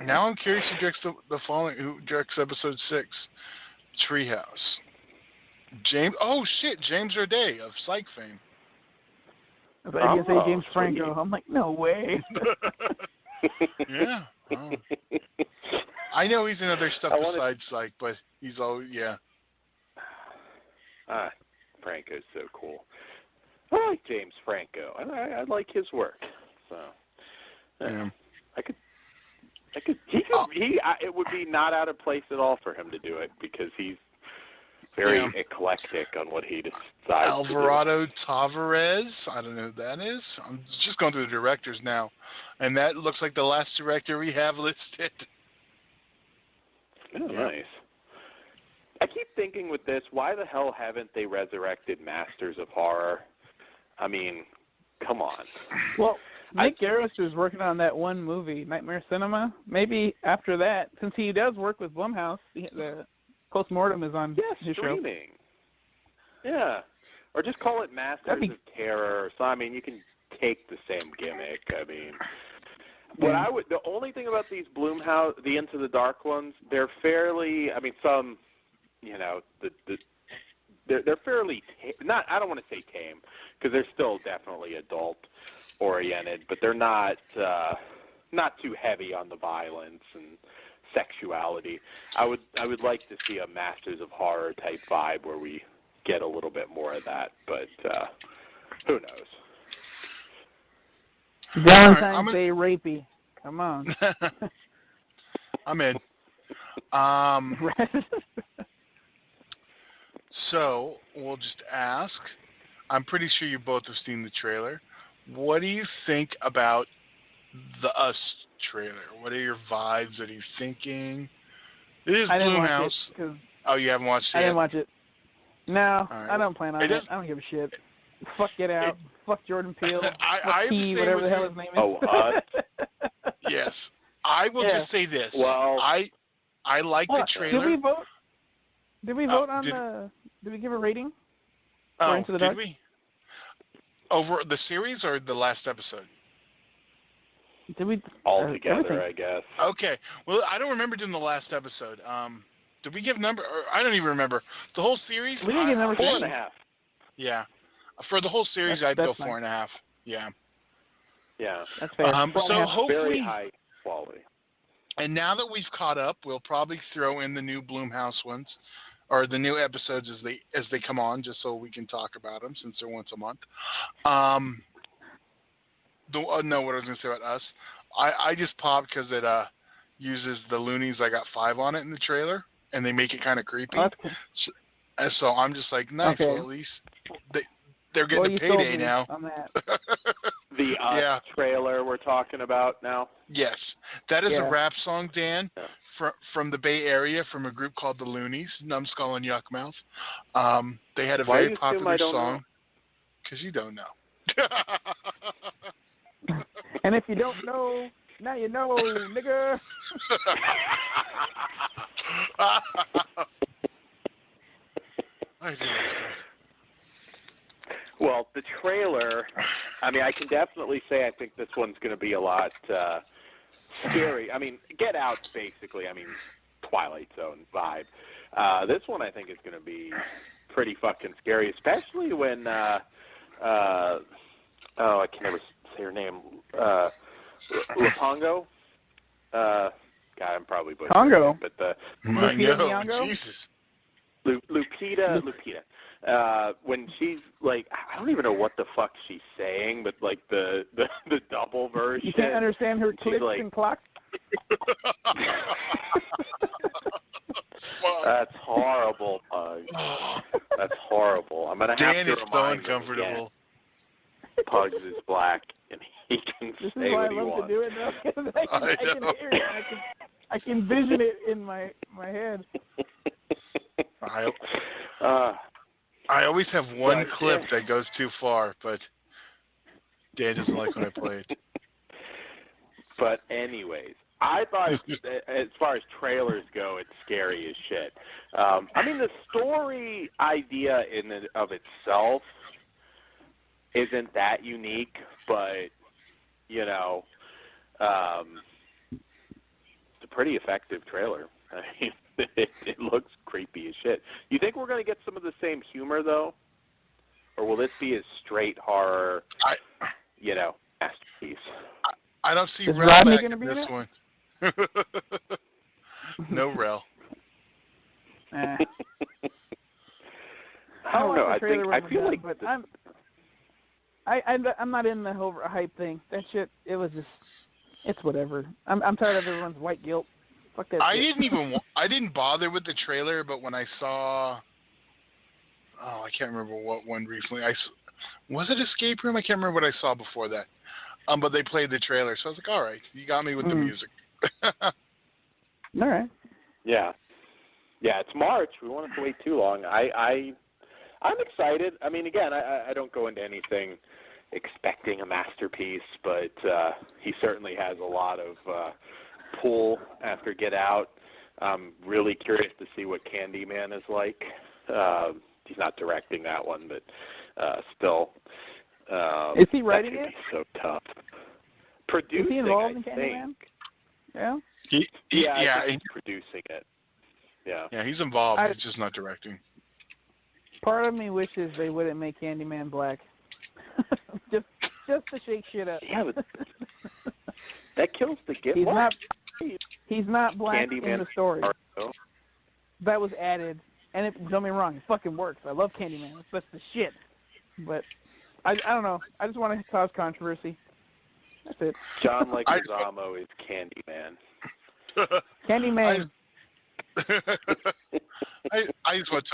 Now I'm curious who directs who directs episode 6, Treehouse. James Roday of Psych fame. I thought you were going to say James Franco. I'm like, no way. Yeah. Oh. I know he's in other stuff besides Psych, but he's always, Franco's so cool. I like James Franco. I like his work. So, it would be not out of place at all for him to do it because he's very eclectic on what he decides Alvarado to do. Tavares. I don't know who that is. I'm just going through the directors now. And that looks like the last director we have listed. Oh, nice. I keep thinking with this, why the hell haven't they resurrected Masters of Horror? I mean, come on. Well, Nick Garris is working on that one movie, Nightmare Cinema. Maybe after that, since he does work with Blumhouse, the Postmortem is on his streaming. Show. Yeah. Or just call it Masters of Terror. So, I mean, you can take the same gimmick. I mean, the only thing about these Blumhouse, the Into the Dark ones, they're fairly, I mean, some, they're fairly, I don't want to say tame, because they're still definitely adult oriented, but they're not too heavy on the violence and sexuality. I would like to see a Masters of Horror type vibe where we get a little bit more of that, but who knows? Valentine's Day rapey. Come on. I'm in. So we'll just ask. I'm pretty sure you both have seen the trailer. What do you think about the Us trailer? What are your vibes? What are you thinking? It is Blumhouse. Oh, you haven't watched it yet? I didn't watch it. No, right. I don't plan on it. I don't give a shit. Fuck Get Out. Fuck Jordan Peele. I Fuck T, whatever the hell his name is. Oh, Yes. I will just say this. Well, I like the trailer. Did we vote? Did we vote on the... Did we give a rating? Into the did Dark? we? Over the series or the last episode? Did we? All together, I guess. Okay. Well, I don't remember doing the last episode. Did we give number? I don't even remember. The whole series? We didn't give number 4.5. Yeah. For the whole series, I'd go 4.5. Yeah. Yeah. That's fair. So hopefully, very high quality. And now that we've caught up, we'll probably throw in the new Blumhouse ones, or the new episodes as they come on, just so we can talk about them since they're once a month. No, what I was going to say about Us, I just popped because it uses the Loonies. I got 5 on it in the trailer, and they make it kind of creepy. Oh, that's cool. So I'm just like, nice. Okay. Well, at least they're getting a payday now. On that. The Us trailer we're talking about now? Yes. That is a rap song, Dan, from the Bay Area, from a group called the Loonies, Numbskull and Yuckmouth. They had a very popular song. Because you don't know. And if you don't know, now you know, nigga. Well, the trailer, I mean, I can definitely say I think this one's going to be a lot scary. I mean, Get Out's basically, Twilight Zone vibe. This one I think is going to be pretty fucking scary, especially when, I can never say her name, Lupongo? God, I'm probably butchering Congo. it, but the Mango. Jesus. Lupita. When she's like, I don't even know what the fuck she's saying, but like the double version. You can't understand her clicks like, and clocks. That's horrible, Pug. That's horrible. I'm gonna have to remind so uncomfortable. Pugs is black, and he can this say what he wants. This is why I love to do it now, because I can hear it. I can vision it in my head. I always have one clip that goes too far, but Dan doesn't like when I play it. But anyways, I thought as far as trailers go, it's scary as shit. The story idea in and of itself isn't that unique, but, it's a pretty effective trailer. It looks creepy as shit. You think we're going to get some of the same humor, though? Or will this be a straight horror, masterpiece? I don't see Rel back in this one. No Rel. I don't know. I feel like... But I'm not in the whole hype thing. That shit, it was just... It's whatever. I'm tired of everyone's white guilt. Fuck that shit. I didn't bother with the trailer, but when I saw... Oh, I can't remember what one recently. Was it Escape Room? I can't remember what I saw before that. But they played the trailer, so I was like, all right, you got me with the music. All right. Yeah. Yeah, it's March. We won't have to wait too long. I'm excited. Again, I don't go into anything expecting a masterpiece, but he certainly has a lot of pull after Get Out. I'm really curious to see what Candyman is like. He's not directing that one, but still. Is he writing it? So tough. Producing, is he involved in I Candyman? think. Yeah. He's producing it. Yeah. Yeah, he's involved. He's just not directing. Part of me wishes they wouldn't make Candyman black. just to shake shit up. Yeah, but that kills the gift. He's not. He's not black Candyman in the story. Oh. That was added, and don't get me wrong, it fucking works. I love Candyman. That's the shit. But I don't know. I just want to cause controversy. That's it. John Leguizamo is Candyman. Candyman. I just want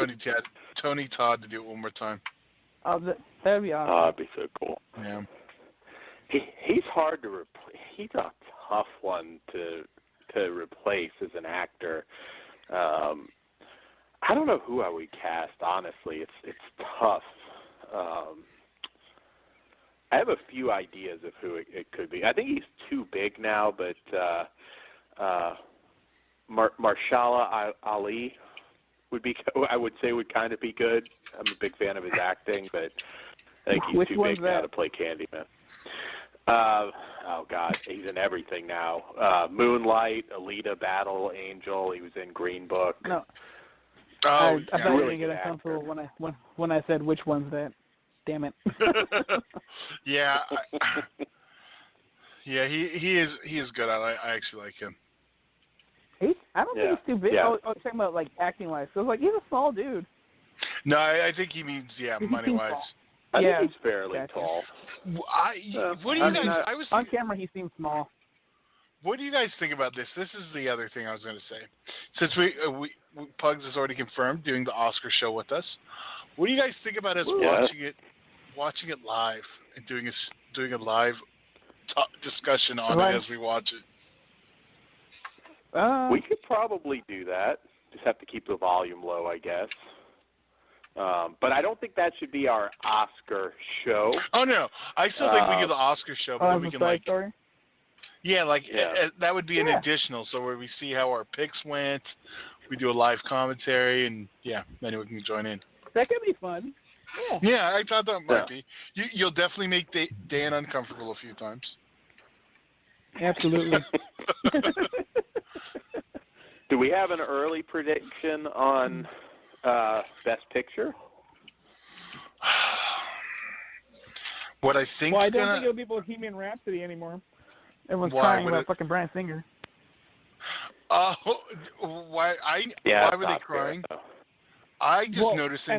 Tony Todd to do it one more time. Oh, that'd be awesome. Oh, that'd be so cool. Yeah. He's hard to replace. He's a tough one to replace as an actor. I don't know who I would cast. Honestly, it's tough. I have a few ideas of who it could be. I think he's too big now, but Marshala Ali would kind of be good. I'm a big fan of his acting, but I think he's too big now to play Candyman. Oh God, he's in everything now. Moonlight, Alita, Battle Angel. He was in Green Book. No. Oh, I thought you were really going to get uncomfortable when I said which one's that. Damn it. Yeah. Yeah, he is good. I actually like him. I don't think he's too big. Yeah. Oh, talking about like acting wise. So he's a small dude. No, I think he means money wise. I think he's fairly tall. What do you guys? On camera, he seems small. What do you guys think about this? This is the other thing I was going to say. Since we Pugs is already confirmed doing the Oscar show with us, what do you guys think about us watching it live and doing a live discussion on it as we watch it? We could probably do that. Just have to keep the volume low, I guess. But I don't think that should be our Oscar show. Oh no, I still think we do the Oscar show, but then we can story? That would be an additional, so where we see how our picks went, we do a live commentary, and anyone can join in. That could be fun. Yeah, I thought that might be. You'll definitely make Dan uncomfortable a few times. Absolutely. Do we have an early prediction on Best Picture? What I think. Well, I don't think it'll be Bohemian Rhapsody anymore. Everyone's crying about fucking Bryan Singer. Why were they crying? I just noticed.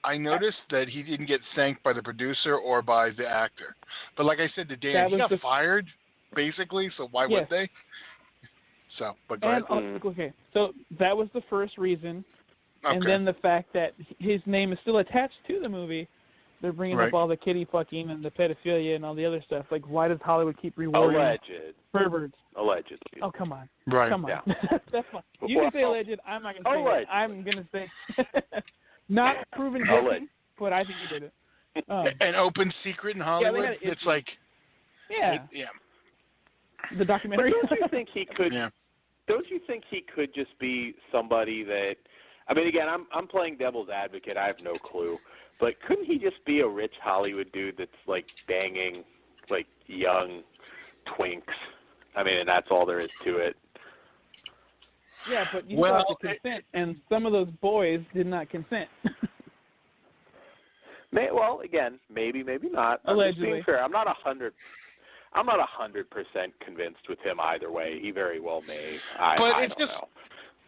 I noticed that he didn't get thanked by the producer or by the actor. But like I said to Dan, he got fired, basically. So why would they? So, but go ahead. Okay, so that was the first reason, and then the fact that his name is still attached to the movie. They're bringing up all the kitty fucking and the pedophilia and all the other stuff. Like, why does Hollywood keep rewarding perverts? Allegedly. Oh, come on. Right. Come on. Yeah. That's fine. You can say alleged. I'm not going to say that. I'm going to say not proven guilty, but I think he did it. An open secret in Hollywood? It's like... Yeah. The documentary. But don't you think he could... Don't you think he could just be somebody that... I mean, again, I'm playing devil's advocate. I have no clue. But couldn't he just be a rich Hollywood dude that's, like, banging, like, young twinks? I mean, and that's all there is to it. Yeah, but you still have to consent, and some of those boys did not consent. Well, again, maybe not. Allegedly. I'm just being fair. I'm not 100% convinced with him either way. He very well may. I don't know.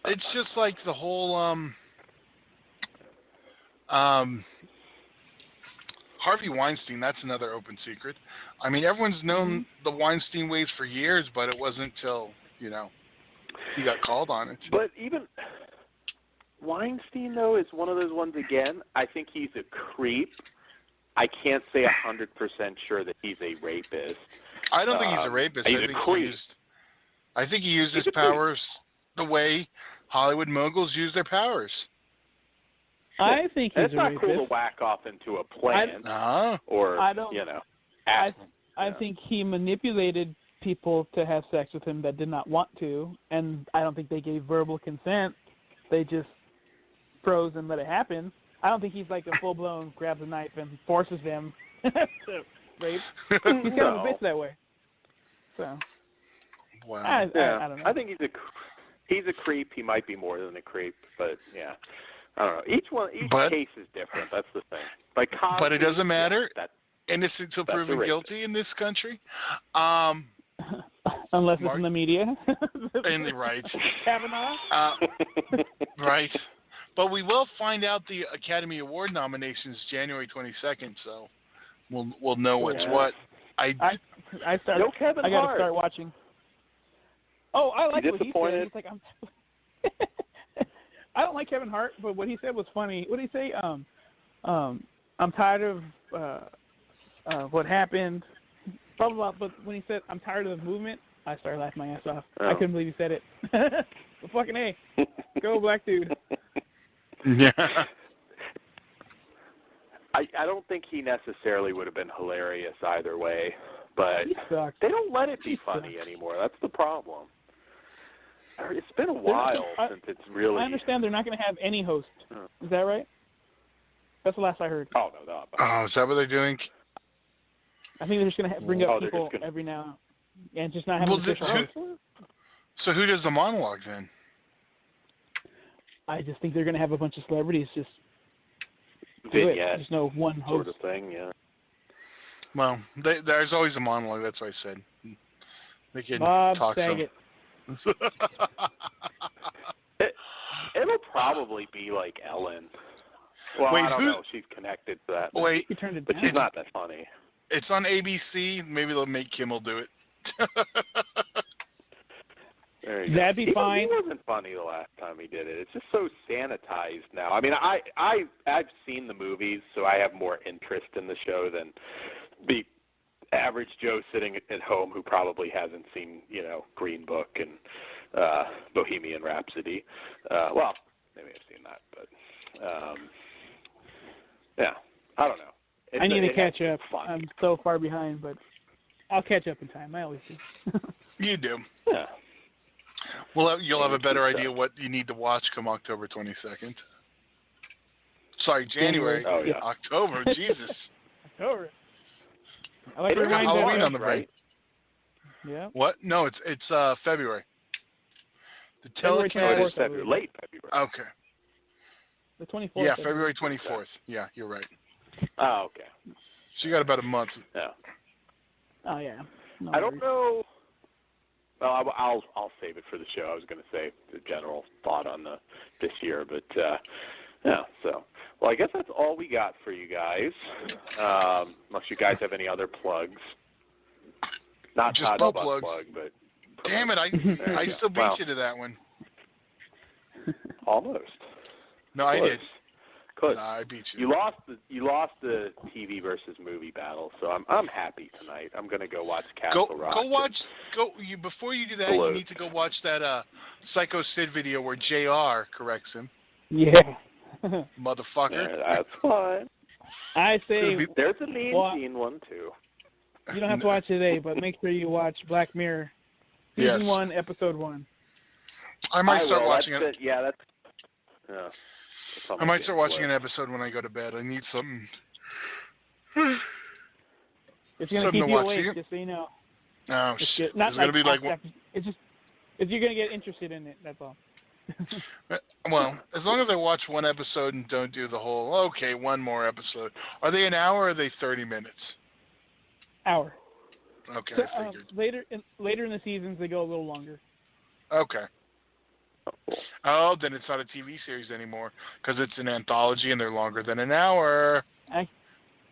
It's just like the whole Harvey Weinstein, that's another open secret. I mean, everyone's known the Weinstein ways for years, but it wasn't until, he got called on it. But even Weinstein, though, is one of those ones, again, I think he's a creep. I can't say 100% sure that he's a rapist. I don't think he's a rapist. He's a creep. I think he used his powers the way Hollywood moguls use their powers. I think he's it's not cool to whack off into a plan I think he manipulated people to have sex with him that did not want to, and I don't think they gave verbal consent. They just froze and let it happen. I don't think he's like a full-blown grabs a knife and forces them to rape. He's kind of a bitch that way. So, wow. I don't know. I think he's a creep. He might be more than a creep, but yeah. I don't know. Each case is different. That's the thing. Like Cosby, but it doesn't matter. Innocent until proven guilty in this country. Unless it's Mark- in the media. And right. Kavanaugh. Right. But we will find out the Academy Award nominations January 22nd, so we'll know what's what. I gotta start watching. Oh, I like what he said. He's like, I don't like Kevin Hart, but what he said was funny. What did he say? I'm tired of what happened. Blah blah blah. But when he said I'm tired of the movement, I started laughing my ass off. Oh. I couldn't believe he said it. Well, fucking A. Go black dude. Yeah. I don't think he necessarily would have been hilarious either way, but they don't let it be funny anymore. That's the problem. It's been a while since it's really... I understand they're not going to have any host. Is that right? That's the last I heard. Oh, no. Oh, is that what they're doing? I think they're just going to bring up people every now and just not have an official host. So who does the monologue then? I just think they're going to have a bunch of celebrities just vignette, just no one host. Sort of thing, yeah. Well, there's always a monologue. That's what I said. They can Bob talk Saget. It'll probably be like Ellen. Well, Wait, I don't know. She's connected to that. Wait, but she's not that funny. It's on ABC. Maybe they'll make Kimmel do it. That'd be fine. He wasn't funny the last time he did it. It's just so sanitized now. I mean, I've seen the movies, so I have more interest in the show than the average Joe sitting at home who probably hasn't seen, Green Book and Bohemian Rhapsody. Well, maybe I've seen that, but yeah, I don't know. I need to catch up. I'm so far behind, but I'll catch up in time. I always do. You do. Yeah. Well, you'll have a better idea what you need to watch come October 22nd. Sorry, January. Oh, yeah. October, Jesus. October. I like to remind Halloween you. on the brain. Yeah. What? No, it's February. The February telecast. February, late February. Okay. The 24th. Yeah, February 24th. Yeah, you're right. Oh, okay. So you got about a month. Yeah. Oh yeah. No I don't know. Well, I'll save it for the show. I was going to say the general thought on this year, but yeah. So, well, I guess that's all we got for you guys. Unless you guys have any other plugs. Not just Todd's plugs. Plug, but damn it! I still beat you to that one. Almost. No, I did. Close. No, I beat you. You lost the TV versus movie battle, so I'm happy tonight. I'm gonna go watch Castle Rock. Before you do that, you need to go watch that Psycho Sid video where JR corrects him. Yeah. Motherfucker. Yeah, that's fine. I say there's a mean scene one too. You don't have to watch it today, but make sure you watch Black Mirror, season 1, episode 1. I might start watching it. Yeah, that's. I might start watching an episode when I go to bed. I need something. It's going to keep you awake, just so you know. Oh, shit. It's not going to be like. It's just if you're going to get interested in it. That's all. Well, as long as I watch one episode and don't do the whole. Okay, one more episode. Are they an hour or are they 30 minutes? Hour. Okay, So, I figured. Later in the seasons, they go a little longer. Okay. Oh, then it's not a TV series anymore because it's an anthology and they're longer than an hour.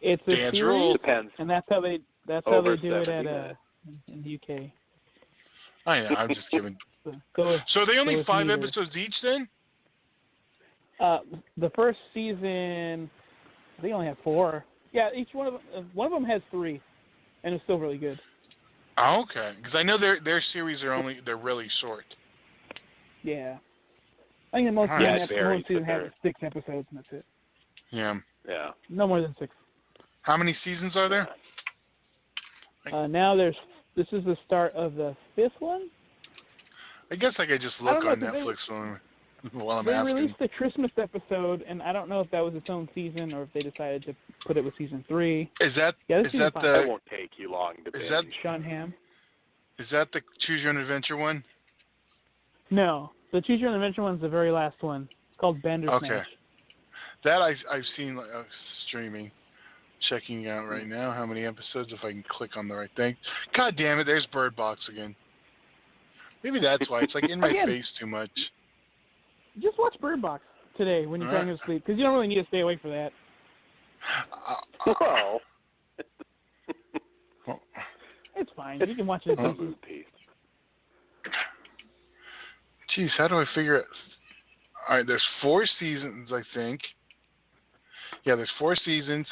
It's a Dance series, rules. Depends. and that's how they do it at in the UK. I know. I'm just giving. So are they only 5 episodes each then? The first season, they only have 4. Yeah, each one of them has 3, and it's still really good. Oh, okay, because I know their series they're really short. Yeah. I think the most season has 6 episodes, and that's it. Yeah. Yeah. No more than 6. How many seasons are there? Now this is the start of the 5th one. I guess I could just look on Netflix while I'm asking. They released the Christmas episode, and I don't know if that was its own season or if they decided to put it with season 3. Is that It won't take you long to binge. Is that Sean Hamm? Is that the Choose Your Own Adventure one? No, the Choose Your Own Adventure one's the very last one. It's called Bandersnatch. Okay. That I've seen streaming. Checking out right now how many episodes if I can click on the right thing. God damn it, there's Bird Box again. Maybe that's why it's like in my Again, face too much. Just watch Bird Box today when you're trying to sleep, because you don't really need to stay awake for that. Well, it's fine. You can watch it in peace. Jeez, how do I figure it? All right, there's 4 seasons, I think. Yeah, there's 4 seasons.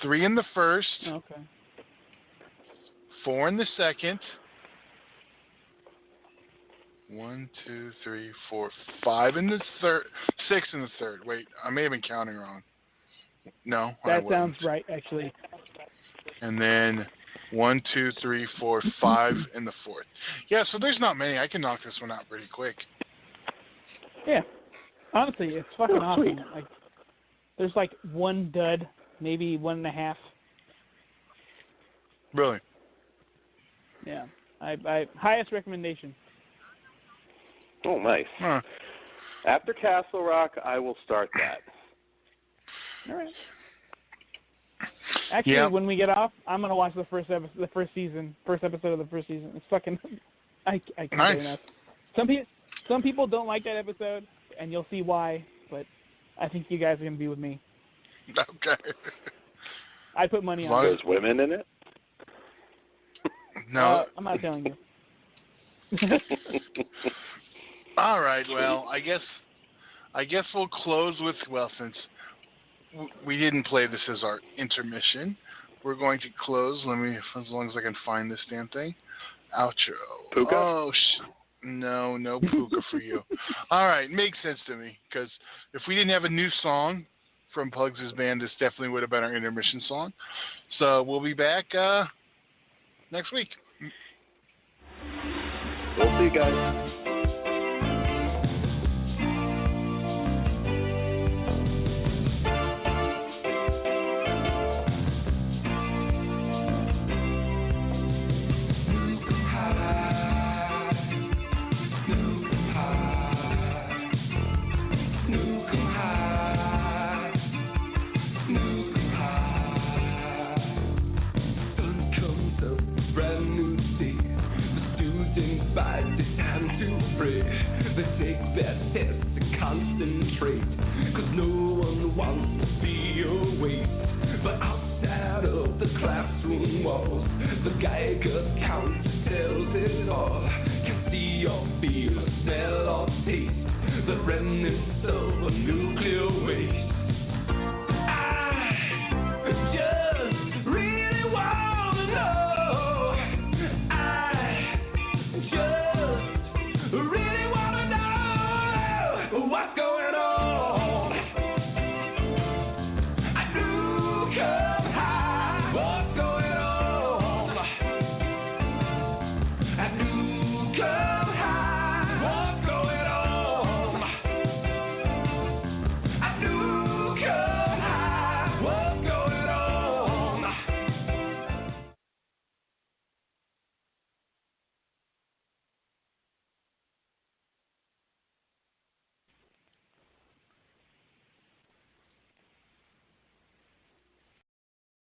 3 in the first. Okay. 4 in the second. 1, 2, 3, 4, 5 in the third. 6 in the third. Wait, I may have been counting wrong. No, that sounds right, actually. And then 1, 2, 3, 4, 5 in the fourth. Yeah, so there's not many. I can knock this one out pretty quick. Yeah. Honestly, it's fucking awesome. Like, there's like 1 dud, maybe 1.5. Really? Yeah. I highest recommendation. Oh, nice. Huh. After Castle Rock, I will start that. All right. Actually, when we get off, I'm gonna watch the first episode of the first season. It's fucking. I can't nice. say enough. Some people don't like that episode, and you'll see why. But I think you guys are gonna be with me. Okay. I put money on it. There's women in it? No. I'm not telling you. All right. Well, I guess we'll close with, well, since we didn't play this as our intermission, we're going to close. As long as I can find this damn thing. Outro. Puka? Oh, no Puka for you. All right, makes sense to me, because if we didn't have a new song from Pugs' band, this definitely would have been our intermission song. So we'll be back next week. We'll see you guys. Concentrate, 'cause no one wants to be awake. But outside of the classroom walls, the Geiger counter tells it all. Can see or feel or smell or taste the remnants of